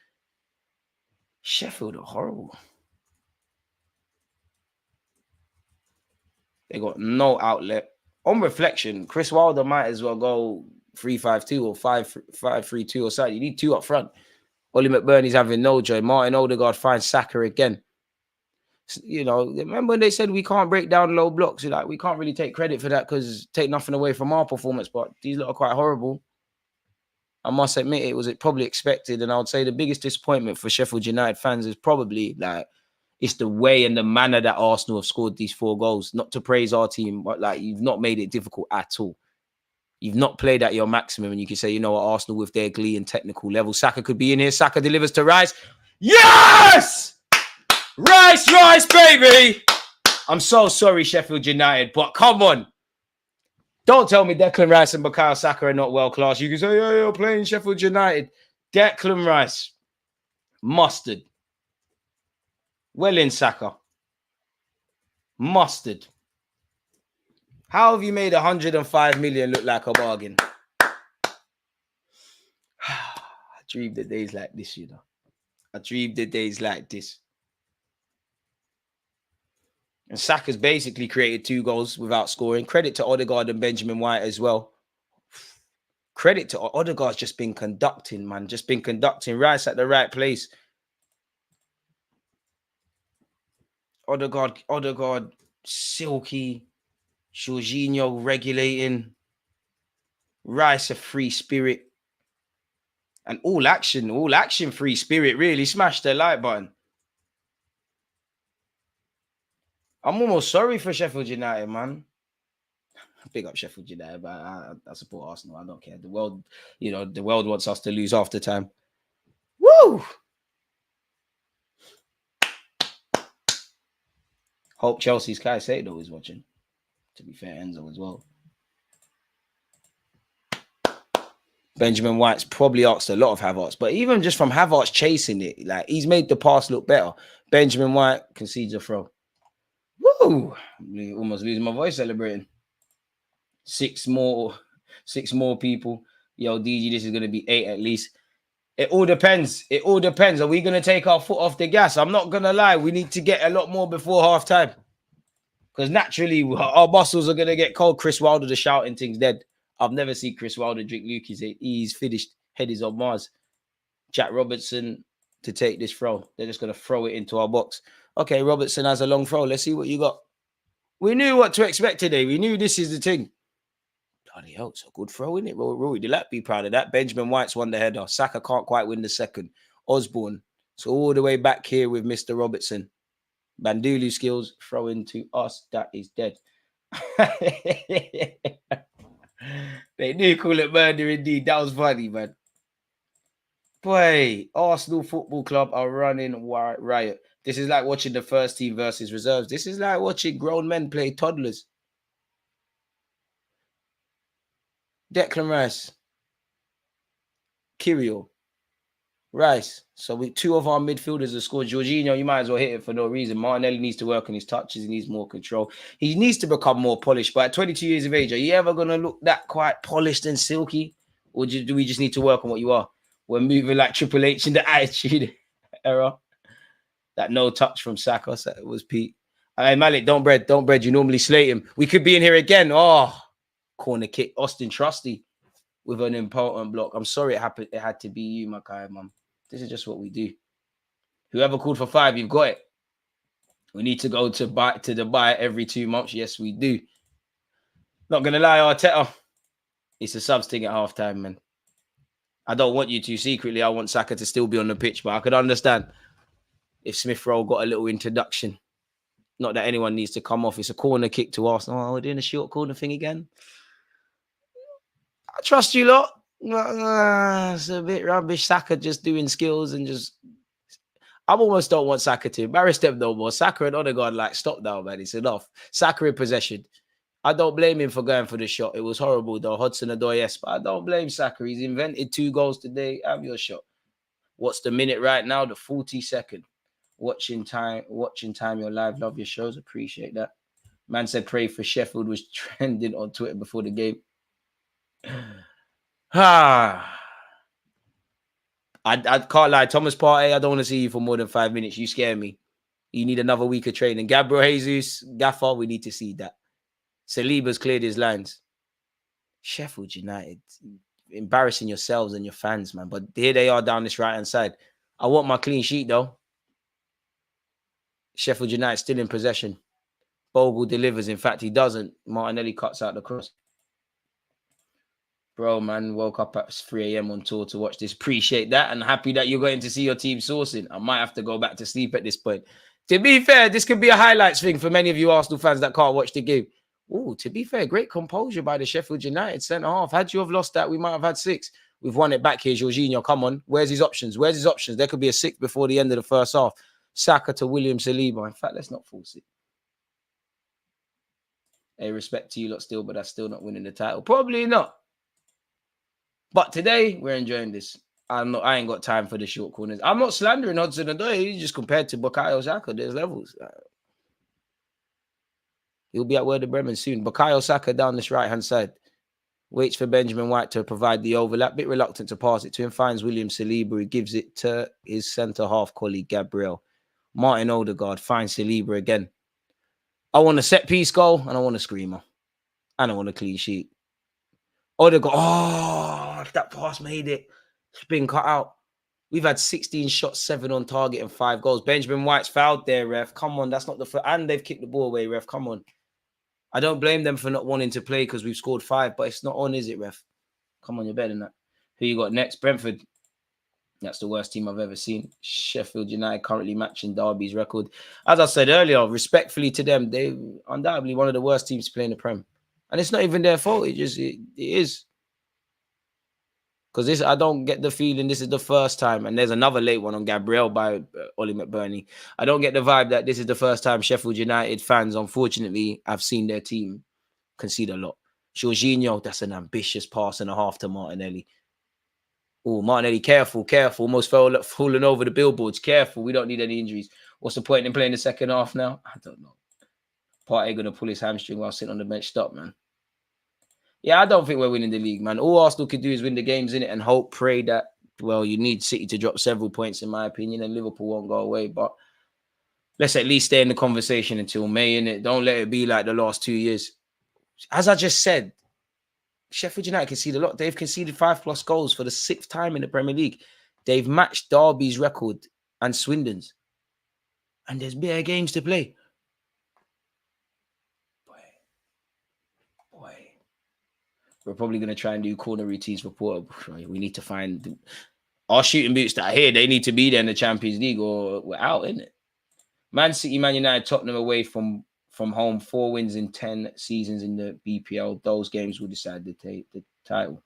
Sheffield are horrible. They got no outlet. On reflection, Chris Wilder might as well go 3-5-2 or 5-3-2 or something. You need two up front. Ollie McBurney's having no joy. Martin Odegaard finds Saka again. You know, remember when they said we can't break down low blocks? You're like, we can't really take credit for that because take nothing away from our performance, but these lot are quite horrible. I must admit, it was probably expected, and I would say the biggest disappointment for Sheffield United fans is probably like it's the way and the manner that Arsenal have scored these 4 goals. Not to praise our team, but like you've not made it difficult at all. You've not played at your maximum, and you can say, you know what, Arsenal with their glee and technical level. Saka could be in here. Saka delivers to Rice. Yes! Rice, baby! I'm so sorry, Sheffield United, but come on. Don't tell me Declan Rice and Bukayo Saka are not world class. You can say, yeah, you're playing Sheffield United. Declan Rice. Mustard. Well in Saka. Mustard. How have you made 105 million look like a bargain? I dreamed the days like this, you know. I dreamed the days like this. And Saka's basically created 2 goals without scoring. Credit to Odegaard and Benjamin White as well. Credit to Odegaard's just been conducting, man. Just been conducting. Rice at the right place. Odegaard, silky. Jorginho regulating. Rice a free spirit. And all action, free spirit. Really smash the like button. I'm almost sorry for Sheffield United, man. Big up Sheffield United, but I support Arsenal. I don't care. The world, the world wants us to lose half the time. Woo! Hope Chelsea's Kai Sato is watching. To be fair, Enzo as well. Benjamin White's probably asked a lot of Havertz, but even just from Havertz chasing it, like he's made the pass look better. Benjamin White concedes a throw. Woo! I'm almost losing my voice celebrating. Six more people. Yo, DG, this is going to be 8 at least. It all depends. Are we going to take our foot off the gas? I'm not going to lie. We need to get a lot more before half time. Because naturally, our muscles are going to get cold. Chris Wilder, the shouting thing's dead. I've never seen Chris Wilder drink Luke. He's finished. Head is on Mars. Jack Robertson to take this throw. They're just going to throw it into our box. Okay, Robertson has a long throw. Let's see what you got. We knew what to expect today. We knew this is the thing. Bloody hell, it's a good throw, isn't it? Rory Delap be proud of that. Benjamin White's won the header. Saka can't quite win the second. Osborne. So all the way back here with Mr. Robertson. Bandulu skills, throwing to us. That is dead. They do call it murder indeed. That was funny, man. Boy, Arsenal Football Club are running riot. This is like watching the first team versus reserves. This is like watching grown men play toddlers. Declan Rice. Kirill. Rice. So two of our midfielders have scored. Jorginho, you might as well hit it for no reason. Martinelli needs to work on his touches. He needs more control. He needs to become more polished. But at 22 years of age, are you ever going to look that quite polished and silky? Or do we just need to work on what you are? We're moving like Triple H in the Attitude Era. That no touch from Saka. It was Pete. Hey, Malik, don't bread. You normally slate him. We could be in here again. Oh, corner kick. Austin Trusty with an important block. I'm sorry it happened. It had to be you, Makai, man. This is just what we do. Whoever called for 5, you've got it. We need to go to Dubai every 2 months. Yes, we do. Not going to lie, Arteta. It's a subs thing at halftime, man. I don't want you to. Secretly, I want Saka to still be on the pitch, but I could understand if Smith Rowe got a little introduction. Not that anyone needs to come off. It's a corner kick to Arsenal. Oh, we're doing a short corner thing again. I trust you lot. It's a bit rubbish. Saka just doing skills and just... I almost don't want Saka to embarrass them no more. Saka and Odegaard, like, stop now, man. It's enough. Saka in possession. I don't blame him for going for the shot. It was horrible, though. Hudson-Odoi, yes, but I don't blame Saka. He's invented 2 goals today. Have your shot. What's the minute right now? The 42nd. Watching time, your live. Love your shows. Appreciate that. Man said pray for Sheffield was trending on Twitter before the game. I can't lie. Thomas Partey, I don't want to see you for more than 5 minutes. You scare me. You need another week of training. Gabriel Jesus, Gaffer, we need to see that. Saliba's cleared his lines. Sheffield United, embarrassing yourselves and your fans, man. But here they are down this right-hand side. I want my clean sheet, though. Sheffield United still in possession. Bogle delivers. In fact, he doesn't. Martinelli cuts out the cross. Bro, man, woke up at 3 a.m. on tour to watch this. Appreciate that and happy that you're going to see your team sourcing. I might have to go back to sleep at this point. To be fair, this could be a highlights thing for many of you Arsenal fans that can't watch the game. Oh, to be fair, great composure by the Sheffield United centre-half. Had you have lost that, we might have had 6. We've won it back here, Jorginho. Come on. Where's his options? There could be a 6 before the end of the first half. Saka to William Saliba. In fact, let's not force it. Hey, respect to you lot still, but that's still not winning the title. Probably not. But today, we're enjoying this. I ain't got time for the short corners. I'm not slandering Hudson-Odoi. Just compared to Bukayo Saka, there's levels. He'll be at Werder Bremen soon. Bukayo Saka down this right-hand side. Waits for Benjamin White to provide the overlap. Bit reluctant to pass it to him. Finds William Saliba. He gives it to his centre-half colleague, Gabriel. Martin Odegaard finds Saliba again. I want a set-piece goal and I want a screamer. And I want a clean sheet. Odegaard. Oh, that pass made it. It's been cut out. We've had 16 shots, 7 on target, and 5 goals. Benjamin White's fouled there, ref. Come on, that's not the first. And they've kicked the ball away, ref. Come on. I don't blame them for not wanting to play because we've scored 5, but it's not on, is it, ref? Come on, you're better than that. Who you got next? Brentford. That's the worst team I've ever seen. Sheffield United currently matching Derby's record. As I said earlier, respectfully to them, they're undoubtedly one of the worst teams to play in the Prem. And it's not even their fault. It is. Because I don't get the feeling this is the first time, and there's another late one on Gabriel by Ollie McBurney. I don't get the vibe that this is the first time Sheffield United fans, unfortunately, have seen their team concede a lot. Jorginho, that's an ambitious pass and a half to Martinelli. Oh, Martinelli, careful. Almost falling over the billboards. Careful, we don't need any injuries. What's the point in playing the second half now? I don't know. Partey going to pull his hamstring while sitting on the bench. Stop, man. Yeah, I don't think we're winning the league, man. All Arsenal could do is win the games in it and hope, pray that, well, you need City to drop several points, in my opinion, and Liverpool won't go away. But let's at least stay in the conversation until May, innit? Don't let it be like the last 2 years. As I just said, Sheffield United conceded a lot. They've conceded 5+ goals for the 6th time in the Premier League. They've matched Derby's record and Swindon's. And there's bare games to play. Boy. We're probably going to try and do corner routines report. We need to find our shooting boots that are here. They need to be there in the Champions League or we're out, isn't it? Man City, Man United, Tottenham away from home. 4 wins in 10 seasons in the BPL. Those games will decide the title.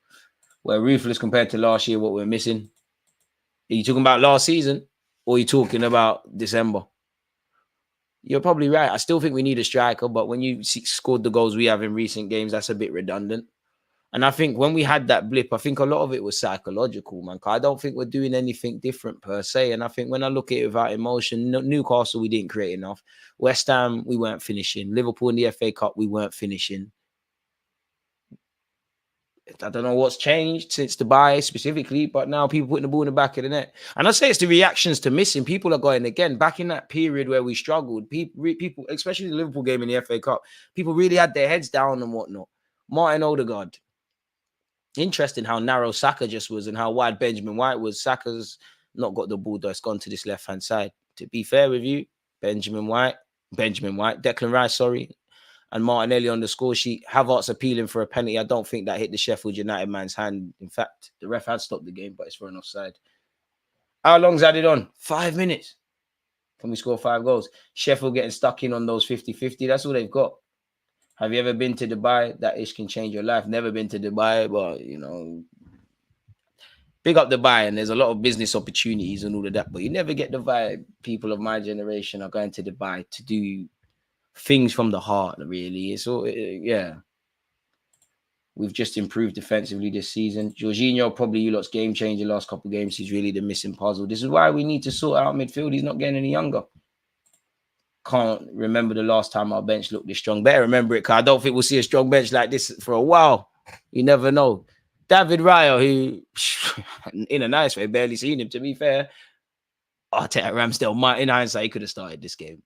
We're ruthless compared to last year, what we're missing. Are you talking about last season or are you talking about December? You're probably right. I still think we need a striker, but when you scored the goals we have in recent games, that's a bit redundant. And I think when we had that blip, I think a lot of it was psychological, man. I don't think we're doing anything different per se. And I think when I look at it without emotion, Newcastle, we didn't create enough. West Ham, we weren't finishing. Liverpool in the FA Cup, we weren't finishing. I don't know what's changed since Dubai specifically, but now people putting the ball in the back of the net. And I say it's the reactions to missing. People are going again. Back in that period where we struggled, people, especially the Liverpool game in the FA Cup, people really had their heads down and whatnot. Martin Odegaard. Interesting how narrow Saka just was and how wide Benjamin White was. Saka's not got the ball, though. It's gone to this left-hand side. To be fair with you, Declan Rice, and Martinelli on the score sheet. Havertz appealing for a penalty. I don't think that hit the Sheffield United man's hand. In fact, the ref had stopped the game, but it's for an offside. How long's added on? 5 minutes. Can we score 5 goals? Sheffield getting stuck in on those 50-50. That's all they've got. Have you ever been to Dubai? That ish can change your life. Never been to Dubai, but, you know, big up Dubai, and there's a lot of business opportunities and all of that, but you never get the vibe. People of my generation are going to Dubai to do things from the heart, really. It's all, yeah. We've just improved defensively this season. Jorginho, probably you lot's game changer last couple of games. He's really the missing puzzle. This is why we need to sort out midfield. He's not getting any younger. Can't remember the last time our bench looked this strong. Better remember it, because I don't think we'll see a strong bench like this for a while. You never know. David Raya, who, in a nice way, barely seen him, to be fair. Arteta Ramsdale, in hindsight, he could have started this game.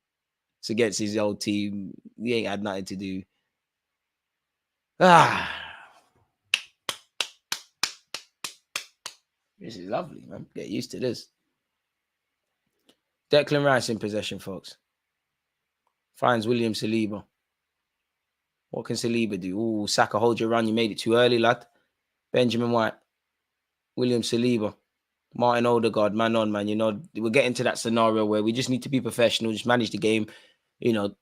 It's against his old team. He ain't had nothing to do. This is lovely, man. Get used to this. Declan Rice in possession, folks. Finds William Saliba. What can Saliba do? Ooh, Saka, hold your run. You made it too early, lad. Benjamin White. William Saliba. Martin Odegaard, man on, man. You know, we're getting to that scenario where we just need to be professional, just manage the game, you know,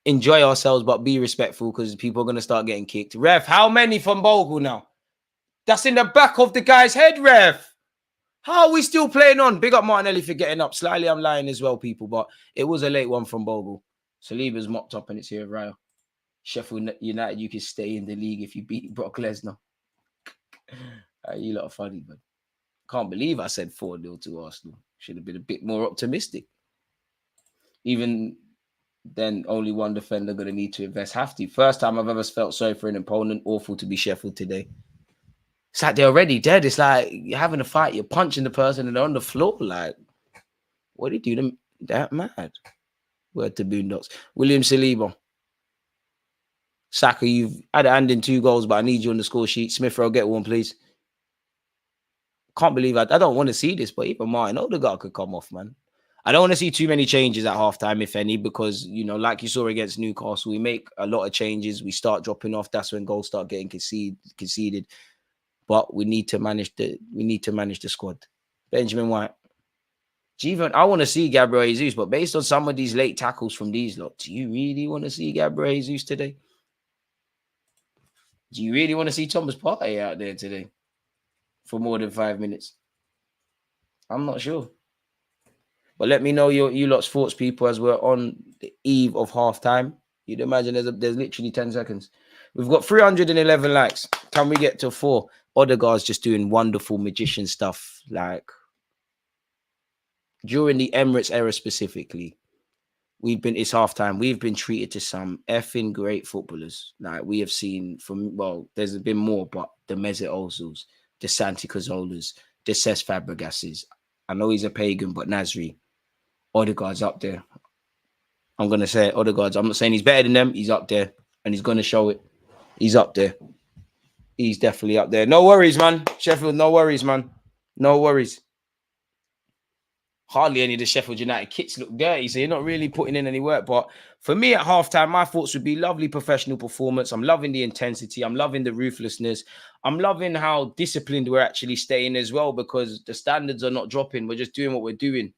enjoy ourselves, but be respectful, because people are going to start getting kicked. Ref, how many from Bogle now? That's in the back of the guy's head, ref. How are we still playing on? Big up Martinelli for getting up. Slightly, I'm lying as well, people, but it was a late one from Bogle. Saliba's mopped up and it's here, Raya. Sheffield United, you can stay in the league if you beat Brock Lesnar. You lot are funny, but can't believe I said 4-0 to Arsenal. Should have been a bit more optimistic. Even then, only one defender going to need to invest. Have to. First time I've ever felt sorry for an opponent. Awful to be Sheffield today. It's like they're already dead. It's like you're having a fight. You're punching the person and they're on the floor. Like, what do you do them? That mad. Word to Boondocks. William Saliba. Saka, you've had a hand in 2 goals, but I need you on the score sheet. Smith Rowe, get one, please. Can't believe I don't want to see this, but even Martin Odegaard could come off, man. I don't want to see too many changes at halftime, if any, because, you know, like you saw against Newcastle, we make a lot of changes. We start dropping off. That's when goals start getting conceded. But we need to manage the squad. Benjamin White. I want to see Gabriel Jesus, but based on some of these late tackles from these lot, do you really want to see Gabriel Jesus today? Do you really want to see Thomas Partey out there today for more than 5 minutes? I'm not sure. But let me know you lot's thoughts, people, as we're on the eve of halftime. You'd imagine there's literally 10 seconds. We've got 311 likes. Can we get to 4? Odegaard's just doing wonderful magician stuff. Like, during the Emirates era specifically, it's halftime. We've been treated to some effing great footballers. Like, we have seen there's been more, but the Mesut Ozils, the Santi Cazorlas, the Cesc Fabregases. I know he's a pagan, but Nasri. Odegaard's up there. I'm going to say it, Odegaard's. I'm not saying he's better than them. He's up there, and he's going to show it. He's up there. He's definitely up there. No worries, man. Sheffield, no worries, man. No worries. Hardly any of the Sheffield United kits look dirty, so you're not really putting in any work. But for me at halftime, my thoughts would be lovely professional performance. I'm loving the intensity. I'm loving the ruthlessness. I'm loving how disciplined we're actually staying as well, because the standards are not dropping. We're just doing what we're doing.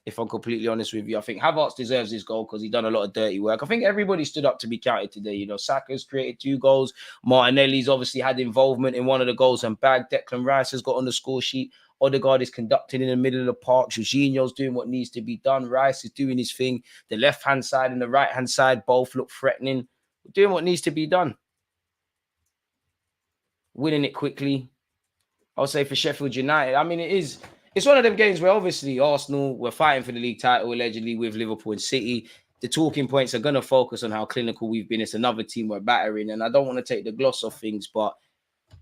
If I'm completely honest with you, I think Havertz deserves his goal because he's done a lot of dirty work. I think everybody stood up to be counted today. You know, Saka's created 2 goals. Martinelli's obviously had involvement in one of the goals and bagged. Declan Rice has got on the score sheet. Odegaard is conducting in the middle of the park. Jorginho's doing what needs to be done. Rice is doing his thing. The left-hand side and the right-hand side both look threatening. We're doing what needs to be done. Winning it quickly. I would say for Sheffield United, I mean, it's one of them games where obviously Arsenal were fighting for the league title, allegedly, with Liverpool and City. The talking points are going to focus on how clinical we've been. It's another team we're battering, and I don't want to take the gloss off things, but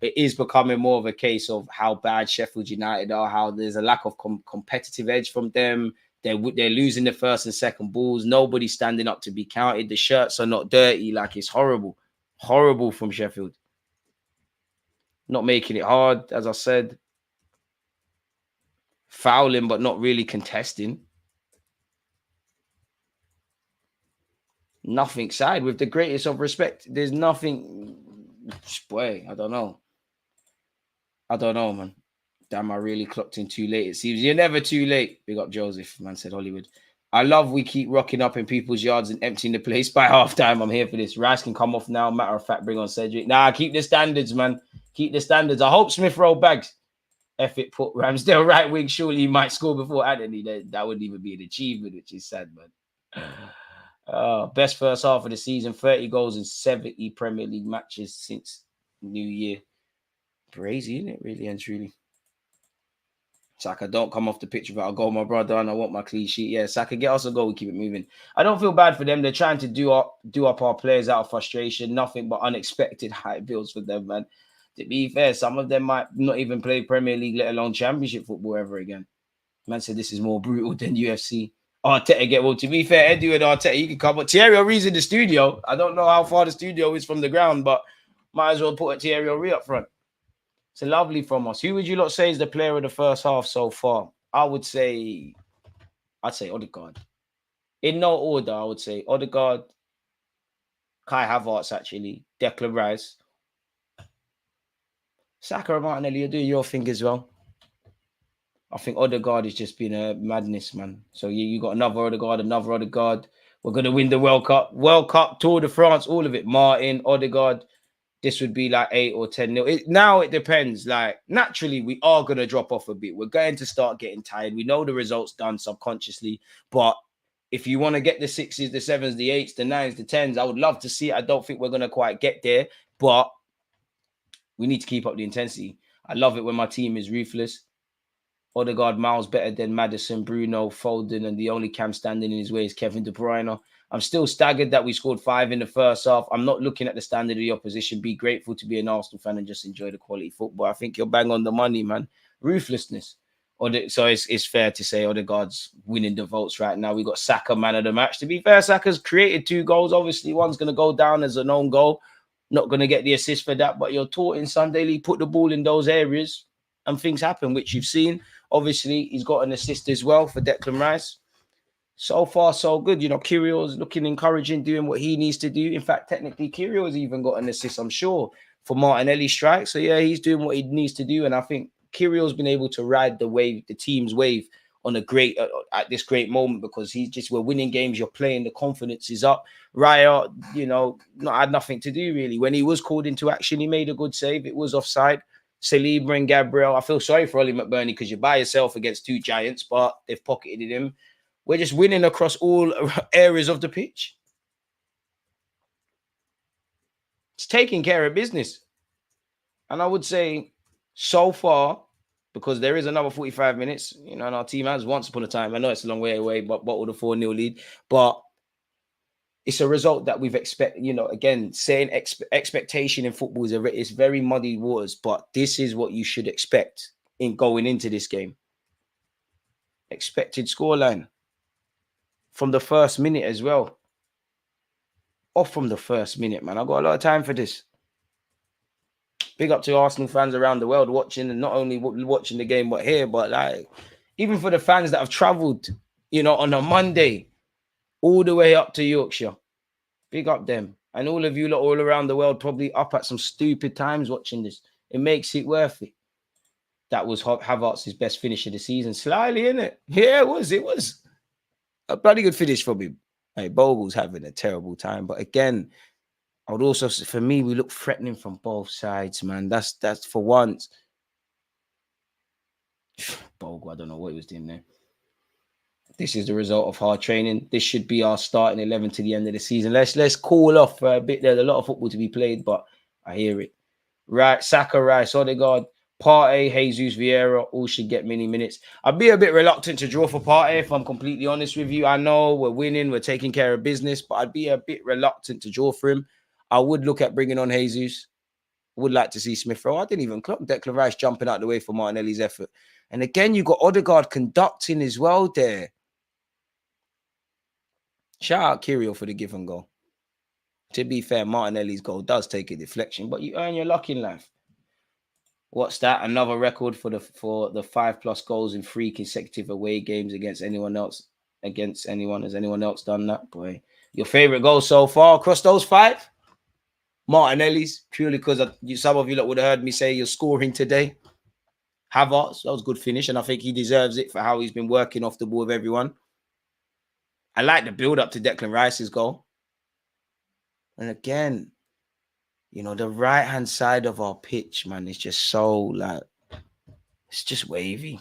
it is becoming more of a case of how bad Sheffield United are, how there's a lack of competitive edge from them. They're losing the first and second balls. Nobody's standing up to be counted. The shirts are not dirty. Like, it's horrible. Horrible from Sheffield. Not making it hard, as I said. Fouling, but not really contesting. Nothing side. With the greatest of respect, there's nothing. Boy, I don't know. Man. Damn, I really clocked in too late. It seems you're never too late. Big up Joseph, man, said Hollywood. I love we keep rocking up in people's yards and emptying the place by halftime. I'm here for this. Rice can come off now. Matter of fact, bring on Cedric. Nah, keep the standards, man. Keep the standards. I hope Smith roll bags. F it, put Ramsdale right wing. Surely he might score before Anthony. That wouldn't even be an achievement, which is sad, man. Best first half of the season. 30 goals in 70 Premier League matches since New Year. Crazy, isn't it? Really and truly. Saka, don't come off the pitch without a goal, my brother, and I want my clean sheet. Yeah, Saka, get us a goal. We keep it moving. I don't feel bad for them. They're trying to do up our players out of frustration. Nothing but unexpected high bills for them, man. To be fair, some of them might not even play Premier League, let alone Championship football ever again. Man said this is more brutal than UFC. Arteta to be fair, Eddie and Arteta, you can come. But Thierry Henry's in the studio. I don't know how far the studio is from the ground, but might as well put a Thierry Henry up front. It's lovely from us. Who would you lot say is the player of the first half so far? I'd say Odegaard. In no order, I would say Odegaard, Kai Havertz, actually, Declan Rice, Saka and Martinelli. You're doing your thing as well. I think Odegaard has just been a madness, man. So you got another Odegaard. We're going to win the World Cup, Tour de France, all of it. Martin, Odegaard. This would be like 8 or 10-0. Now it depends. Like, naturally, we are going to drop off a bit. We're going to start getting tired. We know the results done subconsciously. But if you want to get the 6s, the 7s, the 8s, the 9s, the 10s, I would love to see it. I don't think we're going to quite get there. But we need to keep up the intensity. I love it when my team is ruthless. Odegaard miles better than Maddison, Bruno, Foden, and the only cam standing in his way is Kevin De Bruyne. I'm still staggered that we scored 5 in the first half. I'm not looking at the standard of the opposition. Be grateful to be an Arsenal fan and just enjoy the quality football. I think you're bang on the money, man. Ruthlessness. So it's fair to say Odegaard's winning the votes right now. We got Saka, man of the match. To be fair, Saka's created 2 goals. Obviously, one's going to go down as an own goal. Not going to get the assist for that, but you're taught in Sunday League, put the ball in those areas. and things happen, which you've seen. Obviously, he's got an assist as well for Declan Rice. So far, so good. You know, Kyrill's looking encouraging, doing what he needs to do. In fact, technically, Kyrill's even got an assist, I'm sure, for Martinelli's strike. So, yeah, he's doing what he needs to do. And I think Kyrill's been able to ride the wave, the team's wave, on a great at this great moment, because we're winning games, you're playing, the confidence is up. Raya, you know, had nothing to do really. When he was called into action, he made a good save. It was offside. Saliba and Gabriel, I feel sorry for Ollie McBurney because you're by yourself against two giants, but they've pocketed him. We're just winning across all areas of the pitch. It's taking care of business. And I would say so far, because there is another 45 minutes, you know, and our team has once upon a time, I know it's a long way away, but bottled a 4-0 lead. But it's a result that we've expected, you know, again, saying expectation in football is very muddy waters, but this is what you should expect in going into this game. Expected scoreline from the first minute as well. Off from the first minute, man. I've got a lot of time for this. Big up to Arsenal fans around the world watching, and not only watching the game, but here, but like, even for the fans that have travelled, you know, on a Monday, all the way up to Yorkshire. Big up them. And all of you lot all around the world probably up at some stupid times watching this. It makes it worth it. That was Havertz's best finish of the season. Slightly, innit? Yeah, it was. It was a bloody good finish from him. Hey, Bogle's having a terrible time. But again, I would also, for me, we look threatening from both sides, man. That's for once. Bogle, I don't know what he was doing there. This is the result of hard training. This should be our starting 11 to the end of the season. Let's cool off for a bit. There's a lot of football to be played, but I hear it. Right, Saka, Rice, Odegaard, Partey, Jesus, Vieira, all should get many minutes. I'd be a bit reluctant to draw for Partey, if I'm completely honest with you. I know we're winning, we're taking care of business, but I'd be a bit reluctant to draw for him. I would look at bringing on Jesus. Would like to see Smith Rowe. I didn't even clock Declan Rice jumping out the way for Martinelli's effort. And again, you got Odegaard conducting as well there. Shout out Kirill for the give and goal. To be fair, Martinelli's goal does take a deflection, but you earn your luck in life. What's that? Another record for the 5+ goals in 3 consecutive away games against anyone else. Against anyone. Has anyone else done that? Boy, your favorite goal so far across those 5? Martinelli's, purely because some of you lot would have heard me say you're scoring today. Havertz, that was a good finish, and I think he deserves it for how he's been working off the ball with everyone. I like the build-up to Declan Rice's goal. And again, you know, the right-hand side of our pitch, man, is just so, like, it's just wavy.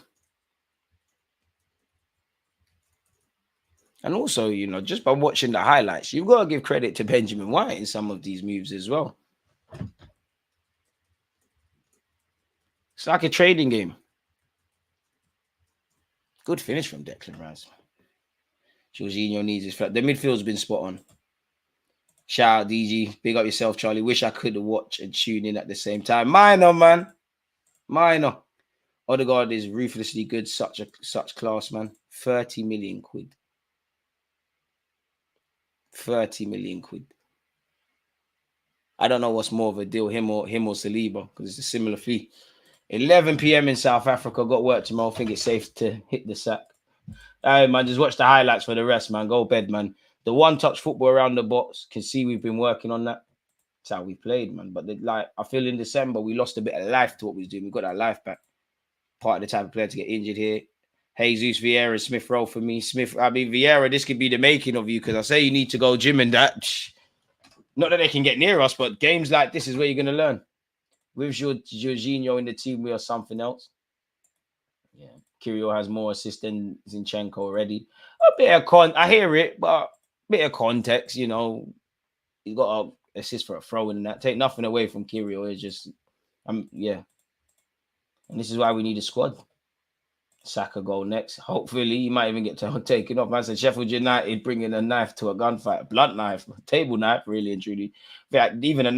And also, you know, just by watching the highlights, you've got to give credit to Benjamin White in some of these moves as well. It's like a trading game. Good finish from Declan Rice. Jorginho needs his flat. The midfield's been spot on. Shout out DG. Big up yourself, Charlie. Wish I could watch and tune in at the same time. Minor, man. Minor. Odegaard is ruthlessly good. Such class, man. 30 million quid. 30 million quid. I don't know what's more of a deal, him or Saliba, because it's a similar fee. 11 p.m. in South Africa. Got work tomorrow. I think it's safe to hit the sack. Hey, man, just watch the highlights for the rest, man. Go bed, man. The one-touch football around the box, can see we've been working on that. That's how we played, man. But I feel in December, we lost a bit of life to what we was doing. We got that life back. Part of the type of player to get injured here. Jesus, Vieira, Smith Rowe for me. Vieira, this could be the making of you, because I say you need to go gym and that. Not that they can get near us, but games like this is where you're going to learn. With Jorginho in the team, we are something else. Yeah, Kirill has more assists than Zinchenko already. A bit of I hear it, but a bit of context, you know. He's got an assist for a throw in and that. Take nothing away from Kirill. It's just, yeah. And this is why we need a squad. Saka goal next. Hopefully, he might even get taken off. Man said Sheffield United bringing a knife to a gunfight, a blunt knife, a table knife, really and truly. In fact, even a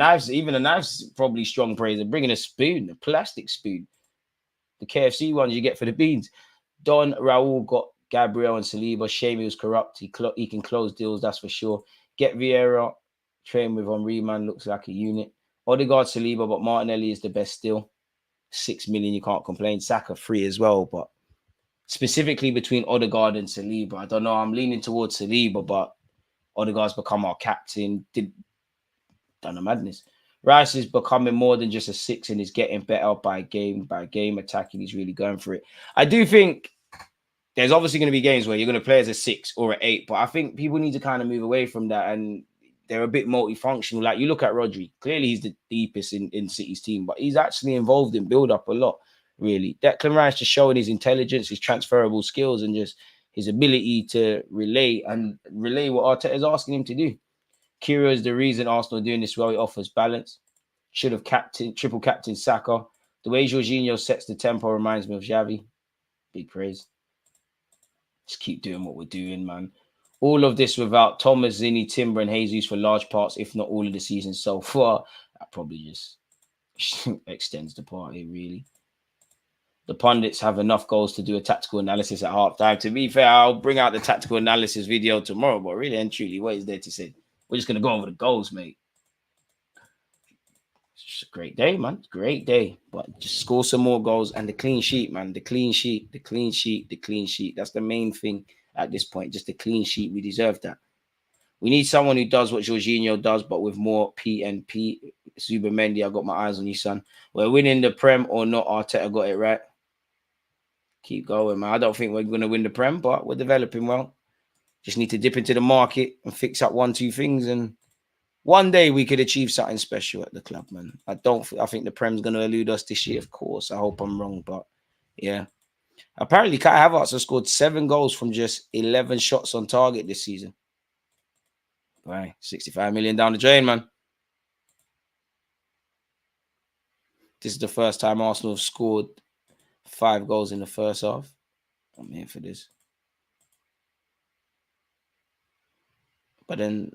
knife's probably strong praise. They're bringing a spoon, a plastic spoon. The KFC ones you get for the beans. Don Raul got Gabriel and Saliba. Shame he was corrupt. He can close deals, that's for sure. Get Vieira. Train with Henry, man. Looks like a unit. Odegaard, Saliba, but Martinelli is the best still. 6 million, you can't complain. Saka free as well, but specifically between Odegaard and Saliba, I don't know. I'm leaning towards Saliba, but Odegaard's become our captain. Done a madness. Rice is becoming more than just a 6 and is getting better by game attacking. He's really going for it. I do think there's obviously going to be games where you're going to play as a 6 or an 8, but I think people need to kind of move away from that, and they're a bit multifunctional. Like, you look at Rodri, clearly he's the deepest in City's team, but he's actually involved in build-up a lot, really. Declan Rice just showing his intelligence, his transferable skills, and just his ability to relay what Arteta is asking him to do. Kira is the reason Arsenal are doing this well. He offers balance. Should have triple captain Saka. The way Jorginho sets the tempo reminds me of Xavi. Big praise. Just keep doing what we're doing, man. All of this without Thomas, Zinny, Timber, and Jesus for large parts, if not all of the season so far. That probably just extends the party, really. The pundits have enough goals to do a tactical analysis at halftime. To be fair, I'll bring out the tactical analysis video tomorrow, but really and truly, what is there to say? We're just going to go over the goals, mate. It's just a great day, man. Great day. But just score some more goals and the clean sheet, man. The clean sheet. That's the main thing at this point. Just the clean sheet. We deserve that. We need someone who does what Jorginho does, but with more P&P. Zubimendi, I got my eyes on you, son. We're winning the Prem or not. Arteta got it right. Keep going, man. I don't think we're going to win the Prem, but we're developing well. Just need to dip into the market and fix up 1-2 things, and one day we could achieve something special at the club, man. I think the Prem's going to elude us this year, of course. I hope I'm wrong, but yeah. Apparently, Kai Havertz has scored 7 goals from just 11 shots on target this season. Right, 65 million down the drain, man. This is the first time Arsenal have scored 5 goals in the first half. I'm here for this. But then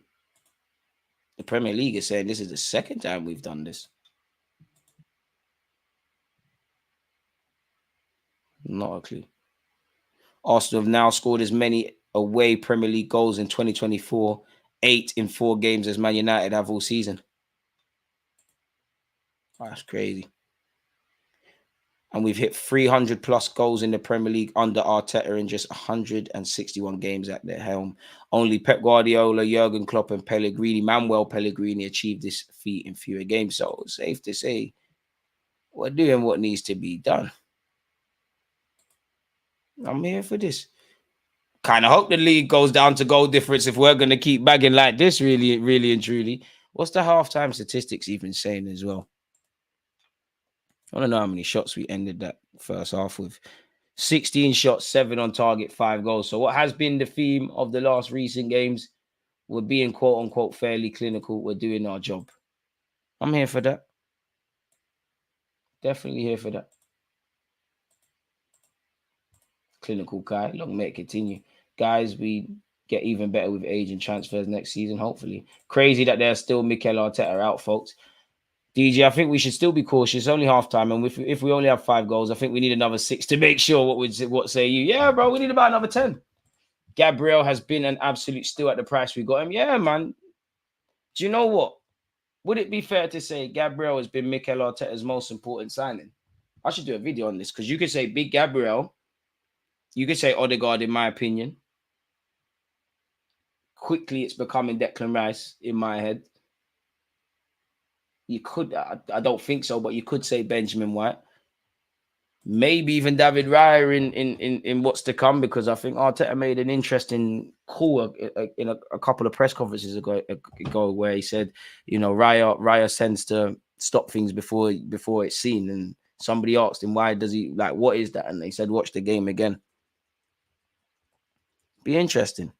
the Premier League is saying this is the second time we've done this. Not a clue. Arsenal have now scored as many away Premier League goals in 2024, 8 in 4 games as Man United have all season. That's crazy. And we've hit 300 plus goals in the Premier League under Arteta in just 161 games at their helm. Only Pep Guardiola, Jurgen Klopp, and Manuel Pellegrini achieved this feat in fewer games. So it's safe to say we're doing what needs to be done. I'm here for this. Kind of hope the league goes down to goal difference if we're going to keep bagging like this, really and truly. What's the halftime statistics even saying as well? I don't know how many shots we ended that first half with. 16 shots, 7 on target, 5 goals. So what has been the theme of the last recent games? We're being quote-unquote fairly clinical. We're doing our job. I'm here for that. Definitely here for that. Clinical Kai. Long may it continue. Guys, we get even better with age and transfers next season, hopefully. Crazy that there's still Mikel Arteta out, folks. DJ, I think we should still be cautious. Only halftime, and if we only have 5 goals, I think we need another 6 to make sure. What say you? Yeah, bro, we need about another 10. Gabriel has been an absolute steal at the price we got him. Yeah, man. Do you know what? Would it be fair to say Gabriel has been Mikel Arteta's most important signing? I should do a video on this because you could say Big Gabriel. You could say Odegaard, in my opinion. Quickly, it's becoming Declan Rice in my head. You could, I don't think so, but you could say Benjamin White. Maybe even David Raya in what's to come, because I think Arteta made an interesting call in a couple of press conferences ago where he said, you know, Raya tends to stop things before it's seen. And somebody asked him, why does he, like, what is that? And they said, watch the game again. Be interesting.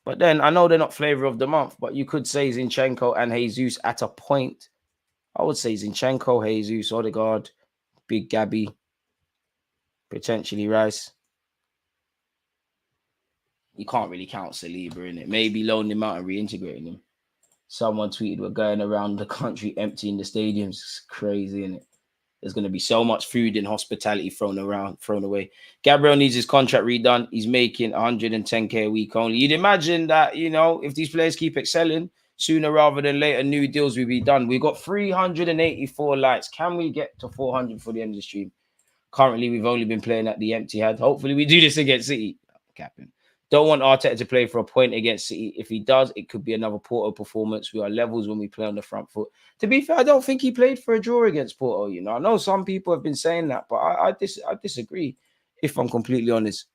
But then I know they're not flavor of the month, but you could say Zinchenko and Jesus at a point. I would say Zinchenko, Jesus, Odegaard, Big Gabby, potentially Rice. You can't really count Saliba in it. Maybe loaning him out and reintegrating him. Someone tweeted, we're going around the country emptying the stadiums. It's crazy, isn't it? There's going to be so much food and hospitality thrown away. Gabriel needs his contract redone. He's making 110k a week only. You'd imagine that, you know, if these players keep excelling, Sooner rather than later, new deals will be done. We've got 384 likes. Can we get to 400 for the end of the stream? Currently, we've only been playing at the empty head. Hopefully, we do this against City. Capping. Don't want Arteta to play for a point against City. If he does, it could be another Porto performance. We are levels when we play on the front foot. To be fair, I don't think he played for a draw against Porto. You know, I know some people have been saying that, but I disagree. If I'm completely honest,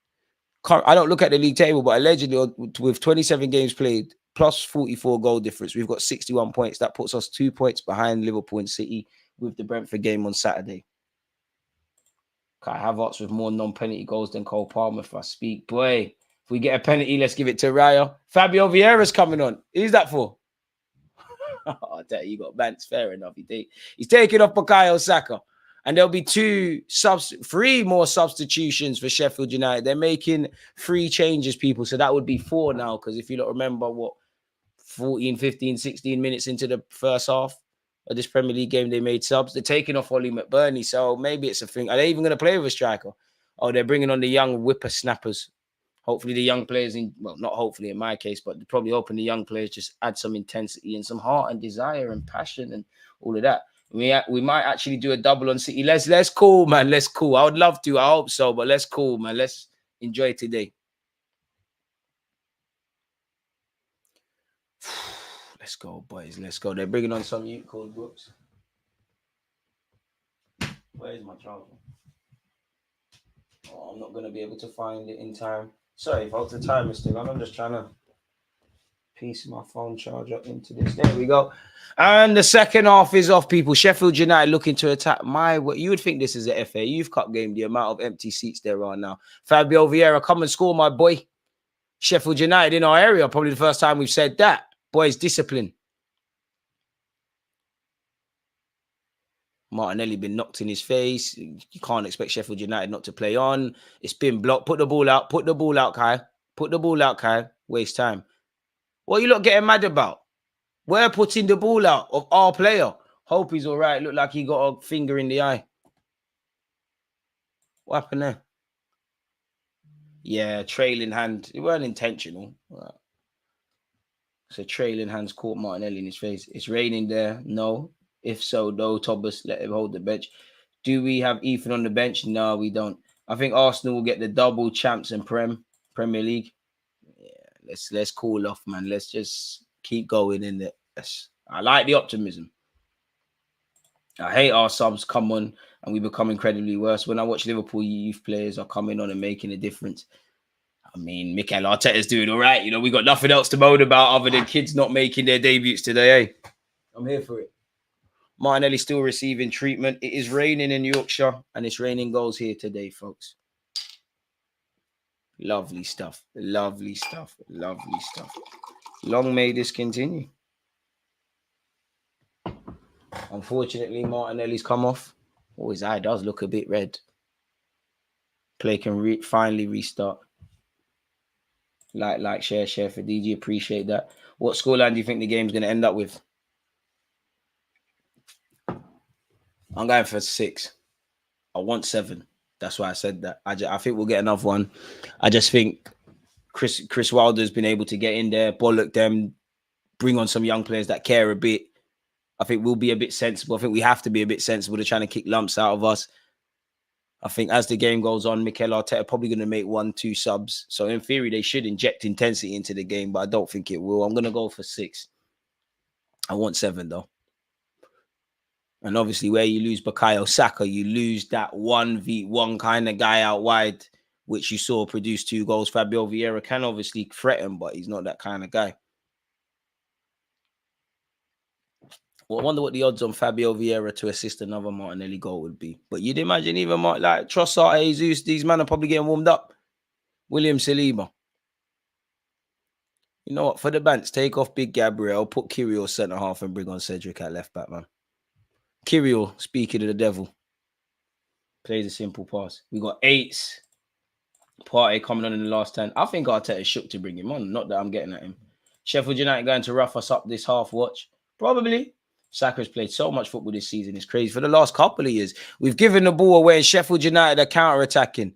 I don't look at the league table, but allegedly, with 27 games played plus 44 goal difference, we've got 61 points. That puts us 2 points behind Liverpool and City with the Brentford game on Saturday. Kai Havertz with more non-penalty goals than Cole Palmer, if I speak. Boy, if we get a penalty, let's give it to Raya. Fabio Vieira's coming on. Who's that for? I tell you, got bants. Fair enough. He's taking off Bukayo Saka. And there'll be 3 more substitutions for Sheffield United. They're making 3 changes, people. So that would be 4 now. Because if you don't remember, 14, 15, 16 minutes into the first half of this Premier League game, they made subs. They're taking off Ollie McBurney. So maybe it's a thing. Are they even going to play with a striker? Oh, they're bringing on the young whippersnappers. Hopefully the young players, not hopefully in my case, but probably hoping the young players just add some intensity and some heart and desire and passion and all of that. We might actually do a double on City. Let's call, man. Let's call. I would love to. I hope so, but let's call, man. Let's enjoy today. Let's go, boys. Let's go. They're bringing on some youth called Brooks. Where's my charger? Oh, I'm not going to be able to find it in time. Sorry, folks, the time is still on. I'm just trying to piece my phone charger into this. There we go. And the second half is off, people. Sheffield United looking to attack you would think this is a FA Youth Cup game, the amount of empty seats there are now. Fabio Vieira, come and score, my boy. Sheffield United in our area, probably the first time we've said that. Boys, discipline. Martinelli been knocked in his face. You can't expect Sheffield United not to play on. It's been blocked. Put the ball out. Put the ball out, Kai. Put the ball out, Kai. Waste time. What are you lot getting mad about? We're putting the ball out of our player. Hope he's all right. Look like he got a finger in the eye. What happened there? Yeah, trailing hand. It weren't intentional. Right. So trailing hands caught Martinelli in his face. It's raining there. No. If so, though, Thomas, let him hold the bench. Do we have Ethan on the bench? No, we don't. I think Arsenal will get the double champs in Premier League. Yeah, let's cool off, man. Let's just keep going in there. Yes. I like the optimism. I hate our subs come on and we become incredibly worse. When I watch Liverpool youth players are coming on and making a difference. I mean, Mikel Arteta's doing all right. You know, we got nothing else to moan about other than kids not making their debuts today, eh? I'm here for it. Martinelli still receiving treatment. It is raining in Yorkshire and it's raining goals here today, folks. Lovely stuff. Lovely stuff. Lovely stuff. Long may this continue. Unfortunately, Martinelli's come off. Oh, his eye does look a bit red. Play can finally restart. Like, share for DG. Appreciate that. What scoreline do you think the game's going to end up with? I'm going for 6. I want 7. That's why I said that. I think we'll get another one. I just think Chris Wilder's been able to get in there, bollock them, bring on some young players that care a bit. I think we'll be a bit sensible. I think we have to be a bit sensible to trying to kick lumps out of us. I think as the game goes on, Mikel Arteta probably going to make 1-2 subs. So in theory, they should inject intensity into the game, but I don't think it will. I'm going to go for 6. I want 7, though. And obviously, where you lose Bukayo Saka, you lose that 1v1 kind of guy out wide, which you saw produce 2 goals. Fabio Vieira can obviously threaten, but he's not that kind of guy. Well, I wonder what the odds on Fabio Vieira to assist another Martinelli goal would be. But you'd imagine even like Trossard, Jesus, these men are probably getting warmed up. William Saliba. You know what? For the Bants, take off Big Gabriel, put Kirill centre half and bring on Cedric at left back, man. Kirill, speaking of the devil, plays a simple pass. We got 8s. Partey coming on in the last 10. I think Arteta is shook to bring him on. Not that I'm getting at him. Sheffield United going to rough us up this half watch. Probably. Saka's played so much football this season. It's crazy. For the last couple of years, we've given the ball away and Sheffield United are counter-attacking.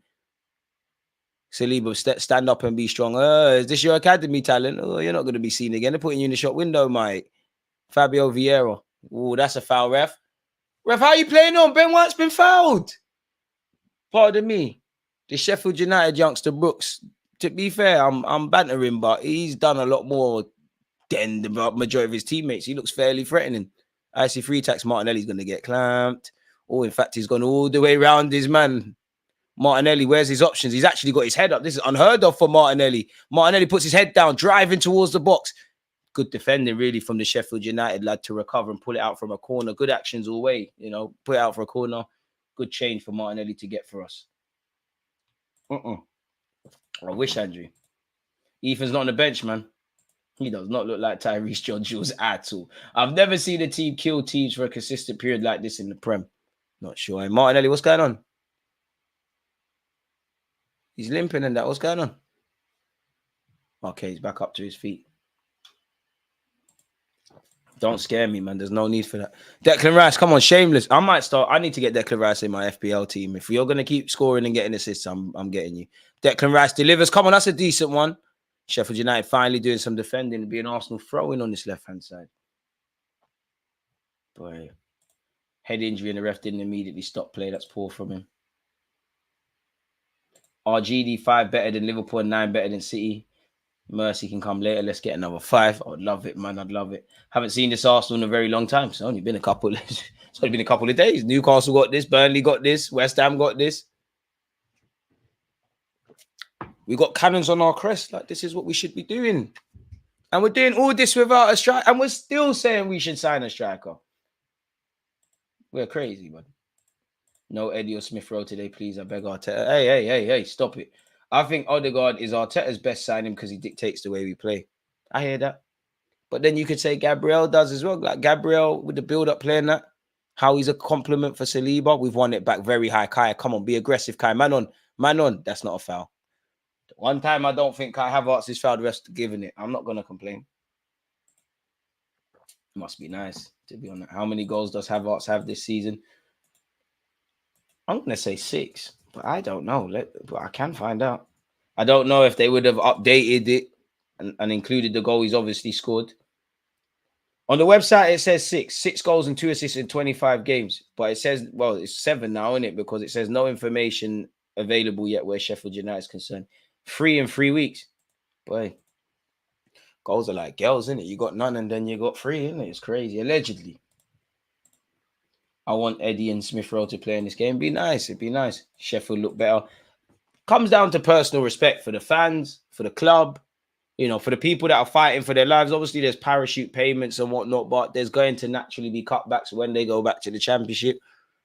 Saliba, stand up and be strong. Is this your academy talent? Oh, you're not going to be seen again. They're putting you in the shop window, mate. Fabio Vieira. Oh, that's a foul, ref. Ref, how are you playing on? Ben White's been fouled. Pardon me. The Sheffield United youngster Brooks, to be fair, I'm bantering, but he's done a lot more than the majority of his teammates. He looks fairly threatening. I see free tax Martinelli's going to get clamped. Oh, in fact, he's gone all the way around his man. Martinelli, where's his options? He's actually got his head up. This is unheard of for Martinelli. Martinelli puts his head down, driving towards the box. Good defending, really, from the Sheffield United lad to recover and pull it out from a corner. Good actions all way, put it out for a corner. Good change for Martinelli to get for us. I wish, Andrew. Ethan's not on the bench, man. He does not look like Tyrese John-Jules at all. I've never seen a team kill teams for a consistent period like this in the Prem. Not sure. Hey, Martinelli, what's going on? He's limping and that. What's going on? Okay, he's back up to his feet. Don't scare me, man. There's no need for that. Declan Rice, come on, shameless. I need to get Declan Rice in my FPL team. If you're going to keep scoring and getting assists, I'm getting you. Declan Rice delivers. Come on, that's a decent one. Sheffield United finally doing some defending and being Arsenal throwing on this left-hand side. Boy. Head injury and the ref didn't immediately stop play. That's poor from him. RGD 5 better than Liverpool and 9 better than City. Mercy can come later. Let's get another 5. I would love it, man. I'd love it. Haven't seen this Arsenal in a very long time. It's only been a couple of days. Newcastle got this. Burnley got this. West Ham got this. We got cannons on our crest. Like, this is what we should be doing. And we're doing all this without a striker. And we're still saying we should sign a striker. We're crazy, man. No Eddie or Smith Rowe today, please. I beg Arteta. Hey, stop it. I think Odegaard is Arteta's best signing because he dictates the way we play. I hear that. But then you could say Gabriel does as well. Like Gabriel with the build-up playing that. How he's a compliment for Saliba. We've won it back very high. Kai, come on, be aggressive, Kai. Man on. That's not a foul. One time I don't think Kai Havertz is fouled, the rest giving it. I'm not going to complain. Must be nice to be on that. How many goals does Havertz have this season? I'm going to say 6, but I don't know. But I can find out. I don't know if they would have updated it and included the goal he's obviously scored. On the website, it says 6 goals and 2 assists in 25 games. But it says, well, it's 7 now, isn't it? Because it says no information available yet where Sheffield United is concerned. 3 in 3 weeks. Boy, goals are like girls, isn't it? You got none and then you got 3, isn't it? It's crazy. Allegedly. I want Eddie and Smith Rowe to play in this game. It'd be nice. Sheffield look better. Comes down to personal respect for the fans, for the club, for the people that are fighting for their lives. Obviously, there's parachute payments and whatnot, but there's going to naturally be cutbacks when they go back to the Championship.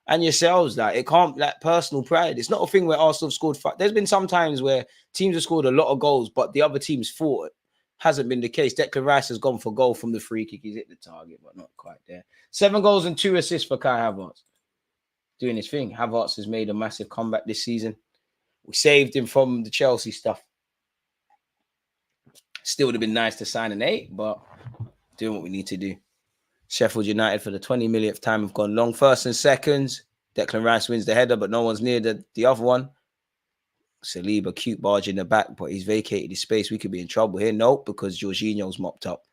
And yourselves, it can't, personal pride. It's not a thing where Arsenal have scored. There's been some times where teams have scored a lot of goals, but the other teams fought. Hasn't been the case. Declan Rice has gone for goal from the free kick. He's hit the target, but not quite there. 7 goals and 2 assists for Kai Havertz. Doing his thing. Havertz has made a massive comeback this season. We saved him from the Chelsea stuff. Still would have been nice to sign an 8, but doing what we need to do. Sheffield United for the 20 millionth time have gone long. First and seconds. Declan Rice wins the header, but no one's near the other one. Saliba, cute barge in the back, but he's vacated his space. We could be in trouble here. Nope, because Jorginho's mopped up.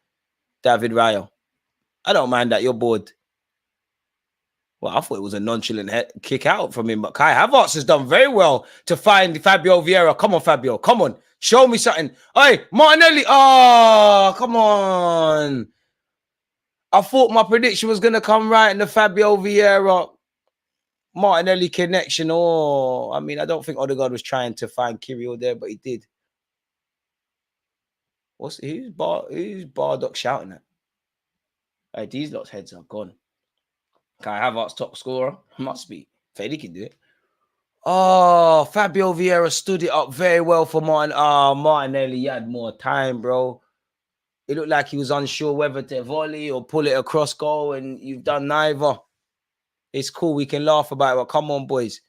David Raya. I don't mind that. You're bored. Well, I thought it was a nonchalant kick out from him, but Kai Havertz has done very well to find Fabio Vieira. Come on, Fabio. Come on. Show me something. Hey, Martinelli. Oh, come on. I thought my prediction was going to come right in the Fabio Vieira Martinelli connection. I don't think Odegaard was trying to find Kirill there, but he did. Who's Bardock shouting at? Hey, these lot's heads are gone. Kai Havertz top scorer? Must be. Fede can do it. Oh, Fabio Vieira stood it up very well for Martin. Martinelli had more time, bro. It looked like he was unsure whether to volley or pull it across goal, and you've done neither. It's cool. We can laugh about it. But come on, boys.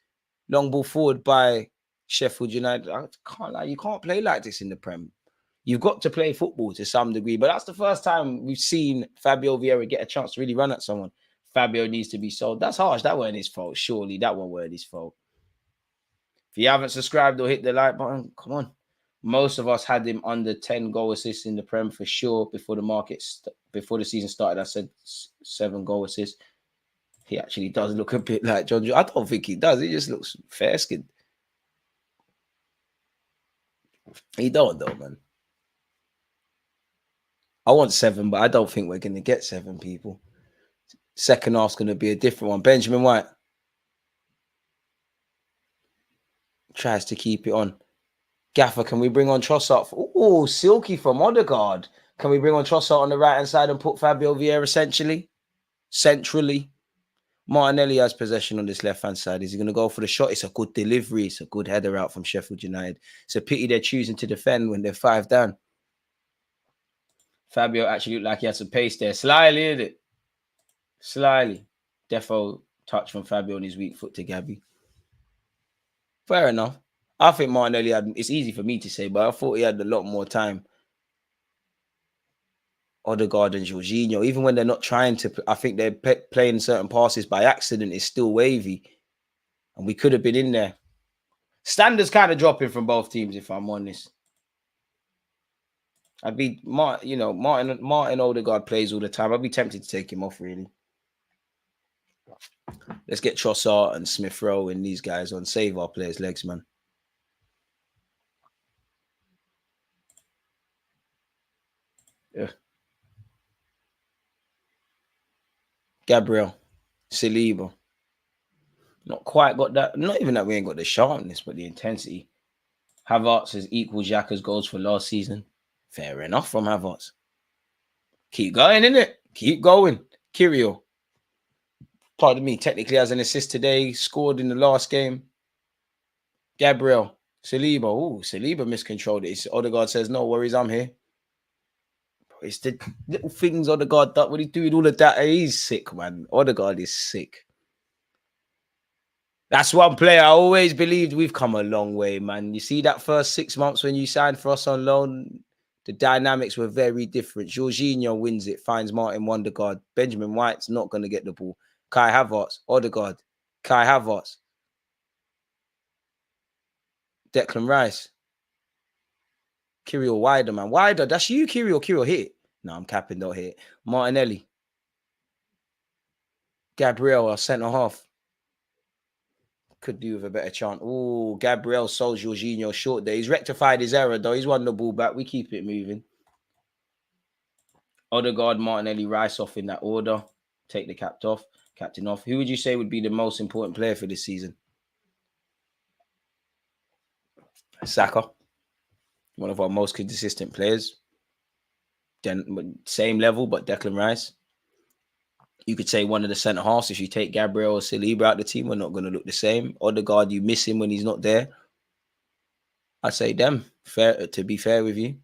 Long ball forward by Sheffield United. I can't lie. You can't play like this in the Prem. You've got to play football to some degree. But that's the first time we've seen Fabio Vieira get a chance to really run at someone. Fabio needs to be sold. That's harsh. That weren't his fault. Surely that one weren't his fault. If you haven't subscribed or hit the like button, come on. Most of us had him under 10 goal assists in the Prem for sure before the season started. I said 7 goal assists. He actually does look a bit like John. I don't think he does. He just looks fair-skinned. He don't though, man. I want 7, but I don't think we're going to get 7 people. Second half's going to be a different one. Benjamin White tries to keep it on. Gaffer, can we bring on Trossard? Oh, Silky from Odegaard. Can we bring on Trossard on the right-hand side and put Fabio Vieira centrally? Martinelli has possession on this left-hand side. Is he going to go for the shot? It's a good delivery. It's a good header out from Sheffield United. It's a pity they're choosing to defend when they're 5 down. Fabio actually looked like he had some pace there. Slyly, isn't it? Slyly. Defo touch from Fabio on his weak foot to Gabby. Fair enough. I think Martinelli had, it's easy for me to say, but I thought he had a lot more time. Odegaard and Jorginho, even when they're not trying to, I think they're playing certain passes by accident, it's still wavy. And we could have been in there. Standards kind of dropping from both teams, if I'm honest. I'd be, Martin Odegaard plays all the time. I'd be tempted to take him off, really. Let's get Trossard and Smith Rowe and these guys on. Save our players' legs, man. Yeah. Gabriel, Saliba. Not quite got that. Not even that we ain't got the sharpness, but the intensity. Havertz has equal Xhaka's goals for last season. Fair enough from Havertz. Keep going, innit? Keep going. Kirill. Pardon me, technically has an assist today. Scored in the last game. Gabriel. Saliba. Oh, Saliba miscontrolled it. Odegaard says, no worries, I'm here. It's the little things Odegaard does. What he's doing all of that. He's sick, man. Odegaard is sick. That's one player I always believed we've come a long way, man. You see that first 6 months when you signed for us on loan, the dynamics were very different. Jorginho wins it, finds Martin Wondergaard. Benjamin White's not going to get the ball. Kai Havertz, Odegaard, Kai Havertz. Declan Rice. Kirill wider, man. Wider. That's you, Kirill. Kirill, hit it. No, I'm capping, don't hit it. Martinelli. Gabriel, our centre-half. Could do with a better chance. Oh, Gabriel sold Jorginho short there. He's rectified his error, though. He's won the ball back. We keep it moving. Odegaard, Martinelli, Rice off in that order. Take the captain off. Who would you say would be the most important player for this season? Saka. One of our most consistent players. Then same level, but Declan Rice. You could say one of the centre halves. If you take Gabriel or Saliba out the team, we're not going to look the same. Odegaard, you miss him when he's not there. I'd say them. Fair, to be fair with you.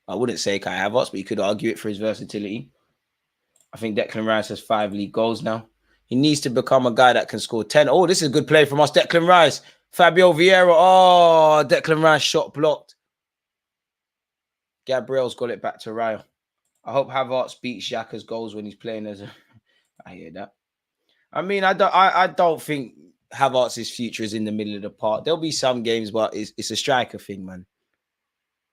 I wouldn't say Kai Havertz, but you could argue it for his versatility. I think Declan Rice has 5 league goals now. He needs to become a guy that can score 10. Oh, this is a good play from us. Declan Rice. Fabio Vieira. Oh, Declan Rice shot blocked. Gabriel's got it back to Raya. I hope Havertz beats Xhaka's goals when he's playing as a... I hear that. I mean, I don't think Havertz's future is in the middle of the park. There'll be some games, but it's a striker thing, man.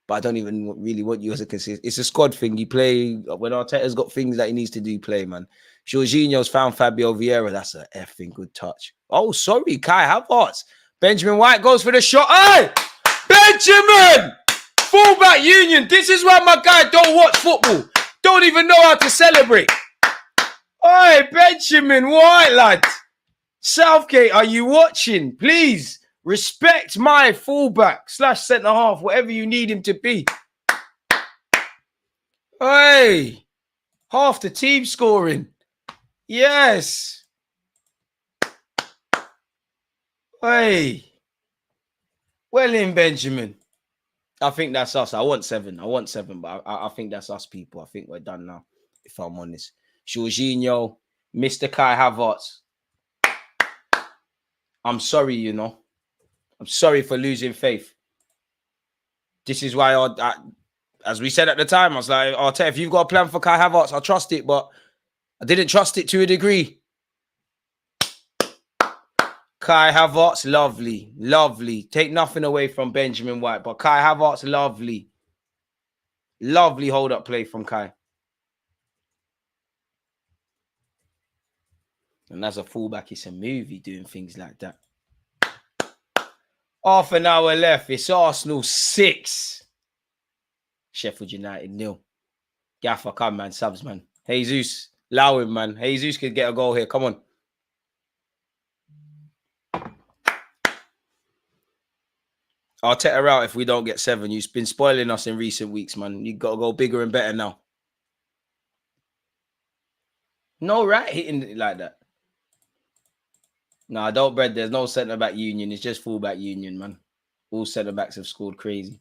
But I don't even really want you as a consistent... It's a squad thing. You play... When Arteta's got things that he needs to do, play, man. Jorginho's found Fabio Vieira. That's a effing good touch. Oh, sorry, Kai Havertz. Benjamin White goes for the shot. Hey! Benjamin! Fullback union. This is why my guy don't watch football. Don't even know how to celebrate. Oi, Benjamin White, lad. Southgate, are you watching? Please respect my fullback / centre half, whatever you need him to be. Hey, half the team scoring. Yes. Hey. Well in, Benjamin. I think that's us. I want 7, but I think that's us, people. I think we're done now, if I'm honest. Jorginho, Mr. Kai Havertz. I'm sorry, you know. I'm sorry for losing faith. This is why, as we said at the time, I was like, Arteta, if you've got a plan for Kai Havertz, I'll trust it, but I didn't trust it to a degree. Kai Havertz, lovely. Lovely. Take nothing away from Benjamin White, but Kai Havertz, lovely. Lovely hold-up play from Kai. And as a fullback, it's a movie doing things like that. Half an hour left. It's Arsenal 6. Sheffield United 0. Gaffer, come, man. Subs, man. Jesus. Allow him, man. Jesus could get a goal here. Come on. Arteta out if we don't get 7. You've been spoiling us in recent weeks, man. You got to go bigger and better now. No right hitting it like that. Nah, don't bread. There's no centre-back union. It's just full-back union, man. All centre-backs have scored crazy.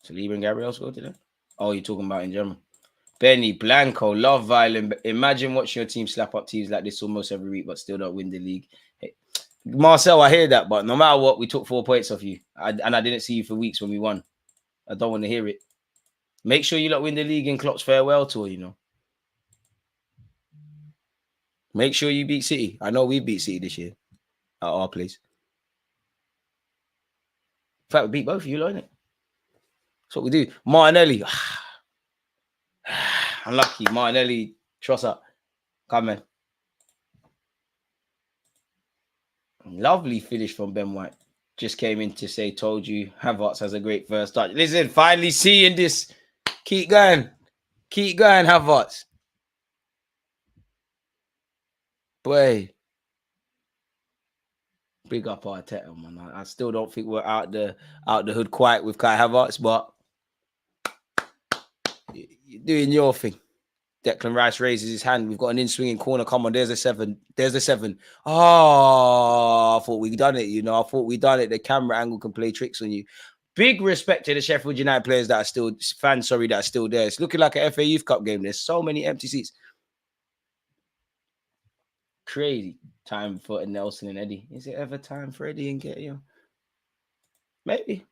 Saliba and Gabriel scored today? Oh, you're talking about in general. Benny, Blanco, love violent. Imagine watching your team slap up teams like this almost every week, but still don't win the league. Hey, Marcel, I hear that, but no matter what, we took 4 points off you. And I didn't see you for weeks when we won. I don't want to hear it. Make sure you lot win the league in Klopp's farewell tour, you know. Make sure you beat City. I know we beat City this year at our place. In fact, we beat both of you, don't it? That's what we do. Martinelli. Unlucky. Martinelli. Trust up. Come on. Lovely finish from Ben White. Just came in to say, told you, Havertz has a great first touch. Listen, finally seeing this. Keep going. Keep going, Havertz. Boy. Big up Arteta, man. I still don't think we're out the hood quite with Kai Havertz, but you're doing your thing. Declan Rice raises his hand. We've got an in-swinging corner. Come on, there's a 7. There's a 7. Oh, I thought we'd done it, you know. I thought we'd done it. The camera angle can play tricks on you. Big respect to the Sheffield United players that are still, fans, sorry, that are still there. It's looking like an FA Youth Cup game. There's so many empty seats. Crazy. Time for Nelson and Eddie. Is it ever time for Eddie and get you? Maybe.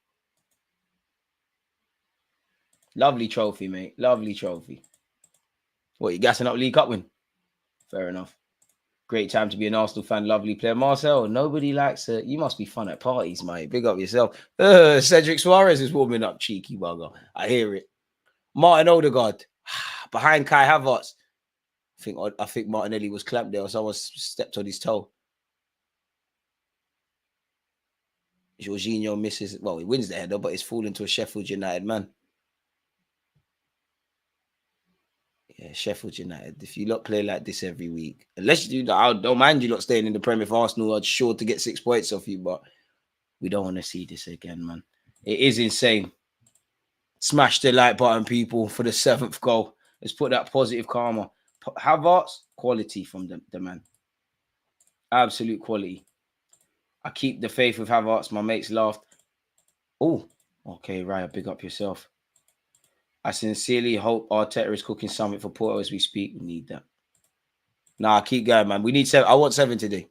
Lovely trophy, mate. Lovely trophy. What, you gassing up League Cup win? Fair enough. Great time to be an Arsenal fan. Lovely player. Marcel, nobody likes it. You must be fun at parties, mate. Big up yourself. Cedric Suarez is warming up, cheeky bugger. I hear it. Martin Odegaard. Behind Kai Havertz. I think Martinelli was clamped there or someone stepped on his toe. Jorginho misses. Well, he wins the header, but it's falling to a Sheffield United man. Yeah, Sheffield United. If you lot play like this every week, unless you do that, I don't mind you lot staying in the Premier for Arsenal are sure to get 6 points off you, but we don't want to see this again, man. It is insane. Smash the like button, people, for the 7th goal. Let's put that positive karma. Havertz, quality from the man. Absolute quality. I keep the faith with Havertz. My mates laughed. Oh, okay, Raya, big up yourself. I sincerely hope Arteta is cooking something for Porto as we speak. We need that. Nah, keep going, man. We need 7. I want 7 today.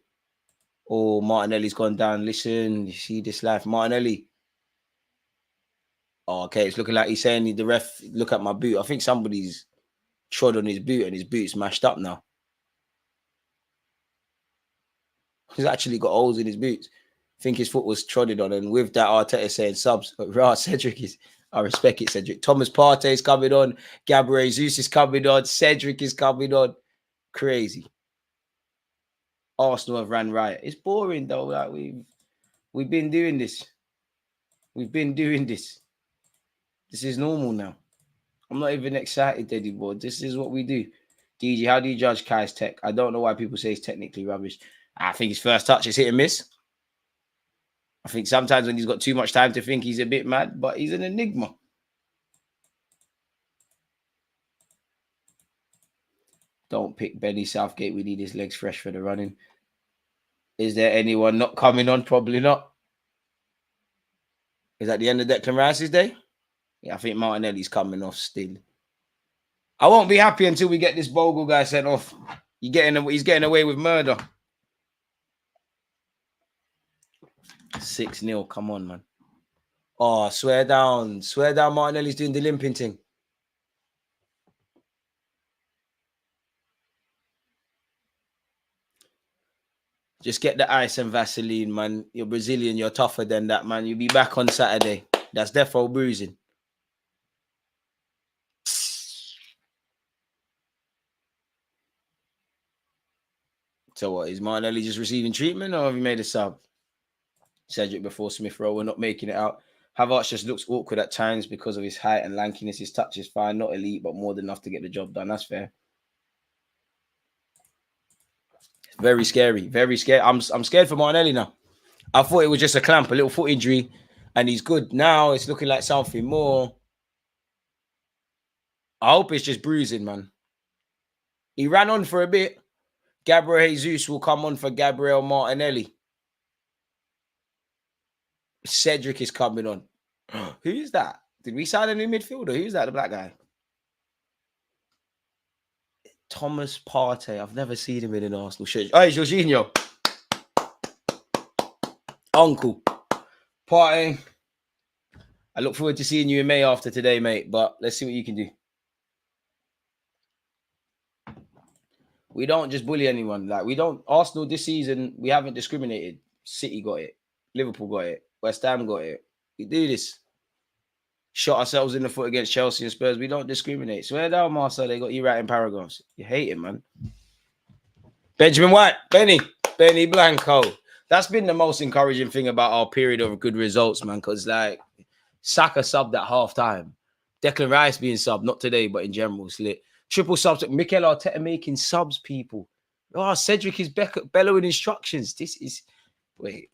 Oh, Martinelli's gone down. Listen, you see this life. Martinelli. Oh, okay. It's looking like he's saying the ref, look at my boot. I think somebody's trod on his boot and his boot's mashed up now. He's actually got holes in his boots. I think his foot was trodden on. And with that, Arteta saying subs. Cedric is... I respect it, Cedric. Thomas Partey is coming on. Gabriel Jesus is coming on. Cedric is coming on. Crazy. Arsenal have ran riot. It's boring though. Like we've been doing this. We've been doing this. This is normal now. I'm not even excited anymore. This is what we do. DG, how do you judge Kai's tech? I don't know why people say it's technically rubbish. I think his first touch is hit and miss. I think sometimes when he's got too much time to think, he's a bit mad, but he's an enigma. Don't pick Benny Southgate. We need his legs fresh for the running. Is there anyone not coming on? Probably not. Is that the end of Declan Rice's day? Yeah, I think Martinelli's coming off still. I won't be happy until we get this Bogle guy sent off. He's getting away with murder. 6-0. Come on, man. Oh, swear down. Swear down Martinelli's doing the limping thing. Just get the ice and Vaseline, man. You're Brazilian. You're tougher than that, man. You'll be back on Saturday. That's defo bruising. So what? Is Martinelli just receiving treatment, or have you made a sub? Cedric before Smith Rowe. We're not making it out. Havertz just looks awkward at times because of his height and lankiness. His touch is fine, not elite, but more than enough to get the job done. That's fair. Very scary. Very scary. I'm scared for Martinelli now. I thought it was just a clamp, a little foot injury, and he's good. Now it's looking like something more. I hope it's just bruising, man. He ran on for a bit. Gabriel Jesus will come on for Gabriel Martinelli. Cedric is coming on. Who is that? Did we sign a new midfielder? Who's that? The black guy? Thomas Partey. I've never seen him in an Arsenal shirt. Oh, it's Jorginho. Uncle. Partey. I look forward to seeing you in May after today, mate. But let's see what you can do. We don't just bully anyone. Like, we don't. Arsenal this season, we haven't discriminated. City got it. Liverpool got it. West Ham got it. We do this. Shot ourselves in the foot against Chelsea and Spurs. We don't discriminate. Swear down, Marcel. They got you writing paragraphs. You hate it, man. Benjamin White. Benny Blanco. That's been the most encouraging thing about our period of good results, man. Because, like, Saka subbed at half-time. Declan Rice being subbed. Not today, but in general. It's lit. Triple subs. Mikel Arteta making subs, people. Oh, Cedric is bellowing instructions. This is... Wait.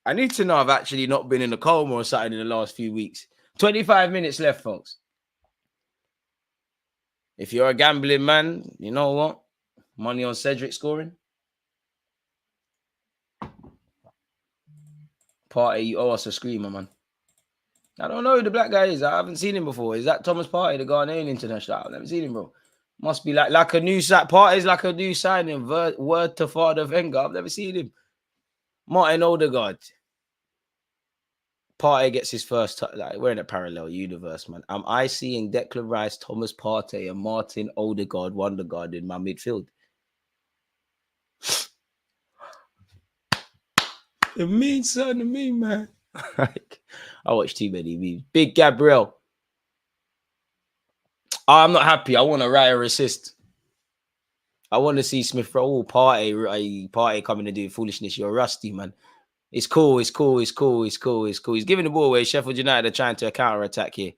I need to know I've actually not been in a coma or something in the last few weeks. 25 minutes left, folks. If you're a gambling man, you know what? Money on Cedric scoring. Partey, you owe us a screamer, man. I don't know who the black guy is. I haven't seen him before. Is that Thomas Partey, the Ghanaian international? I've never seen him, bro. Must be like a new sign. Partey's like a new signing. Word to Father Wenger. I've never seen him. Martin Odegaard. Partey gets his first touch. Like, we're in a parallel universe, man. Am I seeing Declan Rice, Thomas Partey, and Martin Odegaard, Wondergaard in my midfield? It means something to me, man. I watch too many memes. Big Gabriel. I'm not happy. I want a Raya assist. I want to see Smith Rowe, Partey coming to do foolishness. You're rusty, man. It's cool. He's giving the ball away. Sheffield United are trying to counter-attack here.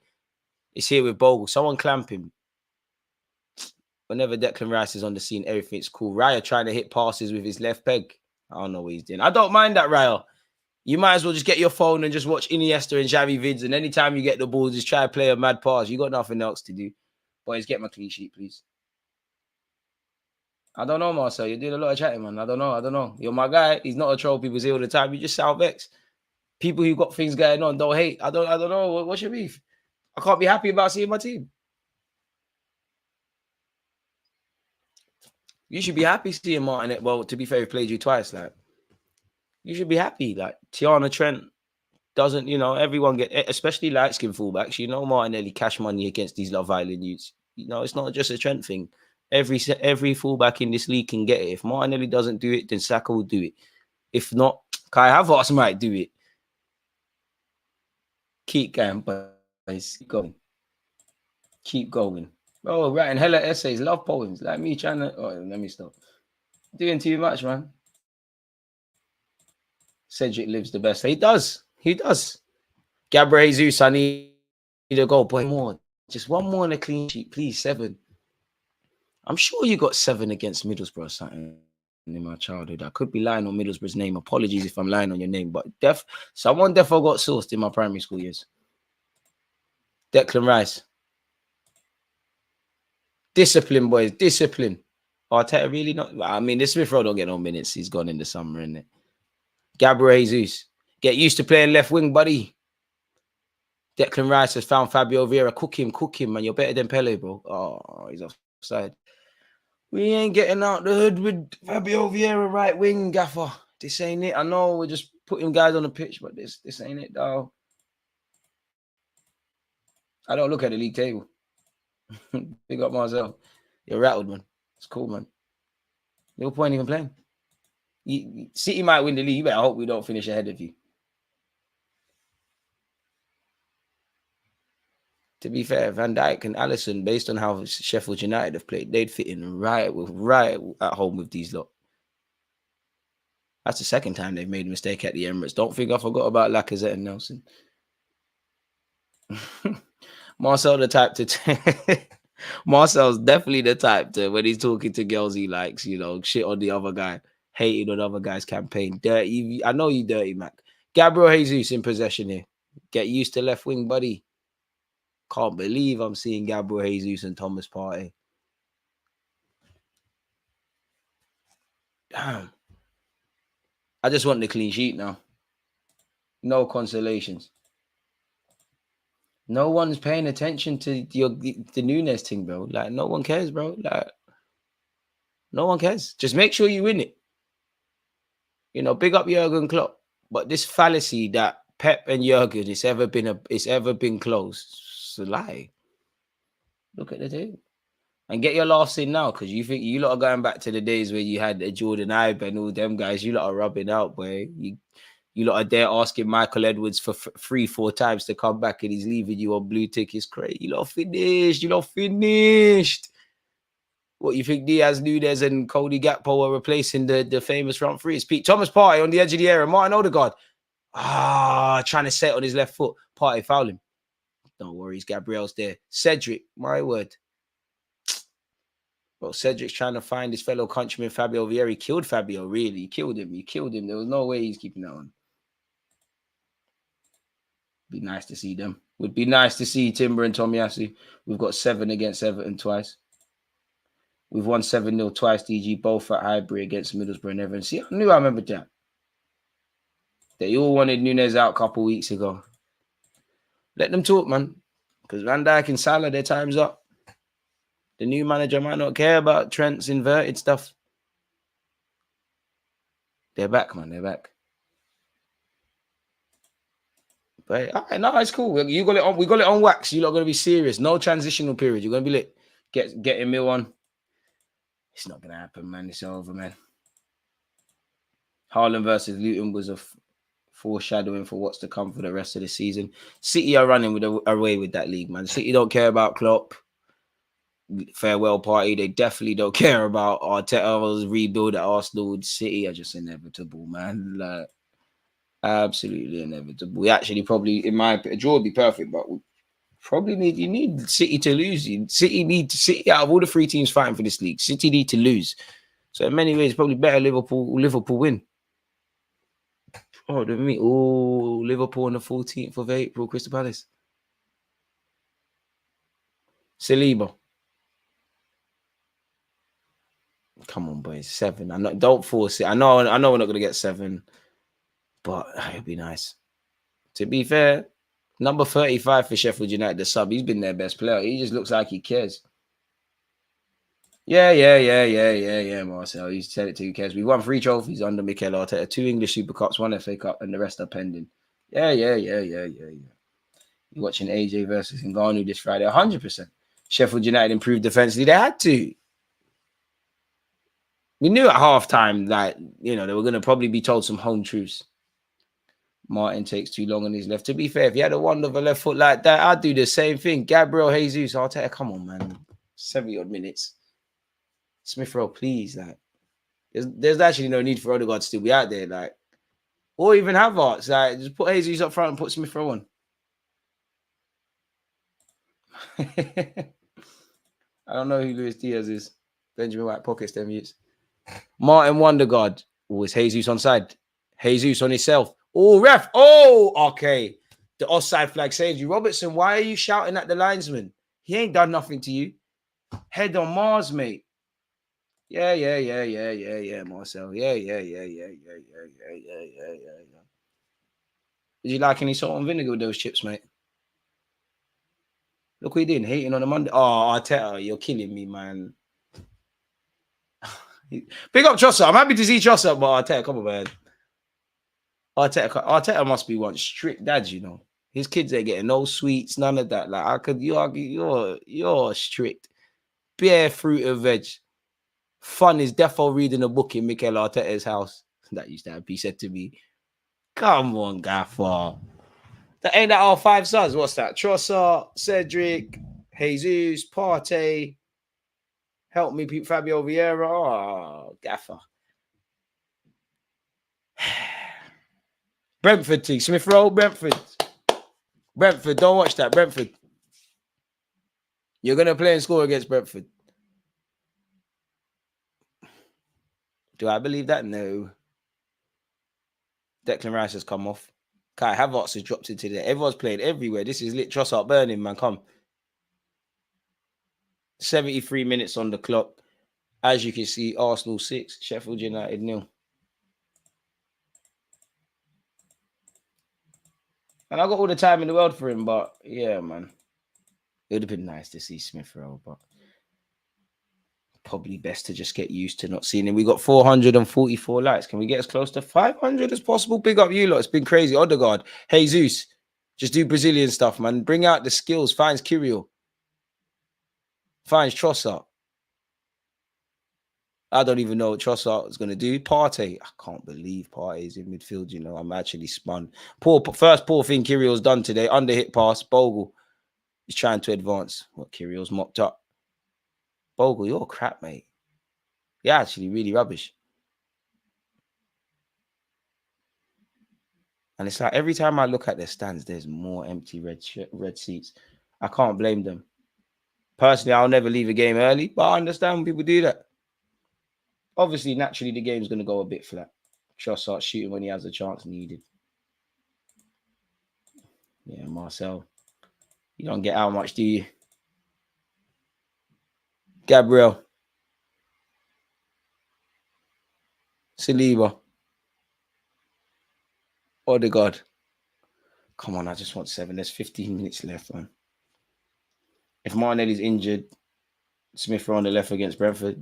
It's here with Bogle. Someone clamp him. Whenever Declan Rice is on the scene, everything's cool. Raya trying to hit passes with his left peg. I don't know what he's doing. I don't mind that, Raya. You might as well just get your phone and just watch Iniesta and Xavi vids. And anytime you get the ball, just try to play a mad pass. You got nothing else to do. Boys, get my clean sheet, please. I don't know, Marcel. You're doing a lot of chatting, man. I don't know. You're my guy. He's not a troll. People say all the time. You just sound vexed. People who got things going on don't hate. I don't know. What's your beef? I can't be happy about seeing my team. You should be happy seeing Martin. Well, to be fair, he played you twice. Like, you should be happy. Like, Tiana Trent doesn't, everyone get, especially light-skinned fullbacks. Martinelli cash money against these Love Island youths. It's not just a Trent thing. Every fullback in this league can get it. If Martinelli doesn't do it, then Saka will do it. If not, Kai Havertz might do it. Keep going, boys. Keep going. Oh, writing hella essays, love poems. Like me trying to... Oh, let me stop. Doing too much, man. Cedric lives the best. He does. Gabriel Jesus, I need to go. Boy, more. Just one more on a clean sheet, please. 7. I'm sure you got 7 against Middlesbrough or something in my childhood. I could be lying on Middlesbrough's name. Apologies if I'm lying on your name, but someone definitely got sourced in my primary school years. Declan Rice. Discipline, boys. Discipline. Arteta really not. I mean, this Smith Rowe don't get no minutes. He's gone in the summer, isn't it? Gabriel Jesus. Get used to playing left wing, buddy. Declan Rice has found Fabio Vieira. Cook him, man. You're better than Pele, bro. Oh, he's offside. We ain't getting out the hood with Fabio Vieira right wing, gaffer. This ain't it. I know we're just putting guys on the pitch, but this ain't it, though. I don't look at the league table. Big up myself. You're rattled, man. It's cool, man. No point even playing. City might win the league. You better hope we don't finish ahead of you. To be fair, Van Dijk and Alisson, based on how Sheffield United have played, they'd fit in right at home with these lot. That's the second time they've made a mistake at the Emirates. Don't think I forgot about Lacazette and Nelson. Marcel the type to Marcel's definitely the type to, when he's talking to girls he likes, shit on the other guy, hating on the other guy's campaign. Dirty. I know you dirty, Mac. Gabriel Jesus in possession here. Get used to left wing, buddy. Can't believe I'm seeing Gabriel Jesus and Thomas Partey. Damn. I just want the clean sheet now. No consolations. No one's paying attention to the Nunes thing, bro. Like, no one cares, bro. Like, no one cares. Just make sure you win it. Big up Jurgen Klopp. But this fallacy that Pep and Jurgen it's ever been close. It's a lie. Look at the thing. And get your laughs in now, because you think you lot are going back to the days where you had Jordan Ibe and all them guys. You lot are rubbing out, boy. You lot are there asking Michael Edwards for 3-4 times to come back, and he's leaving you on blue tick. It's crazy. You lot finished. You lot finished. What, you think Diaz, Nunes, and Cody Gakpo are replacing the famous front three? It's Pete Thomas Partey on the edge of the area. Martin Odegaard. Trying to set on his left foot. Partey foul him. No worries. Gabriel's there. Cedric, my word. Well, Cedric's trying to find his fellow countryman Fabio Vieira. He killed Fabio, really. He killed him. There was no way he's keeping that on. Be nice to see them. Would be nice to see Timber and Tomiyasu. We've got 7 against Everton twice. We've won 7-0 twice, DG, both at Highbury against Middlesbrough and Everton. See, I remember that. They all wanted Nunes out a couple weeks ago. Let them talk, man. Because Van Dijk and Salah, their time's up. The new manager might not care about Trent's inverted stuff. They're back, man. They're back. But no, it's cool. You got it on. We got it on wax. You're not going to be serious. No transitional period. You're going to be lit. Get a meal on. It's not going to happen, man. It's over, man. Haaland versus Luton was a foreshadowing for what's to come for the rest of the season. City are running away with that league, man. City don't care about Klopp. Farewell party. They definitely don't care about Arteta's rebuild at Arsenal. City are just inevitable, man. Like, absolutely inevitable. We actually probably, in my opinion, a draw would be perfect, but we probably need City to lose. City out of all the 3 teams fighting for this league, City need to lose. So in many ways, probably better Liverpool win. Liverpool on the 14th of April, Crystal Palace. Saliba. Come on, boys. 7. Don't force it. I know we're not going to get 7, but it'd be nice. To be fair, number 35 for Sheffield United, the sub, he's been their best player. He just looks like he cares. Yeah, Marcel. He's said it to who cares. We won 3 trophies under Mikel Arteta, 2 English Super Cups, 1 FA Cup, and the rest are pending. Yeah. You're watching AJ versus Ngannou this Friday. 100%. Sheffield United improved defensively. They had to. We knew at halftime that, they were going to probably be told some home truths. Martin takes too long on his left. To be fair, if he had a wonderful left foot like that, I'd do the same thing. Gabriel Jesus, Arteta, come on, man. 70-odd minutes. Smith Rowe, please. Like, there's actually no need for Odegaard to still be out there. Like, or even Havertz. Like, just put Jesus up front and put Smith Rowe on. I don't know who Luis Diaz is. Benjamin White pockets them use. Martin Wondergaard. Oh, is Jesus onside? Jesus on himself. Oh, ref. Oh, okay. The offside flag saves you. Robertson, why are you shouting at the linesman? He ain't done nothing to you. Head on Mars, mate. Yeah, Marcel. Yeah. Did you like any salt and vinegar with those chips, mate? Look what he did, hating on the Monday. Oh, Arteta, you're killing me, man. Big up Trossard. I'm happy to see Trossard, but Arteta, come on, man. Arteta must be one strict dad, His kids ain't getting no sweets, none of that. Like, I could, you're strict. Bare fruit and veg. Fun is defo reading a book in Mikel Arteta's house. That used to be said to me. Come on, Gaffer. That ain't that our 5 sons. What's that? Trossard, Cedric, Jesus, Partey. Help me, Fabio Vieira. Oh, Gaffer. Brentford team. Smith Rowe, Brentford. Brentford, don't watch that. Brentford. You're going to play and score against Brentford. Do I believe that? No. Declan Rice has come off. Kai Havertz has dropped into there. Everyone's playing everywhere. This is lit. Trossard burning, man. Come. 73 minutes on the clock. As you can see, Arsenal 6, Sheffield United 0. And I got all the time in the world for him, but yeah, man. It would have been nice to see Smith Rowe, but probably best to just get used to not seeing him. We got 444 likes. Can we get as close to 500 as possible? Big up you lot. It's been crazy. Odegaard, Jesus, just do Brazilian stuff, man. Bring out the skills. Finds Kirill. Finds Trossard. I don't even know what Trossard is going to do. Partey. I can't believe Partey is in midfield. You know, I'm actually spun. First poor thing Kirill's done today. Under hit pass. Bogle. He's trying to advance. What Kirill's mopped up. Bogle, you're crap, mate. You're actually really rubbish. And it's like every time I look at their stands, there's more empty red seats. I can't blame them. Personally, I'll never leave a game early, but I understand when people do that. Obviously, naturally, the game's going to go a bit flat. Trossard shooting when he has a chance needed. Yeah, Marcel. You don't get out much, do you? Gabriel. Saliba. Odegaard. Come on, I just want 7. There's 15 minutes left, man. If Martinelli's injured, Smith on the left against Brentford,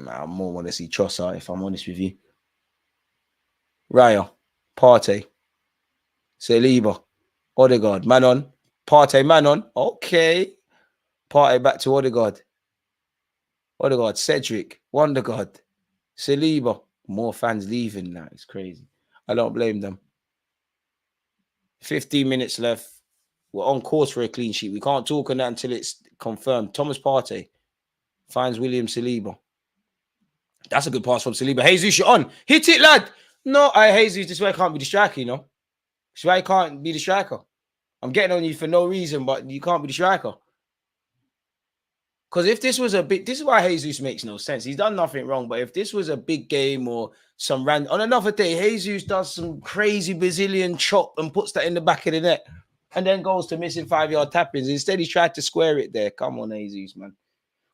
I more want to see Trossard, if I'm honest with you. Raya. Partey. Saliba. Odegaard. Man on. Partey, man on. Okay. Partey back to Odegaard. Odegaard. Cedric. Wondergaard. Saliba. More fans leaving now. It's crazy. I don't blame them. 15 minutes left. We're on course for a clean sheet. We can't talk on that until it's confirmed. Thomas Partey finds William Saliba. That's a good pass from Saliba. Jesus, you're on. Hit it, lad. No, Jesus, this way I can't be the striker, you know. This way I can't be the striker. I'm getting on you for no reason, but you can't be the striker. Because if this was a big... This is why Jesus makes no sense. He's done nothing wrong, but if this was a big game or some random... On another day, Jesus does some crazy Brazilian chop and puts that in the back of the net and then goes to missing 5-yard tappings. Instead, he tried to square it there. Come on, Jesus, man.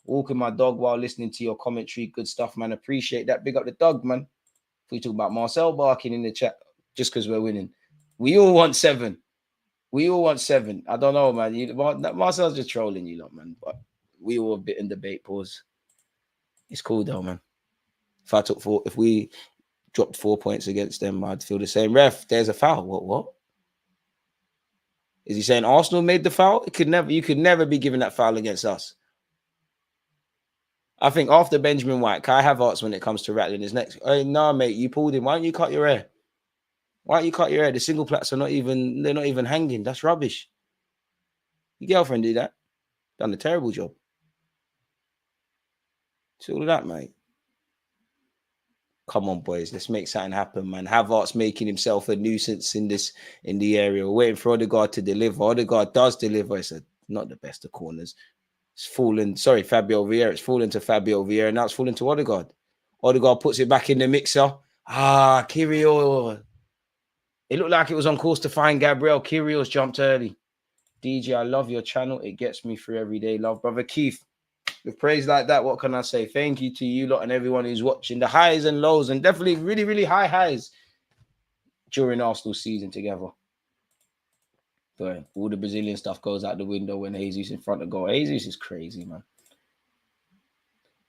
Walking my dog while listening to your commentary. Good stuff, man. Appreciate that. Big up the dog, man. If we talk about Marcel barking in the chat just because we're winning. We all want 7. We all want 7. I don't know, man. Marcel's just trolling you lot, man. But we all a bit in debate. Pause. It's cool though, man. If we dropped 4 points against them, I'd feel the same. Ref, there's a foul. What? Is he saying Arsenal made the foul? You could never be giving that foul against us. I think after Benjamin White, Kai Havertz, when it comes to rattling his next. Hey, nah, mate, you pulled him. Why don't you cut your hair? Why don't you cut your hair? The single plats are not even hanging. That's rubbish. Your girlfriend did that. Done a terrible job. It's all of that, mate. Come on, boys. Let's make something happen, man. Havertz making himself a nuisance in the area. We're waiting for Odegaard to deliver. Odegaard does deliver. It's not the best of corners. It's fallen. Sorry, Fabio Vieira. It's fallen to Fabio Vieira. Now it's fallen to Odegaard. Odegaard puts it back in the mixer. Kirill. It looked like it was on course to find Gabriel. Kirill's jumped early. DJ, I love your channel. It gets me through every day. Love, brother Keith. With praise like that, what can I say? Thank you to you lot and everyone who's watching. The highs and lows, and definitely really, really high highs during Arsenal season together. But all the Brazilian stuff goes out the window when Jesus in front of goal. Jesus is crazy, man.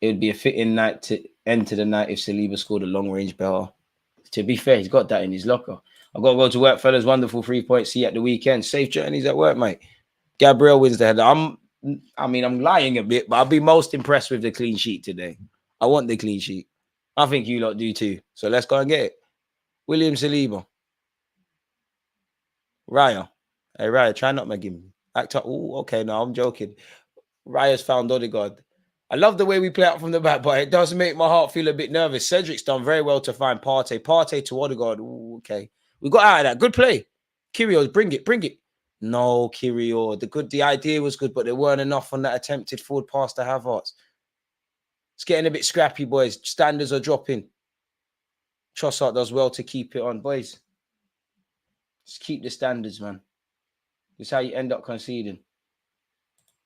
It would be a fitting night to enter the night if Saliba scored a long-range better. To be fair, he's got that in his locker. I've got to go to work, fellas. Wonderful 3 points. See you at the weekend. Safe journeys at work, mate. Gabriel wins the header. I'm lying a bit, but I'll be most impressed with the clean sheet today. I want the clean sheet. I think you lot do too. So let's go and get it. William Saliba. Raya. Hey, Raya, try not make him act up. Oh, okay, no, I'm joking. Raya's found Odegaard. I love the way we play out from the back, but it does make my heart feel a bit nervous. Cedric's done very well to find Partey. Partey to Odegaard. Ooh, okay. We got out of that. Good play. Kyrgios, bring it. No, Kyrgios. The idea was good, but there weren't enough on that attempted forward pass to Havertz. It's getting a bit scrappy, boys. Standards are dropping. Trossard does well to keep it on, boys. Just keep the standards, man. This is how you end up conceding.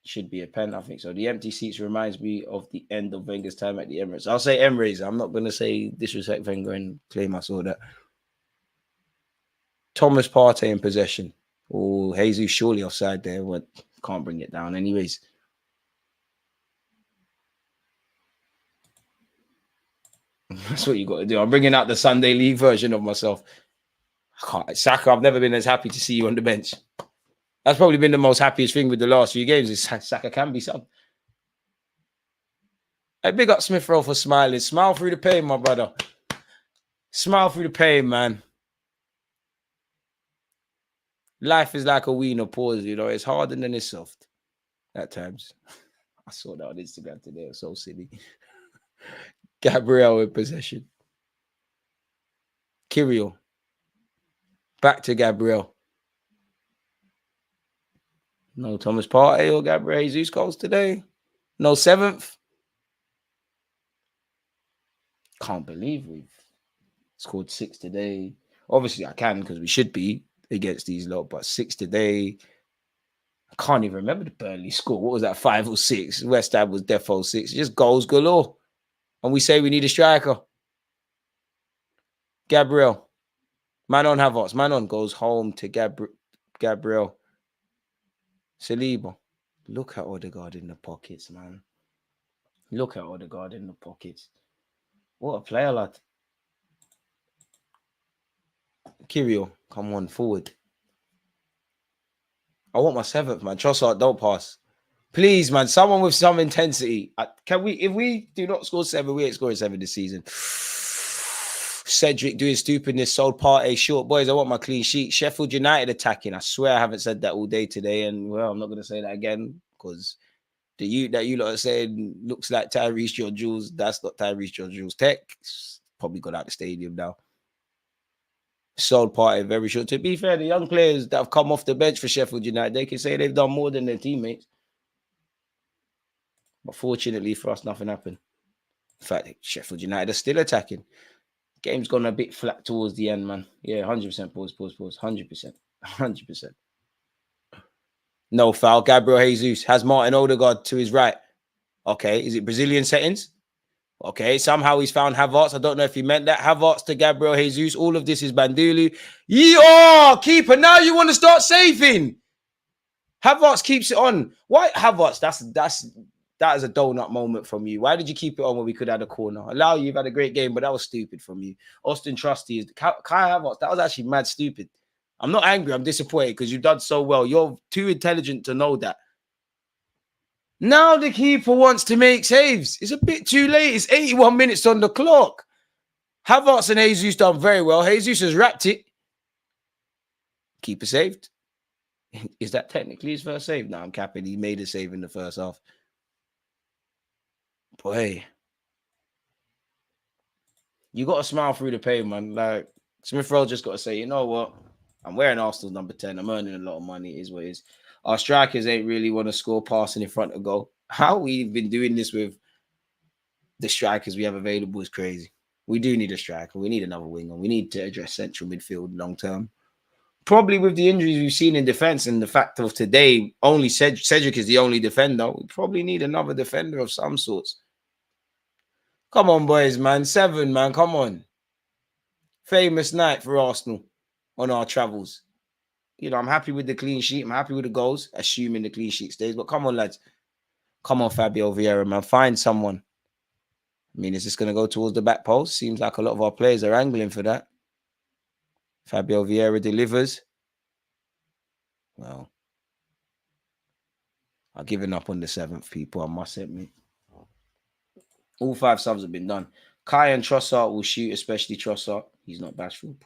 Should be a pen, I think so. The empty seats reminds me of the end of Wenger's time at the Emirates. I'll say Emirates. I'm not going to say disrespect Wenger and claim I saw that. Thomas Partey in possession. Oh, Jesus surely offside there. But can't bring it down anyways. That's what you got to do. I'm bringing out the Sunday League version of myself. Saka, I've never been as happy to see you on the bench. That's probably been the most happiest thing with the last few games is Saka can be sub. Hey, big up Smith Rowe for smiling. Smile through the pain, my brother. Smile through the pain, man. Life is like a wiener pause, you know. It's hard and then it's soft at times. I saw that on Instagram today. It was so silly. Gabriel in possession. Kyrgios. Back to Gabriel. No Thomas Partey or Gabriel Jesus goals today. No 7th. Can't believe we've scored 6 today. Obviously, I can because we should be against these lot, but 6 today. I can't even remember the Burnley score. What was that, 5 or 6? West Ham was defo 6. Just goals galore. And we say we need a striker. Gabriel. Man on Havertz. Man on goes home to Gabriel. Saliba. Look at Odegaard in the pockets, man. Look at Odegaard in the pockets. What a player, lad. Kyrgios, come on, forward. I want my 7th, man. Trossard, don't pass. Please, man, someone with some intensity. If we do not score 7, we ain't scoring 7 this season. Cedric doing stupidness, sold Partey short. Boys, I want my clean sheet. Sheffield United attacking. I swear I haven't said that all day today. And, well, I'm not going to say that again because the youth that you lot are saying looks like Tyrese George-Jules. That's not Tyrese George-Jules. Tech probably got out the stadium now. Sold Partey very short. To be fair, the young players that have come off the bench for Sheffield United, they can say they've done more than their teammates. But fortunately for us, nothing happened. In fact, Sheffield United are still attacking. Game's gone a bit flat towards the end, man. Yeah, 100%. Pause. 100%. 100%. No foul. Gabriel Jesus has Martin Odegaard to his right. Okay, is it Brazilian settings? Okay, somehow he's found Havertz. I don't know if he meant that. Havertz to Gabriel Jesus. All of this is Bandulu. Yeah, keeper. Now you want to start saving. Havertz keeps it on. Why Havertz? That is a donut moment from you. Why did you keep it on when we could have a corner? Allow you've had a great game, but that was stupid from you. Austin Trusty is Kai Havertz. That was actually mad stupid. I'm not angry. I'm disappointed because you've done so well. You're too intelligent to know that. Now the keeper wants to make saves. It's a bit too late. It's 81 minutes on the clock. Havertz and Jesus done very well. Jesus has wrapped it. Keeper saved. Is that technically his first save? No, I'm capping. He made a save in the first half. Boy, you got to smile through the pain, man. Like, Smith Rowe just got to say, you know what? I'm wearing Arsenal's number 10. I'm earning a lot of money. It is what it is. Our strikers ain't really want to score passing in front of goal. How we've been doing this with the strikers we have available is crazy. We do need a striker. We need another winger. We need to address central midfield long term. Probably with the injuries we've seen in defense and the fact of today, only Cedric is the only defender. We probably need another defender of some sorts. Come on, boys, man. 7, man. Come on. Famous night for Arsenal on our travels. You know, I'm happy with the clean sheet. I'm happy with the goals, assuming the clean sheet stays. But come on, lads. Come on, Fabio Vieira, man. Find someone. I mean, is this going to go towards the back post? Seems like a lot of our players are angling for that. Fabio Vieira delivers. Well, I've given up on the 7th, people. I must admit. All 5 subs have been done. Kai and Trossard will shoot, especially Trossard. He's not bashful.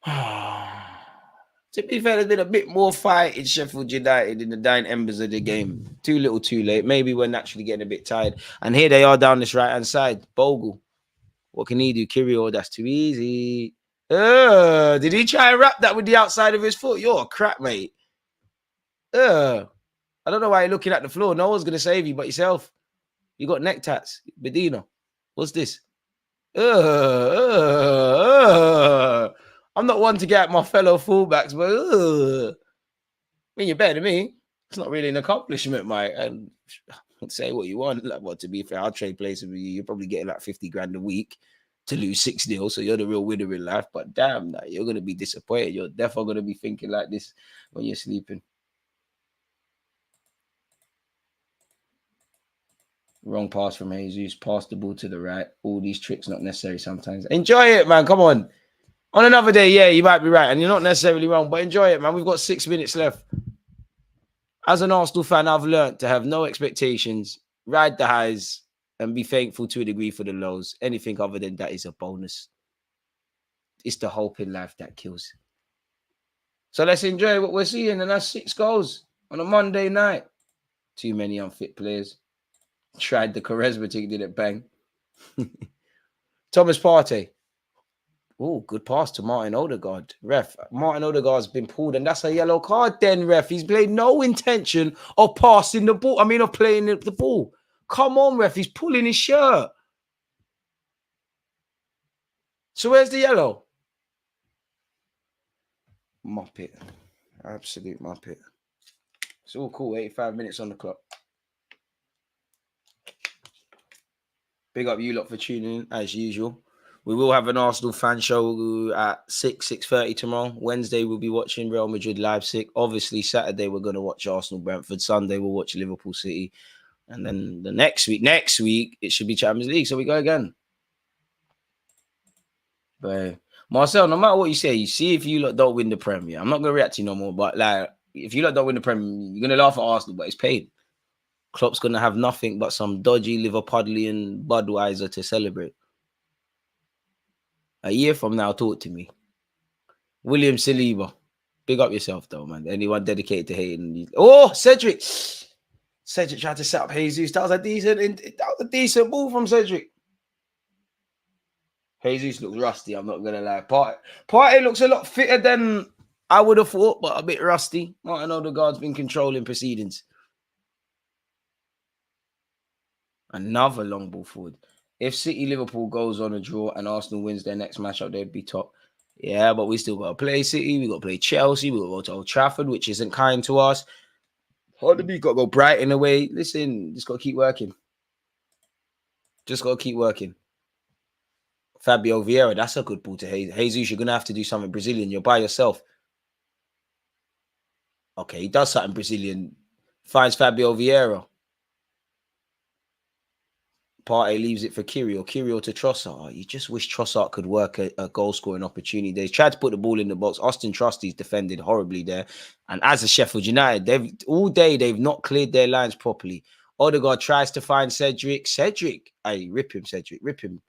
To be fair, there's been a bit more fight in Sheffield United in the dying embers of the game. Too little, too late. Maybe we're naturally getting a bit tired. And here they are down this right-hand side. Bogle. What can he do? Kyrgios, that's too easy. Did he try and wrap that with the outside of his foot? You're a crap, mate. I don't know why you're looking at the floor. No one's going to save you but yourself. You got neck tats. Bedino. What's this? I'm not one to get at my fellow fullbacks, but I mean, you're better than me. It's not really an accomplishment, mate. And say what you want. Like, well, to be fair, I'll trade places with you. You're probably getting like 50 grand a week to lose 6-0. So you're the real winner in life. But damn, like, you're going to be disappointed. You're definitely going to be thinking like this when you're sleeping. Wrong pass from Jesus. Pass the ball to the right. All these tricks not necessary sometimes. Enjoy it, man. Come on. On another day, yeah, you might be right. And you're not necessarily wrong. But enjoy it, man. We've got 6 minutes left. As an Arsenal fan, I've learned to have no expectations, ride the highs, and be thankful to a degree for the lows. Anything other than that is a bonus. It's the hope in life that kills. So let's enjoy what we're seeing. And that's 6 goals on a Monday night. Too many unfit players. Tried the Quaresma thing, did it bang. Thomas Partey. Oh, good pass to Martin Odegaard. Ref, Martin Odegaard's been pulled, and that's a yellow card then, ref. He's played no intention of passing the ball. Of playing the ball. Come on, ref. He's pulling his shirt. So where's the yellow? Muppet. Absolute muppet. It's all cool. 85 minutes on the clock. Big up you lot for tuning in, as usual. We will have an Arsenal fan show at 6:30 tomorrow. Wednesday, we'll be watching Real Madrid Leipzig. Obviously, Saturday, we're going to watch Arsenal Brentford. Sunday, we'll watch Liverpool City. And then the next week, it should be Champions League. So we go again. But Marcel, no matter what you say, you see if you lot don't win the Premier. I'm not going to react to you no more. But like, if you lot don't win the Premier, you're going to laugh at Arsenal, but it's paid. Klopp's going to have nothing but some dodgy Liverpudlian Budweiser to celebrate. A year from now, talk to me. William Saliba. Big up yourself, though, man. Anyone dedicated to hating. Oh, Cedric. Cedric tried to set up Jesus. That was a decent ball from Cedric. Jesus looks rusty, I'm not going to lie. Partey looks a lot fitter than I would have thought, but a bit rusty. Martin Odegaard's been controlling proceedings. Another long ball forward. If City Liverpool goes on a draw and Arsenal wins their next matchup, they'd be top. Yeah, but we still got to play City. We got to play Chelsea. We got to go to Old Trafford, which isn't kind to us. We got to go Brighton away. Listen, just got to keep working. Fabio Vieira, that's a good ball to Jesus. You're going to have to do something Brazilian. You're by yourself. Okay, he does something Brazilian. Finds Fabio Vieira. Partey leaves it for Kyrgios to Trossard. Oh, you just wish Trossard could work a goal-scoring opportunity. They tried to put the ball in the box. Austin Trusty's defended horribly there. And as a Sheffield United, they've not cleared their lines properly. Odegaard tries to find Cedric. Hey, rip him, Cedric. Rip him.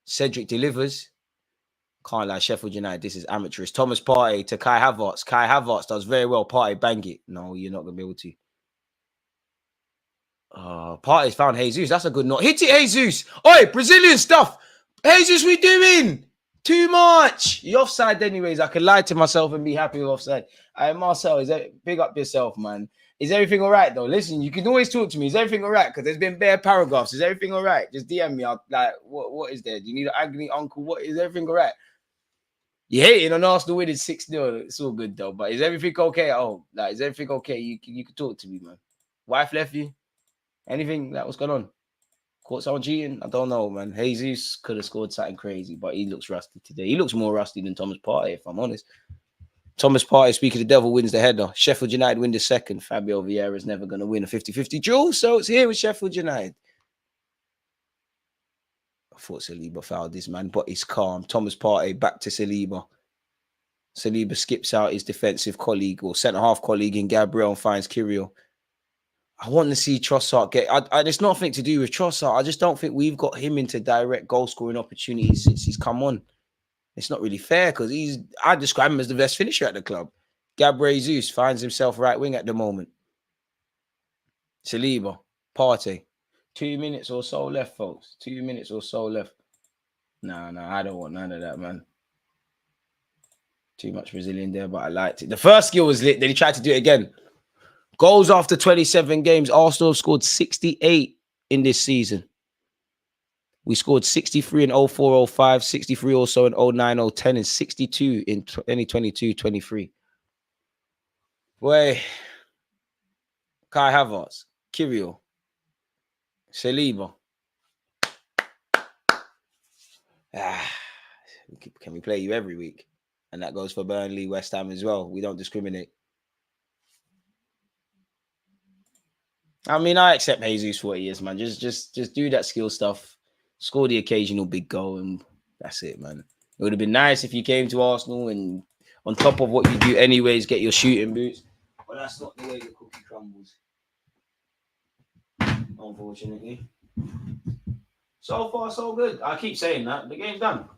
Cedric delivers. Can't lie, Sheffield United, this is amateurish. Thomas Partey to Kai Havertz. Kai Havertz does very well. Partey, bang it. No, you're not going to be able to. Partey's found Jesus. That's a good knock. Hit it, Jesus. Oi, Brazilian stuff. Jesus, we doing? Too much. You're offside anyways. I can lie to myself and be happy with offside. Marcel, big up yourself, man. Is everything all right, though? Listen, you can always talk to me. Is everything all right? Because there's been bare paragraphs. Is everything all right? Just DM me. I'll, like, what is there? Do you need an agony uncle? What is everything all right? You're hating on Arsenal winning 6-0. It's all good, though. But is everything okay at home? Like, is everything okay? You can talk to me, man. Wife left you? Anything? Like, what's going on? Caught someone cheating? I don't know, man. Jesus could have scored something crazy, but he looks rusty today. He looks more rusty than Thomas Partey, if I'm honest. Thomas Partey, speaking of the devil, wins the header. Sheffield United win the second. Fabio Vieira is never going to win a 50-50 duel, so it's here with Sheffield United. I thought Saliba fouled this man, but he's calm. Thomas Partey back to Saliba. Saliba skips out his defensive colleague or centre-half colleague in Gabriel and finds Kyrgios. I want to see Trossard get... it's nothing to do with Trossard. I just don't think we've got him into direct goal-scoring opportunities since he's come on. It's not really fair because I describe him as the best finisher at the club. Gabriel Jesus finds himself right wing at the moment. Saliba, Partey. 2 minutes or so left, folks. 2 minutes or so left. No, I don't want none of that, man. Too much Brazilian there, but I liked it. The first skill was lit. Then he tried to do it again. Goals after 27 games. Arsenal have scored 68 in this season. We scored 63 in 04-05, 63 also in 09-010, and 62 in 2022-23. Boy, Kai Havertz, Kirill, Saliba. Can we play you every week? And that goes for Burnley, West Ham as well. We don't discriminate. I mean, I accept Jesus for what he is, man. Just do that skill stuff. Score the occasional big goal, and that's it, man. It would have been nice if you came to Arsenal and on top of what you do anyways, get your shooting boots. But that's not the way the cookie crumbles. Unfortunately. So far, so good. I keep saying that. The game's done.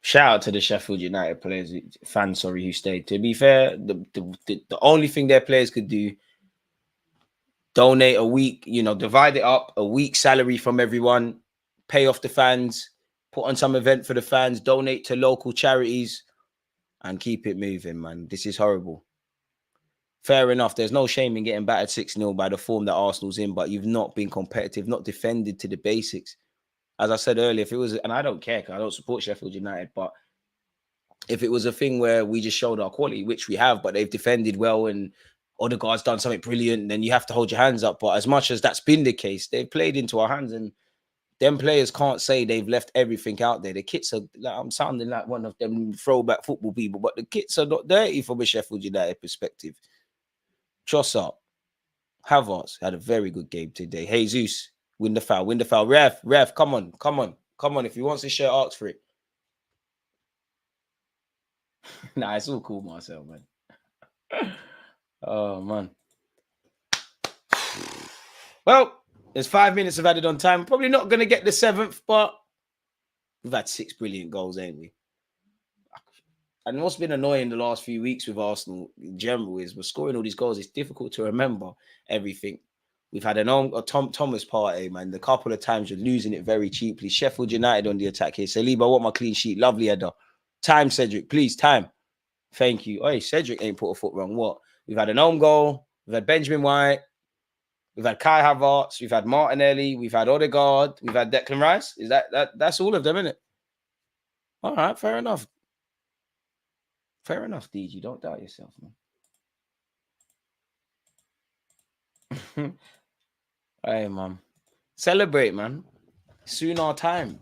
Shout out to the Sheffield United players, fans, who stayed. To be fair, the only thing their players could do, donate a week, divide it up, a week's salary from everyone, pay off the fans, put on some event for the fans, donate to local charities, and keep it moving, man. This is horrible. Fair enough. There's no shame in getting battered 6-0 by the form that Arsenal's in, but you've not been competitive, not defended to the basics. As I said earlier, if it was, and I don't care because I don't support Sheffield United, but if it was a thing where we just showed our quality, which we have, but they've defended well and Odegaard's done something brilliant, then you have to hold your hands up. But as much as that's been the case, they've played into our hands, and them players can't say they've left everything out there. The kits are, I'm sounding like one of them throwback football people, but the kits are not dirty from a Sheffield United perspective. Trossard, Havertz had a very good game today. Jesus, win the foul. Ref, come on. If he wants his shirt, ask for it. Nah, it's all cool, Marcel, man. Oh, man. Well, there's 5 minutes of added on time. Probably not going to get the 7th, but we've had 6 brilliant goals, ain't we? And what's been annoying the last few weeks with Arsenal in general is we're scoring all these goals. It's difficult to remember everything. We've had a Thomas Partey, man. The couple of times you're losing it very cheaply. Sheffield United on the attack here. Saliba, I want my clean sheet. Lovely header. Time, Cedric. Please, time. Thank you. Hey, Cedric ain't put a foot wrong. What? We've had an own goal. We've had Benjamin White. We've had Kai Havertz. We've had Martinelli. We've had Odegaard. We've had Declan Rice. Is that's all of them, isn't it? All right, fair enough. Fair enough, DG. Don't doubt yourself, man. Hey, man. Celebrate, man. Soon our time.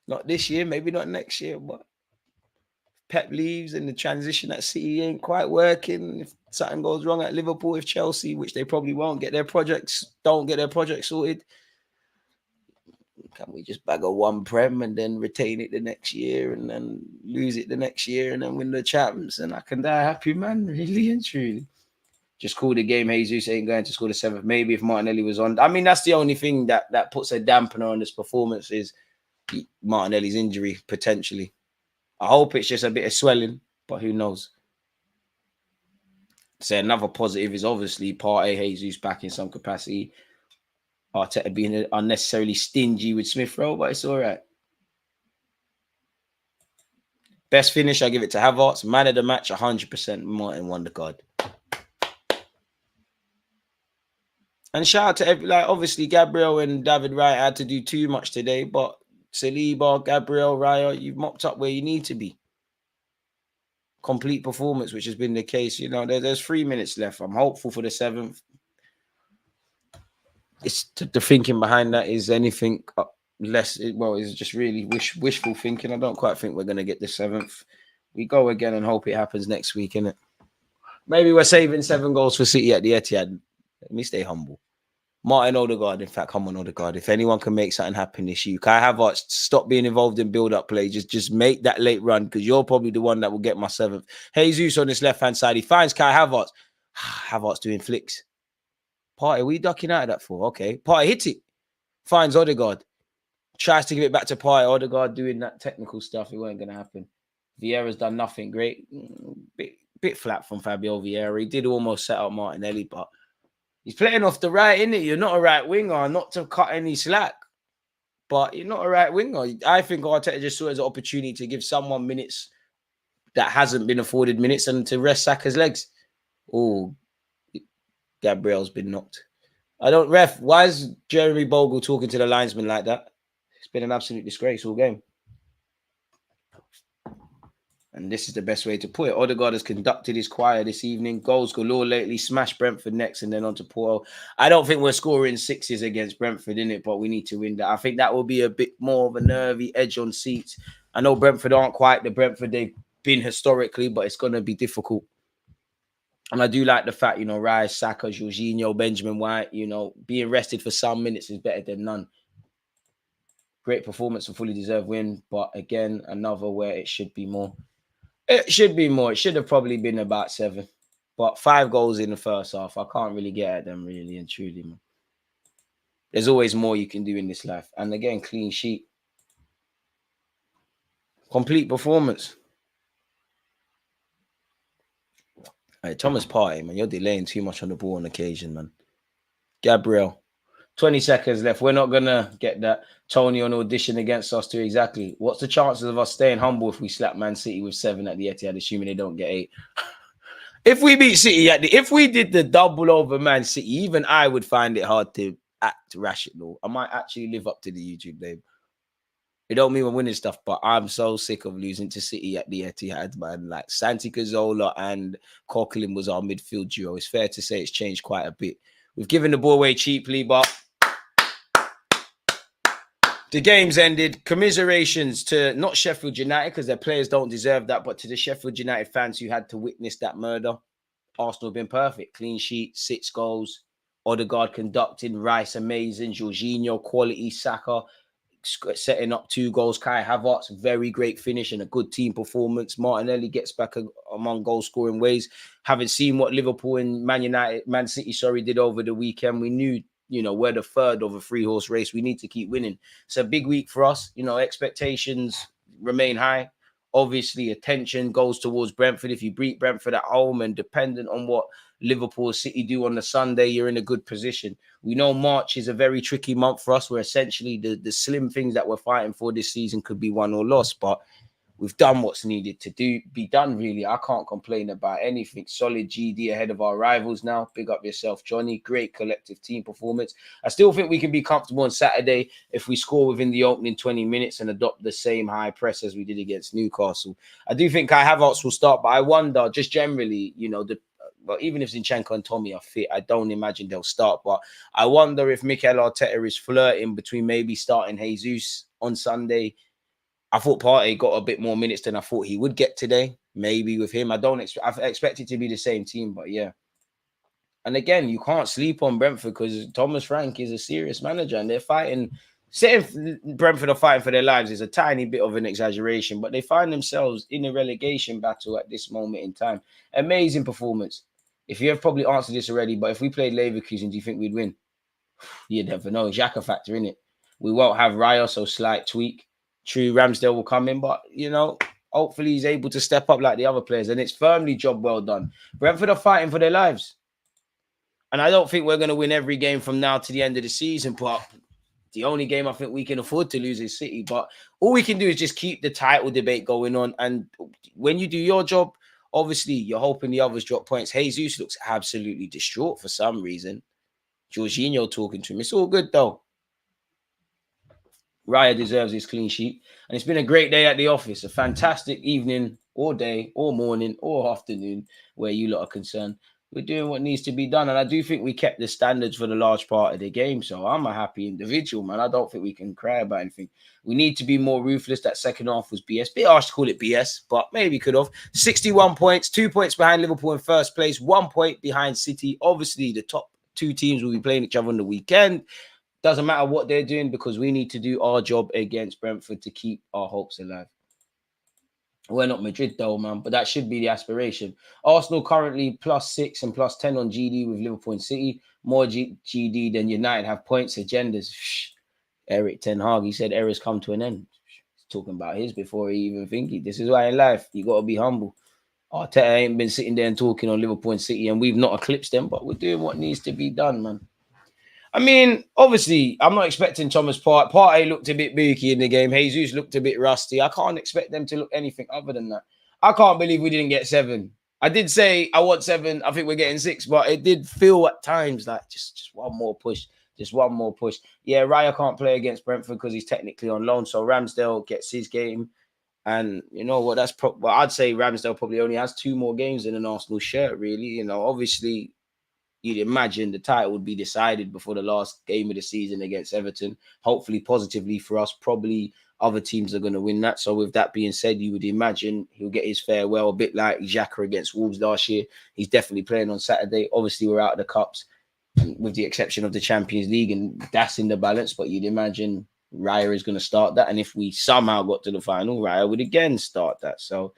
Not this year, maybe not next year, but Pep leaves and the transition at City ain't quite working. If something goes wrong at Liverpool, if Chelsea, which they probably won't, don't get their projects sorted, can we just bag a one Prem and then retain it the next year and then lose it the next year and then win the champs? And I can die happy, man, really and truly. Just call the game. Jesus ain't going to score the 7th. Maybe if Martinelli was on. I mean, that's the only thing that puts a dampener on this performance is Martinelli's injury, potentially. I hope it's just a bit of swelling, but who knows? So another positive is obviously Partey, Jesus back in some capacity. Arteta being unnecessarily stingy with Smith Rowe, but it's all right. Best finish, I give it to Havertz. Man of the match, 100% Martin Wondergaard. And shout out to obviously Gabriel and David Wright had to do too much today, but Saliba, Gabriel, Raya, you've mopped up where you need to be. Complete performance, which has been the case. There's 3 minutes left. I'm hopeful for the 7th. It's the thinking behind that is anything less. It's just really wishful thinking. I don't quite think we're going to get the 7th. We go again and hope it happens next week, innit? Maybe we're saving 7 goals for City at the Etihad. Let me stay humble. Martin Odegaard, in fact, come on, Odegaard. If anyone can make something happen this year, Kai Havertz, stop being involved in build-up play. Just make that late run because you're probably the one that will get my 7th. Jesus on this left-hand side. He finds Kai Havertz. Havertz doing flicks. Partey, what are you ducking out of that for? Okay. Partey hits it. Finds Odegaard. tries to give it back to Partey. Odegaard doing that technical stuff, it weren't going to happen. Vieira's done nothing great. Bit flat from Fabio Vieira. He did almost set up Martinelli, but he's playing off the right, innit? You're not a right winger, not to cut any slack, but you're not a right winger. I think Arteta just saw it as an opportunity to give someone minutes that hasn't been afforded minutes and to rest Saka's legs. Oh, Gabriel's been knocked. Why is Jeremy Bogle talking to the linesman like that? It's been an absolute disgrace all game. And this is the best way to put it. Odegaard has conducted his choir this evening. Goals galore lately. Smash Brentford next and then on to Porto. I don't think we're scoring sixes against Brentford, innit? But we need to win that. I think that will be a bit more of a nervy edge on seats. I know Brentford aren't quite the Brentford they've been historically, but it's going to be difficult. And I do like the fact, Rice, Saka, Jorginho, Benjamin White, being rested for some minutes is better than none. Great performance, a fully deserved win. But again, another where it should be more. It should be more. It should have probably been about 7. But 5 goals in the first half. I can't really get at them, really and truly, man. There's always more you can do in this life. And again, clean sheet. Complete performance. Hey, Thomas Partey, man, you're delaying too much on the ball on occasion, man. Gabriel, 20 seconds left. We're not going to get that Tony on audition against us too. Exactly. What's the chances of us staying humble if we slap Man City with 7 at the Etihad, assuming they don't get 8? If we beat City if we did the double over Man City, even I would find it hard to act rational. I might actually live up to the YouTube name. It don't mean we're winning stuff, but I'm so sick of losing to City at the Etihad, man. Like Santi Cazorla and Coquelin was our midfield duo. It's fair to say it's changed quite a bit. We've given the ball away cheaply, but the game's ended. Commiserations to not Sheffield United because their players don't deserve that, but to the Sheffield United fans who had to witness that murder. Arsenal have been perfect. Clean sheet, 6 goals. Odegaard conducting, Rice amazing, Jorginho quality, Saka setting up 2 goals. Kai Havertz, very great finish and a good team performance. Martinelli gets back among goal scoring ways. Having seen what Liverpool and Man City did over the weekend, we knew, we're the third of a 3-horse race. We need to keep winning. It's a big week for us. Expectations remain high. Obviously, attention goes towards Brentford. If you beat Brentford at home and dependent on what Liverpool City do on the Sunday, you're in a good position. We know March is a very tricky month for us where essentially the slim things that we're fighting for this season could be won or lost. But we've done what's needed to be done, really. I can't complain about anything. Solid GD ahead of our rivals now. Big up yourself, Johnny. Great collective team performance. I still think we can be comfortable on Saturday if we score within the opening 20 minutes and adopt the same high press as we did against Newcastle. I do think Kai Havertz will start, but I wonder, just generally, but even if Zinchenko and Tommy are fit, I don't imagine they'll start. But I wonder if Mikel Arteta is flirting between maybe starting Jesus on Sunday. I thought Partey got a bit more minutes than I thought he would get today. Maybe with him, I expect it to be the same team, but yeah. And again, you can't sleep on Brentford because Thomas Frank is a serious manager and they're fighting. Saying Brentford are fighting for their lives is a tiny bit of an exaggeration, but they find themselves in a relegation battle at this moment in time. Amazing performance. If you have probably answered this already, but if we played Leverkusen, do you think we'd win? You never know. Xhaka factor in it. We won't have Raya, so slight tweak. True, Ramsdale will come in, but, hopefully he's able to step up like the other players, and it's firmly job well done. Brentford are fighting for their lives. And I don't think we're going to win every game from now to the end of the season, but the only game I think we can afford to lose is City. But all we can do is just keep the title debate going on. And when you do your job, obviously you're hoping the others drop points. Jesus looks absolutely distraught for some reason. Jorginho talking to him. It's all good, though. Raya deserves his clean sheet. And it's been a great day at the office. A fantastic evening or day or morning or afternoon where you lot are concerned. We're doing what needs to be done. And I do think we kept the standards for the large part of the game. So I'm a happy individual, man. I don't think we can cry about anything. We need to be more ruthless. That second half was BS. Bit harsh to call it BS, but maybe could have. 61 points, 2 points behind Liverpool in first place, 1 point behind City. Obviously, the top 2 teams will be playing each other on the weekend. Doesn't matter what they're doing because we need to do our job against Brentford to keep our hopes alive. We're not Madrid though, man, but that should be the aspiration. Arsenal currently +6 and +10 on GD with Liverpool and City. More GD than United have points, agendas. Eric Ten Hag, he said era's come to an end. He's talking about his before he even think it. This is why in life you got to be humble. Arteta ain't been sitting there and talking on Liverpool and City, and we've not eclipsed them, but we're doing what needs to be done, man. I mean, obviously, I'm not expecting Thomas Partey. Partey looked a bit booky in the game. Jesus looked a bit rusty. I can't expect them to look anything other than that. I can't believe we didn't get 7. I did say I want 7. I think we're getting 6, but it did feel at times like just one more push. Just one more push. Yeah, Raya can't play against Brentford because he's technically on loan. So Ramsdale gets his game. And you know what? Well, I'd say Ramsdale probably only has 2 more games in an Arsenal shirt, really. You know, obviously, you'd imagine the title would be decided before the last game of the season against Everton. Hopefully, positively for us. Probably other teams are going to win that. So with that being said, you would imagine he'll get his farewell, a bit like Xhaka against Wolves last year. He's definitely playing on Saturday. Obviously, we're out of the Cups, with the exception of the Champions League, and that's in the balance. But you'd imagine Raya is going to start that. And if we somehow got to the final, Raya would again start that. So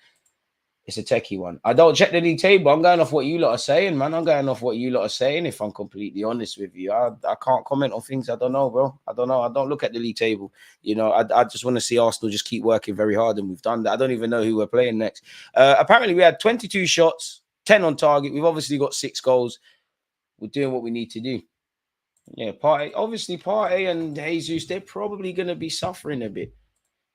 it's a techie one. I don't check the league table. I'm going off what you lot are saying, man. I'm going off what you lot are saying, if I'm completely honest with you. I can't comment on things I don't know, bro. I don't know. I don't look at the league table. You know, I just want to see Arsenal just keep working very hard, and we've done that. I don't even know who we're playing next. Apparently, we had 22 shots, 10 on target. We've obviously got 6 goals. We're doing what we need to do. Yeah, Partey and Jesus, they're probably going to be suffering a bit.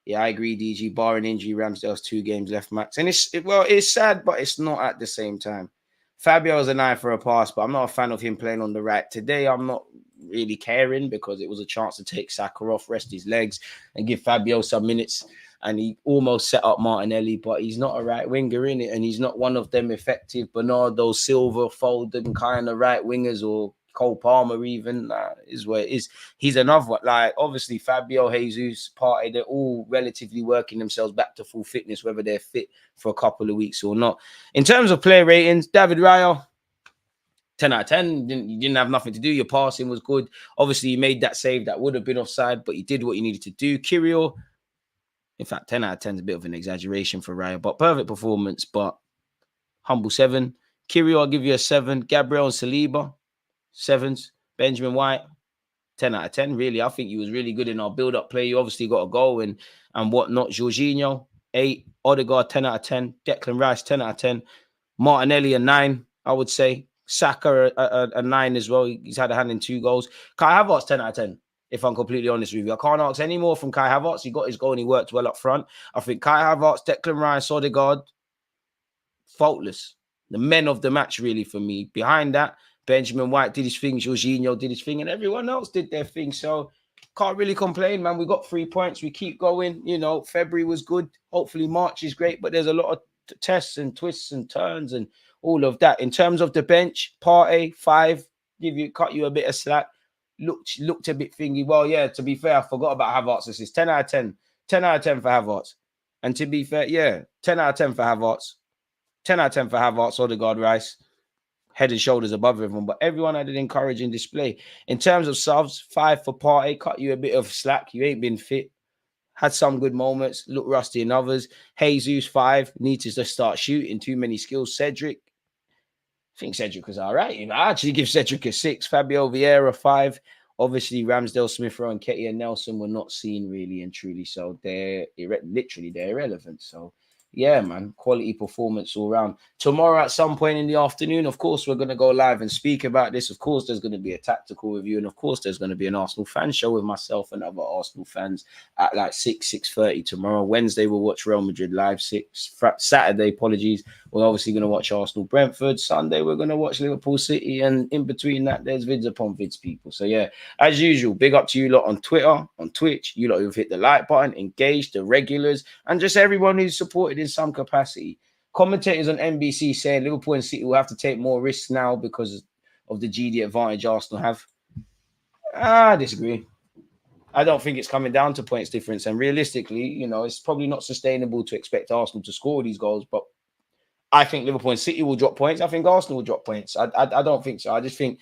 Yeah, I agree, DG. Barring injury, Ramsdale's 2 games left max. And it's sad, but it's not at the same time. Fabio's an eye for a pass, but I'm not a fan of him playing on the right. Today, I'm not really caring because it was a chance to take Saka off, rest his legs, and give Fabio some minutes. And he almost set up Martinelli, but he's not a right winger in it, and he's not one of them effective Bernardo Silva, Foden kind of right wingers, or Cole Palmer even. Is where it is. He's another one. Like, obviously, Fabio, Jesus, Partey, they're all relatively working themselves back to full fitness, whether they're fit for a couple of weeks or not. In terms of player ratings, David Raya, 10 out of 10. You didn't have nothing to do. Your passing was good. Obviously, you made that save that would have been offside, but you did what you needed to do. Kyrgios, in fact, 10 out of 10 is a bit of an exaggeration for Raya, but perfect performance, but humble 7. Kyrgios, I'll give you a 7. Gabriel and Saliba, 7s. Benjamin White, 10 out of 10. Really, I think he was really good in our build-up play. You obviously got a goal and whatnot. Jorginho, 8. Odegaard, 10 out of 10. Declan Rice, 10 out of 10. Martinelli, a 9, I would say. Saka, a 9 as well. He's had a hand in 2 goals. Kai Havertz, 10 out of 10. If I'm completely honest with you, I can't ask any more from Kai Havertz. He got his goal and he worked well up front. I think Kai Havertz, Declan Rice, Odegaard, faultless. The men of the match, really, for me. Behind that, Benjamin White did his thing, Jorginho did his thing, and everyone else did their thing. So can't really complain, man. We got 3 points. We keep going. You know, February was good. Hopefully March is great, but there's a lot of tests and twists and turns and all of that. In terms of the bench, Partey, 5, cut you a bit of slack. Looked a bit thingy. Well, yeah, to be fair, I forgot about Havertz assist. 10 out of 10. 10 out of 10 for Havertz. And to be fair, yeah, 10 out of 10 for Havertz. 10 out of 10 for Havertz, Odegaard, Rice. Head and shoulders above everyone. But everyone had an encouraging display. In terms of subs, 5 for Partey. Cut you a bit of slack. You ain't been fit. Had some good moments. Looked rusty in others. Jesus, 5. Needs to just start shooting. Too many skills. Cedric. I think Cedric was all right. You know, I actually give Cedric a 6. Fabio Vieira, 5. Obviously, Ramsdale, Smith Rowe, and Ketty and Nelson were not seen really and truly. So they're irrelevant. So yeah, man, quality performance all around. Tomorrow at some point in the afternoon, of course, we're going to go live and speak about this. Of course, there's going to be a tactical review. And of course, there's going to be an Arsenal fan show with myself and other Arsenal fans at like 6:30 tomorrow. Wednesday, we'll watch Real Madrid live. Saturday, apologies, we're obviously going to watch Arsenal Brentford. Sunday, we're going to watch Liverpool City. And in between that, there's vids upon vids, people. So yeah, as usual, big up to you lot on Twitter, on Twitch. You lot who've hit the like button, engaged, the regulars, and just everyone who's supported in some capacity. Commentators on NBC saying Liverpool and City will have to take more risks now because of the GD advantage Arsenal have. I disagree. I don't think it's coming down to points difference. And realistically, you know, it's probably not sustainable to expect Arsenal to score these goals. But I think Liverpool and City will drop points. I think Arsenal will drop points. I don't think so. I just think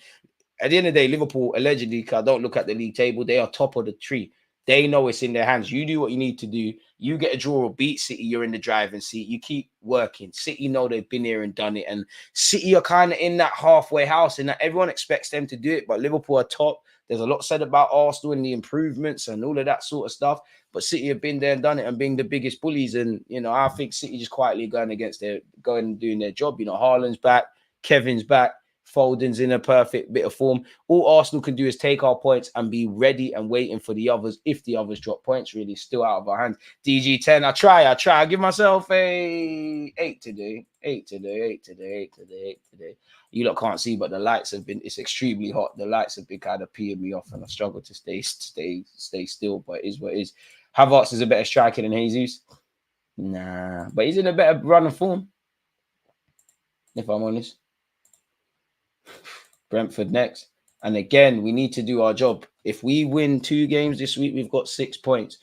at the end of the day, Liverpool, allegedly, I don't look at the league table, they are top of the tree. They know it's in their hands. You do what you need to do. You get a draw or beat City, you're in the driving seat. You keep working. City know they've been here and done it. And City are kind of in that halfway house, and that everyone expects them to do it. But Liverpool are top. There's a lot said about Arsenal and the improvements and all of that sort of stuff. But City have been there and done it and being the biggest bullies. And, you know, I think City just quietly going and doing their job. You know, Haaland's back, Kevin's back. Foden's in a perfect bit of form. All Arsenal can do is take our points and be ready and waiting for the others. If the others drop points, really, still out of our hands. DG10, I try. I give myself a 8 today. 8 today. You lot can't see, but the lights have been, it's extremely hot. The lights have been kind of peeing me off, and I struggle to stay still, but it is what it is. Havertz is a better striker than Jesus. Nah, but he's in a better run of form, if I'm honest. Brentford next. And again, we need to do our job. If we win 2 games this week, we've got 6 points.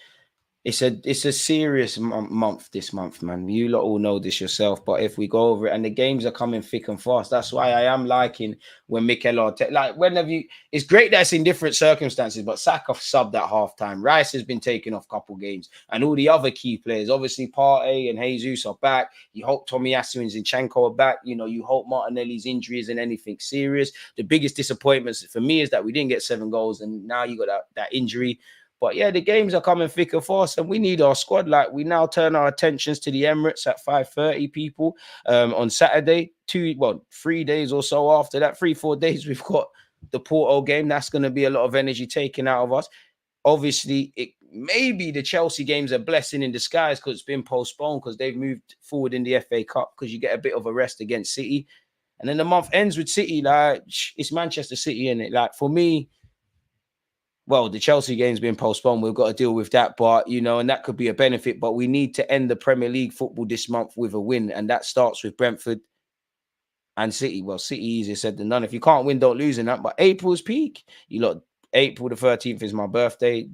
It's a serious month this month, man. You lot all know this yourself. But if we go over it, and the games are coming thick and fast, that's why I am liking when Mikel Arteta, like whenever you, it's great that it's in different circumstances. But Saka subbed at halftime. Rice has been taken off a couple games, and all the other key players, obviously Partey and Jesus are back. You hope Tomiyasu and Zinchenko are back. You know, you hope Martinelli's injury isn't anything serious. The biggest disappointments for me is that we didn't get 7 goals, and now you got that injury. But yeah, the games are coming thick and fast, and we need our squad. Like, we now turn our attentions to the Emirates at 5:30, people, on Saturday. 3 days or so after that, 3-4 days, we've got the Porto game. That's going to be a lot of energy taken out of us. Obviously, it maybe the Chelsea game's a blessing in disguise because it's been postponed because they've moved forward in the FA Cup, because you get a bit of a rest against City. And then the month ends with City. Like, it's Manchester City, innit? Like, for me, well, the Chelsea game's been postponed. We've got to deal with that, but, you know, and that could be a benefit. But we need to end the Premier League football this month with a win, and that starts with Brentford and City. Well, City easier said than done. If you can't win, don't lose in that. But April's peak. You lot, April the 13th is my birthday.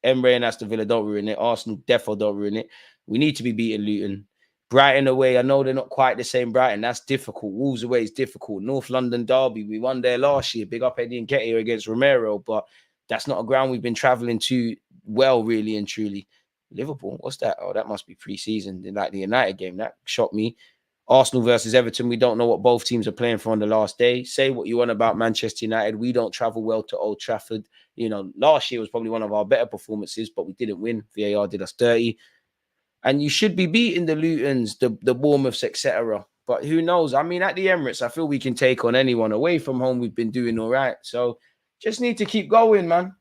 Emre and Aston Villa, don't ruin it. Arsenal, defo, don't ruin it. We need to be beating Luton. Brighton away, I know they're not quite the same Brighton. That's difficult. Wolves away is difficult. North London derby, we won there last year. Big up Eddie and Nketiah against Romero, but that's not a ground we've been traveling to well, really and truly. Liverpool, what's that? Oh, that must be pre-season. Like the United game, that shocked me. Arsenal versus Everton, we don't know what both teams are playing for on the last day. Say what you want about Manchester United. We don't travel well to Old Trafford. You know, last year was probably one of our better performances, but we didn't win. VAR did us dirty. And you should be beating the Lutons, the Bournemouths, etc. But who knows? I mean, at the Emirates, I feel we can take on anyone. Away from home, we've been doing all right. So just need to keep going, man.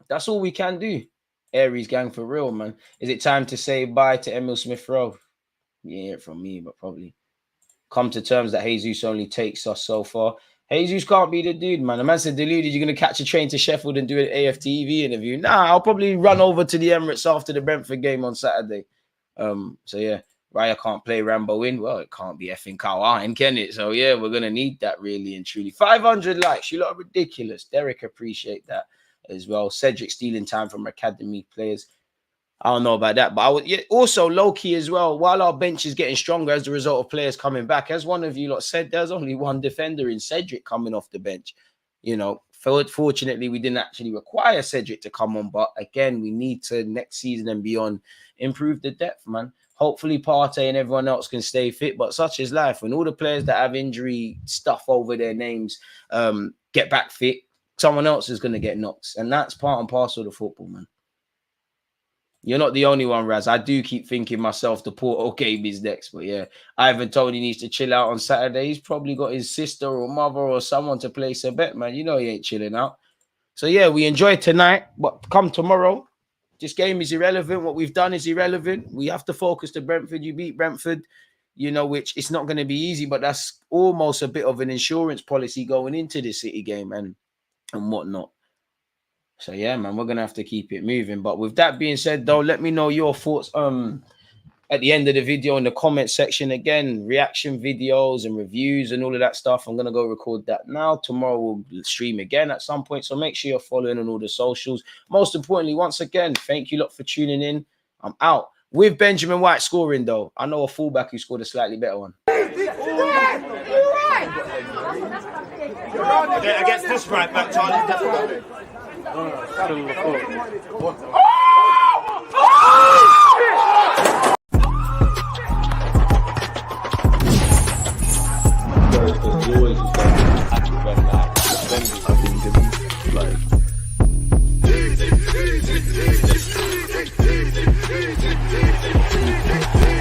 That's all we can do. Aries gang for real, man. Is it time to say bye to Emil Smith Rowe? Yeah, from me, but probably come to terms that Jesus only takes us so far. Jesus can't be the dude, man. The man said, Deluded, you're going to catch a train to Sheffield and do an AFTV interview. Nah, I'll probably run over to the Emirates after the Brentford game on Saturday. So, yeah, Raya can't play Rambo in. Well, it can't be effing Kawhi, can it? So, yeah, we're going to need that really and truly. 500 likes. You lot are ridiculous. Derek, appreciate that as well. Cedric stealing time from academy players. I don't know about that, but I would also low-key as well, while our bench is getting stronger as a result of players coming back, as one of you lot said, there's only one defender in Cedric coming off the bench. You know, fortunately, we didn't actually require Cedric to come on, but again, we need to, next season and beyond, improve the depth, man. Hopefully, Partey and everyone else can stay fit, but such is life. When all the players that have injury stuff over their names get back fit, someone else is going to get knocked, and that's part and parcel of football, man. You're not the only one, Raz. I do keep thinking myself the Porto game is next. But yeah, Ivan Toney needs to chill out on Saturday. He's probably got his sister or mother or someone to place a bet, man. You know he ain't chilling out. So yeah, we enjoyed tonight. But come tomorrow, this game is irrelevant. What we've done is irrelevant. We have to focus to Brentford. You beat Brentford, you know, which it's not going to be easy. But that's almost a bit of an insurance policy going into the City game and whatnot. So, yeah, man, we're going to have to keep it moving. But with that being said, though, let me know your thoughts at the end of the video in the comment section. Again, reaction videos and reviews and all of that stuff. I'm going to go record that now. Tomorrow we'll stream again at some point. So make sure you're following on all the socials. Most importantly, once again, thank you lot for tuning in. I'm out. With Benjamin White scoring, though. I know a fullback who scored a slightly better one. Against this right back, Charlie, definitely. Still on the floor.